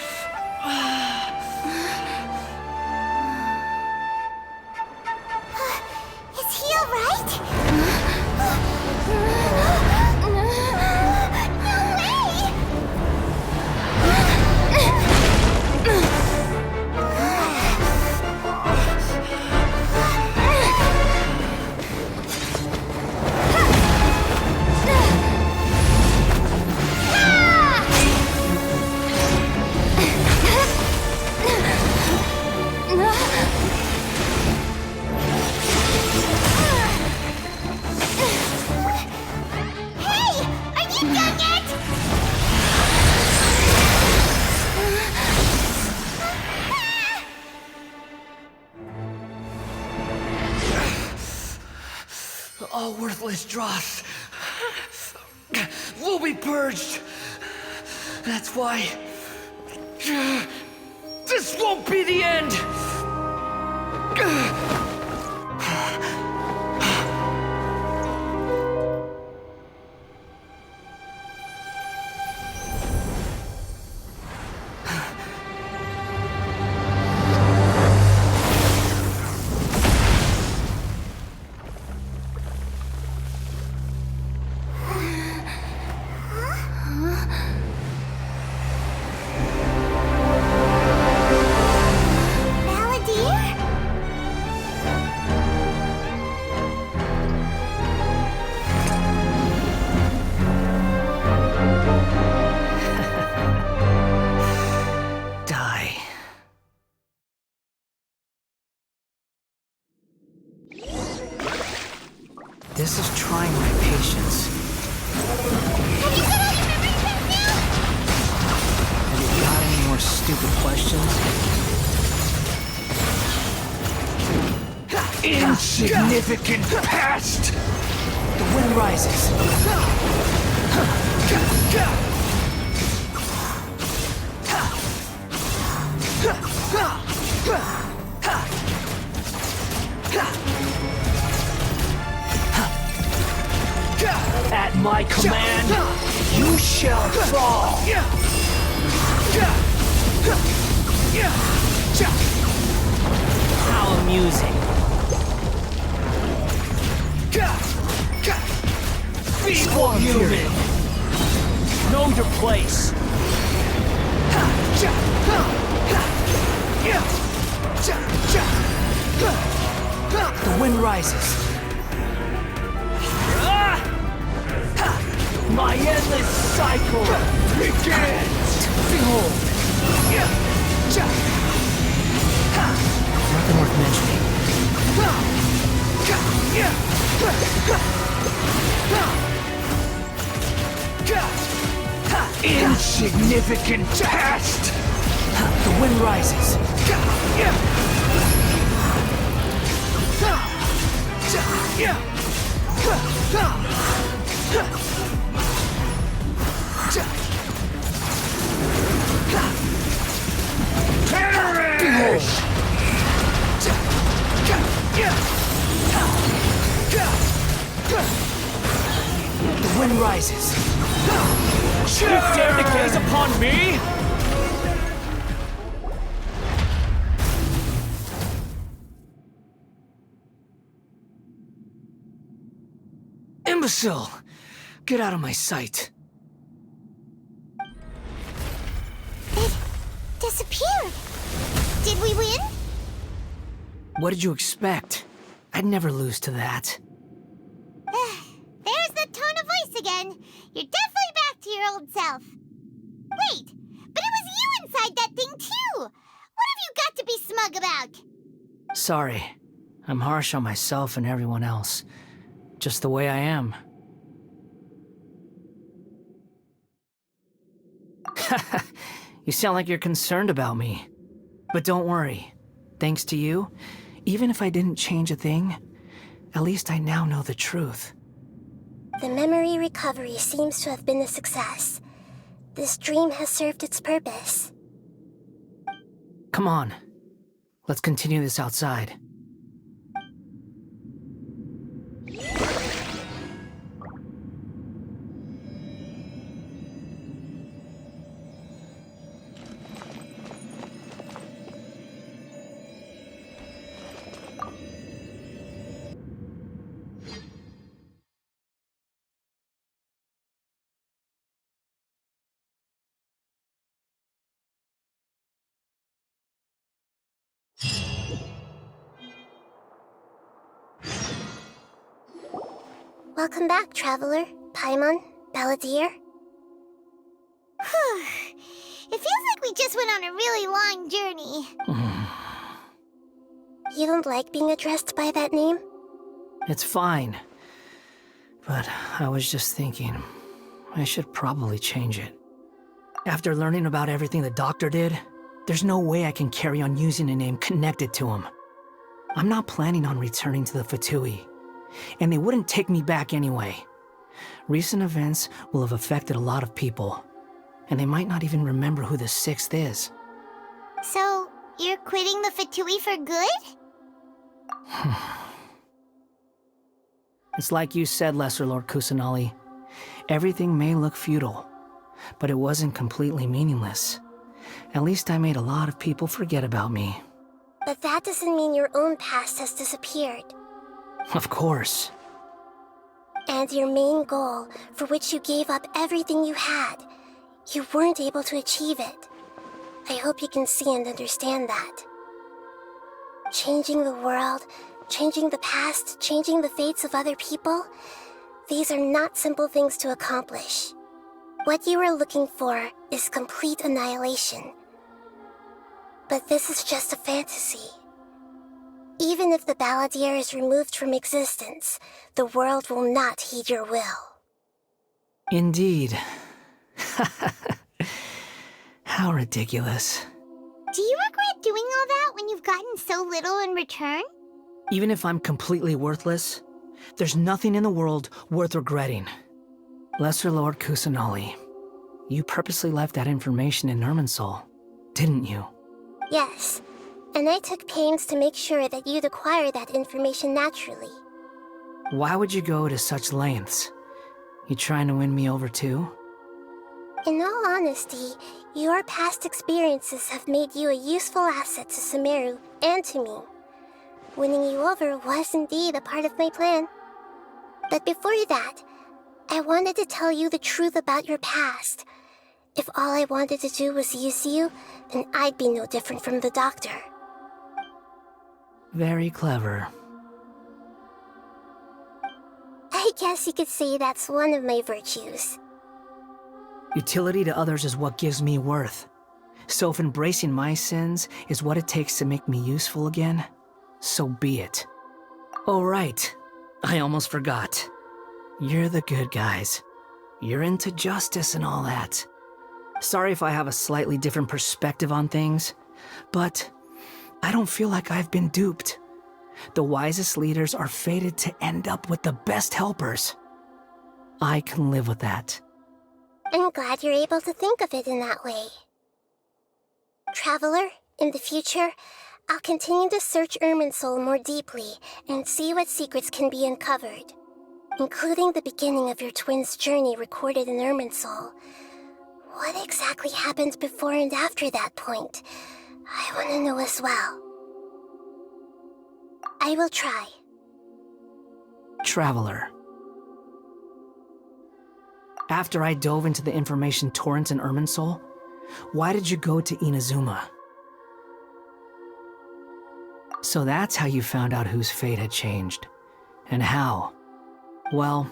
Is he alright? All worthless dross will be purged. That's why this won't be the end. This is trying my patience. Have you got any more stupid questions? Insignificant past! The wind rises. At my command, you shall fall! How amusing. Feeble human! Know your place! The wind rises. My endless cycle begins! Behold! Nothing worth mentioning. Insignificant pest! The wind rises. Perish! The wind rises. You dare to gaze upon me? Imbecile! Get out of my sight. It disappeared. Did we win? What did you expect? I'd never lose to that. There's the tone of voice again. You're definitely back to your old self. Wait, but it was you inside that thing too! What have you got to be smug about? Sorry. I'm harsh on myself and everyone else. Just the way I am. You sound like you're concerned about me. But don't worry. Thanks to you, even if I didn't change a thing, at least I now know the truth. The memory recovery seems to have been a success. This dream has served its purpose. Come on. Let's continue this outside. Welcome back, Traveler, Paimon, Balladeer. It feels like we just went on a really long journey. You don't like being addressed by that name? It's fine. But I was just thinking, I should probably change it. After learning about everything the doctor did, there's no way I can carry on using a name connected to him. I'm not planning on returning to the Fatui, and they wouldn't take me back anyway. Recent events will have affected a lot of people, and they might not even remember who the 6th is. So, you're quitting the Fatui for good? It's like you said, Lesser Lord Kusanali. Everything may look futile, but it wasn't completely meaningless. At least I made a lot of people forget about me. But that doesn't mean your own past has disappeared. Of course. And your main goal, for which you gave up everything you had, you weren't able to achieve it. I hope you can see and understand that. Changing the world, changing the past, changing the fates of other people, these are not simple things to accomplish. What you are looking for is complete annihilation. But this is just a fantasy. Even if the Balladeer is removed from existence, the world will not heed your will. Indeed. How ridiculous. Do you regret doing all that when you've gotten so little in return? Even if I'm completely worthless, there's nothing in the world worth regretting. Lesser Lord Kusanali, you purposely left that information in Irminsul, didn't you? Yes. And I took pains to make sure that you'd acquire that information naturally. Why would you go to such lengths? You trying to win me over too? In all honesty, your past experiences have made you a useful asset to Sumeru and to me. Winning you over was indeed a part of my plan. But before that, I wanted to tell you the truth about your past. If all I wanted to do was use you, then I'd be no different from the doctor. Very clever. I guess you could say that's one of my virtues. Utility to others is what gives me worth. So if embracing my sins is what it takes to make me useful again, so be it. Oh right, I almost forgot. You're the good guys. You're into justice and all that. Sorry if I have a slightly different perspective on things, but I don't feel like I've been duped. The wisest leaders are fated to end up with the best helpers. I can live with that. I'm glad you're able to think of it in that way. Traveler, in the future, I'll continue to search Irminsul more deeply and see what secrets can be uncovered, including the beginning of your twins' journey recorded in Irminsul. What exactly happened before and after that point? I want to know as well. I will try. Traveler. After I dove into the information torrents in Irminsul, why did you go to Inazuma? So that's how you found out whose fate had changed. And how? Well,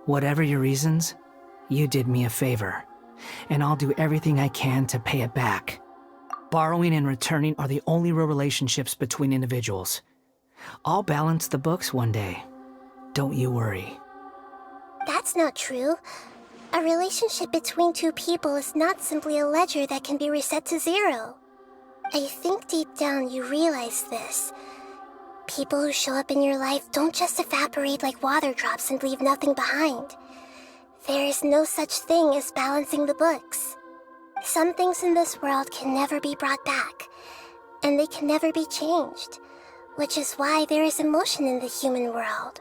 whatever your reasons, you did me a favor. And I'll do everything I can to pay it back. Borrowing and returning are the only real relationships between individuals. I'll balance the books one day. Don't you worry. That's not true. A relationship between two people is not simply a ledger that can be reset to zero. I think deep down you realize this. People who show up in your life don't just evaporate like water drops and leave nothing behind. There is no such thing as balancing the books. Some things in this world can never be brought back, and they can never be changed, which is why there is emotion in the human world.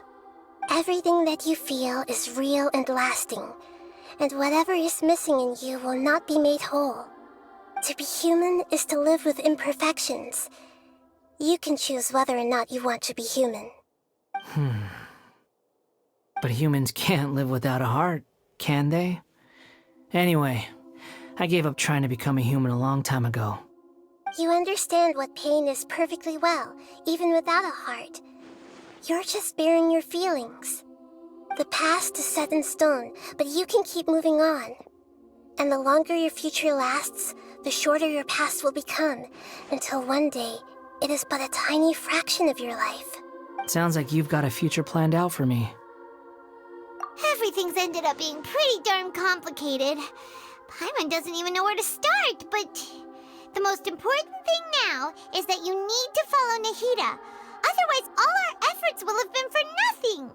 Everything that you feel is real and lasting, and whatever is missing in you will not be made whole. To be human is to live with imperfections. You can choose whether or not you want to be human. But humans can't live without a heart, can they? Anyway, I gave up trying to become a human a long time ago. You understand what pain is perfectly well, even without a heart. You're just bearing your feelings. The past is set in stone, but you can keep moving on. And the longer your future lasts, the shorter your past will become, until one day, it is but a tiny fraction of your life. Sounds like you've got a future planned out for me. Everything's ended up being pretty darn complicated. Paimon doesn't even know where to start, but the most important thing now is that you need to follow Nahida. Otherwise, all our efforts will have been for nothing.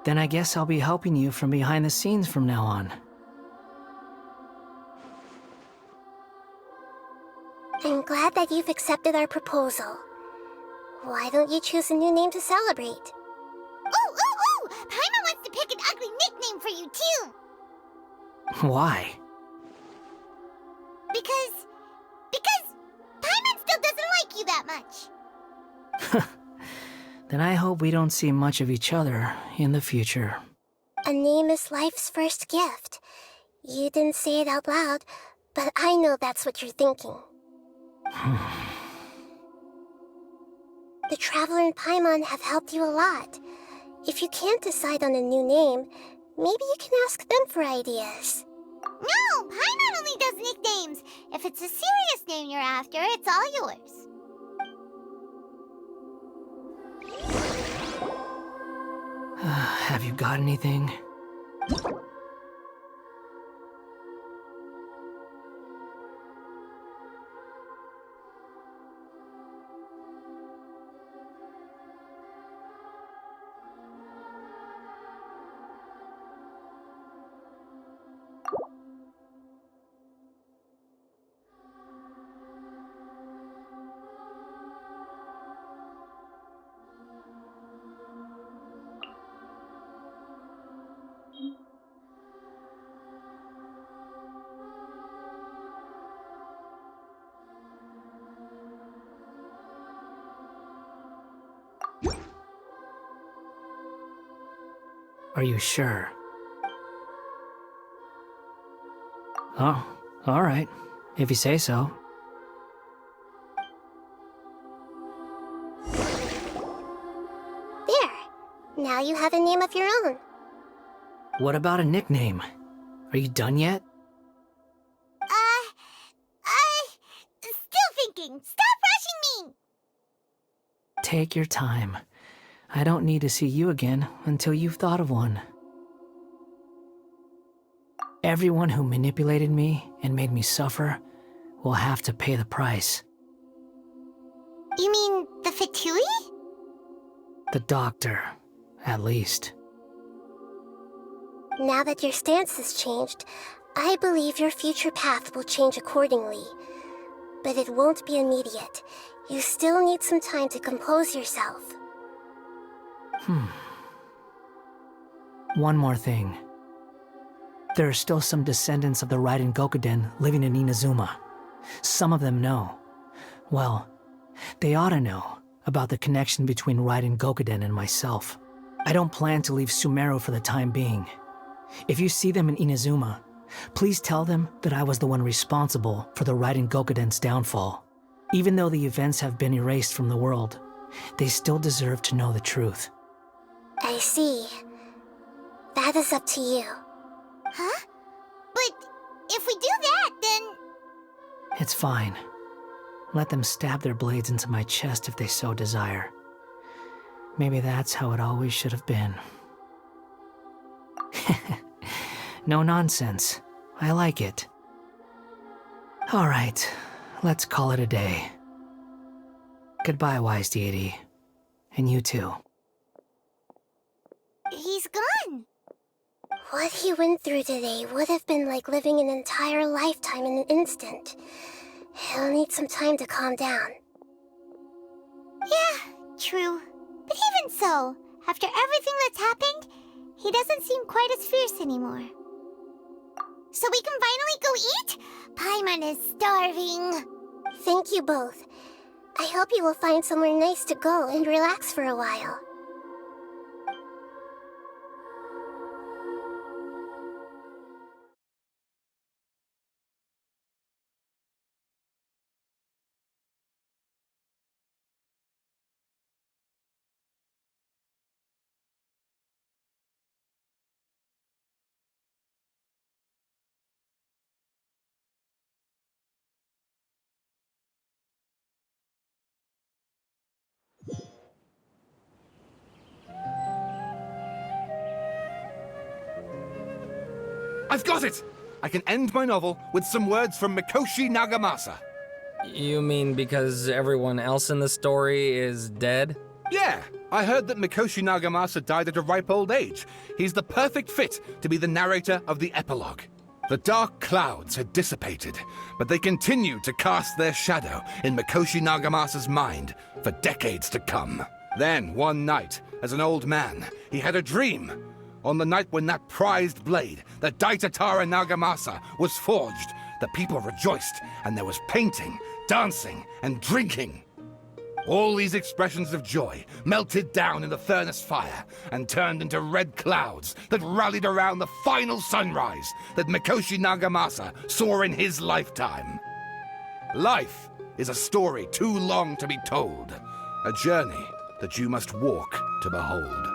Then I guess I'll be helping you from behind the scenes from now on. I'm glad that you've accepted our proposal. Why don't you choose a new name to celebrate? Ooh! Paimon wants to pick an ugly nickname for you, too! Why? Because Paimon still doesn't like you that much. Then I hope we don't see much of each other in the future. A name is life's first gift. You didn't say it out loud, but I know that's what you're thinking. The Traveler and Paimon have helped you a lot. If you can't decide on a new name, maybe you can ask them for ideas. No, Paimon only does nicknames. If it's a serious name you're after, it's all yours. Have you got anything? Are you sure? Oh, alright. If you say so. There. Now you have a name of your own. What about a nickname? Are you done yet? Still thinking. Stop rushing me! Take your time. I don't need to see you again until you've thought of one. Everyone who manipulated me and made me suffer will have to pay the price. You mean the Fatui? The doctor, at least. Now that your stance has changed, I believe your future path will change accordingly. But it won't be immediate. You still need some time to compose yourself. One more thing. There are still some descendants of the Raiden Gokuden living in Inazuma. Some of them know. Well, they ought to know about the connection between Raiden Gokuden and myself. I don't plan to leave Sumeru for the time being. If you see them in Inazuma, please tell them that I was the one responsible for the Raiden Gokuden's downfall. Even though the events have been erased from the world, they still deserve to know the truth. I see. That is up to you. Huh? But if we do that, then... It's fine. Let them stab their blades into my chest if they so desire. Maybe that's how it always should have been. No nonsense. I like it. All right, let's call it a day. Goodbye, wise deity. And you too. He's gone. What he went through today would have been like living an entire lifetime in an instant. He'll need some time to calm down. Yeah, true. But even so, after everything that's happened, he doesn't seem quite as fierce anymore. So we can finally go eat? Paimon is starving. Thank you both. I hope you will find somewhere nice to go and relax for a while. I've got it! I can end my novel with some words from Mikoshi Nagamasa. You mean because everyone else in the story is dead? Yeah, I heard that Mikoshi Nagamasa died at a ripe old age. He's the perfect fit to be the narrator of the epilogue. The dark clouds had dissipated, but they continued to cast their shadow in Mikoshi Nagamasa's mind for decades to come. Then, one night, as an old man, he had a dream. On the night when that prized blade, the Dotorre Nagamasa, was forged, the people rejoiced, and there was painting, dancing, and drinking. All these expressions of joy melted down in the furnace fire and turned into red clouds that rallied around the final sunrise that Mikoshi Nagamasa saw in his lifetime. Life is a story too long to be told, a journey that you must walk to behold.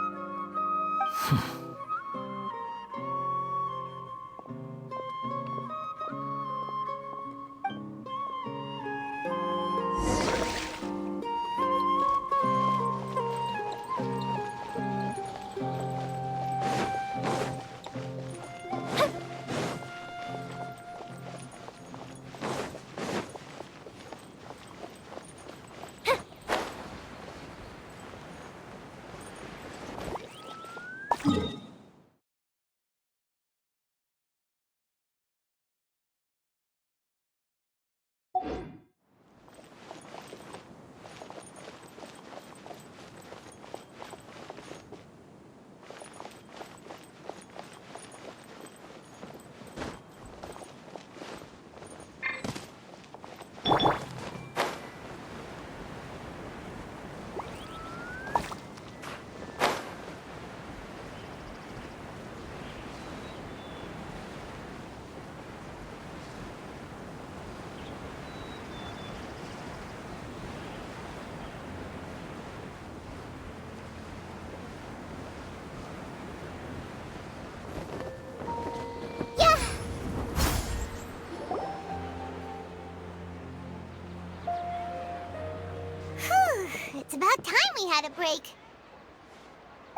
about time we had a break.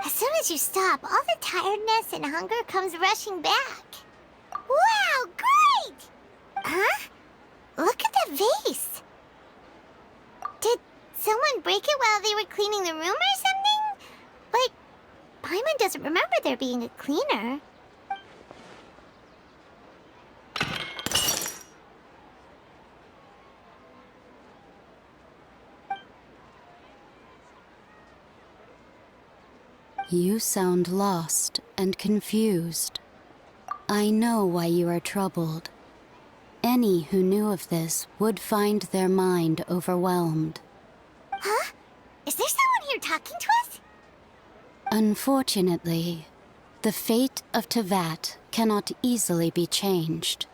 As soon as you stop, all the tiredness and hunger comes rushing back. Wow, great! Huh? Look at the vase. Did someone break it while they were cleaning the room or something? But Paimon doesn't remember there being a cleaner. You sound lost and confused. I know why you are troubled. Any who knew of this would find their mind overwhelmed. Huh? Is there someone here talking to us? Unfortunately, the fate of Tevat cannot easily be changed.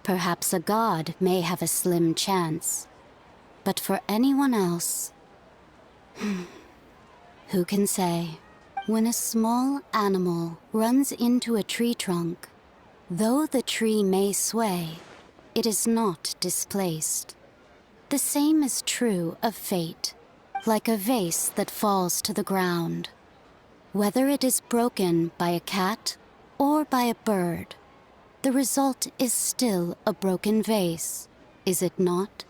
Perhaps a god may have a slim chance, but for anyone else, who can say? When a small animal runs into a tree trunk, though the tree may sway, it is not displaced. The same is true of fate, like a vase that falls to the ground. Whether it is broken by a cat or by a bird, the result is still a broken vase, is it not?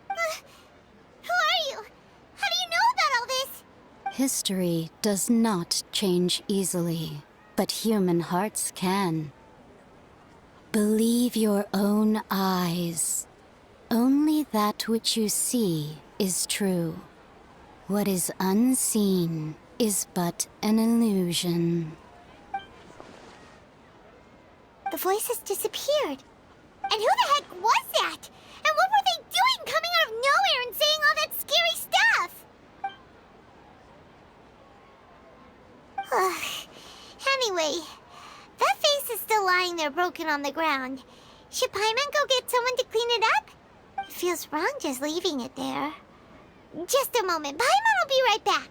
Who are you? How do you know about all this? History does not change easily, but human hearts can. Believe your own eyes. Only that which you see is true. What is unseen is but an illusion. The voice has disappeared. And who the heck was that? And what were they doing coming out of nowhere and saying all that scary stuff? Anyway, that vase is still lying there broken on the ground. Should Paimon go get someone to clean it up? It feels wrong just leaving it there. Just a moment, Paimon will be right back.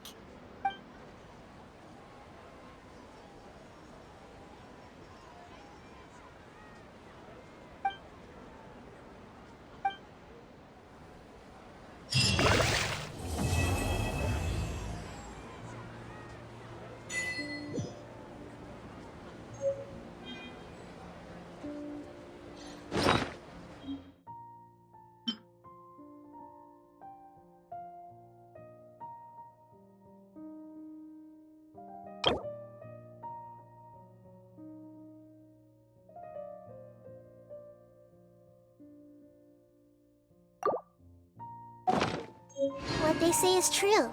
What they say is true.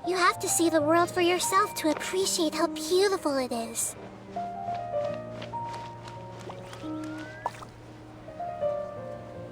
You have to see the world for yourself to appreciate how beautiful it is.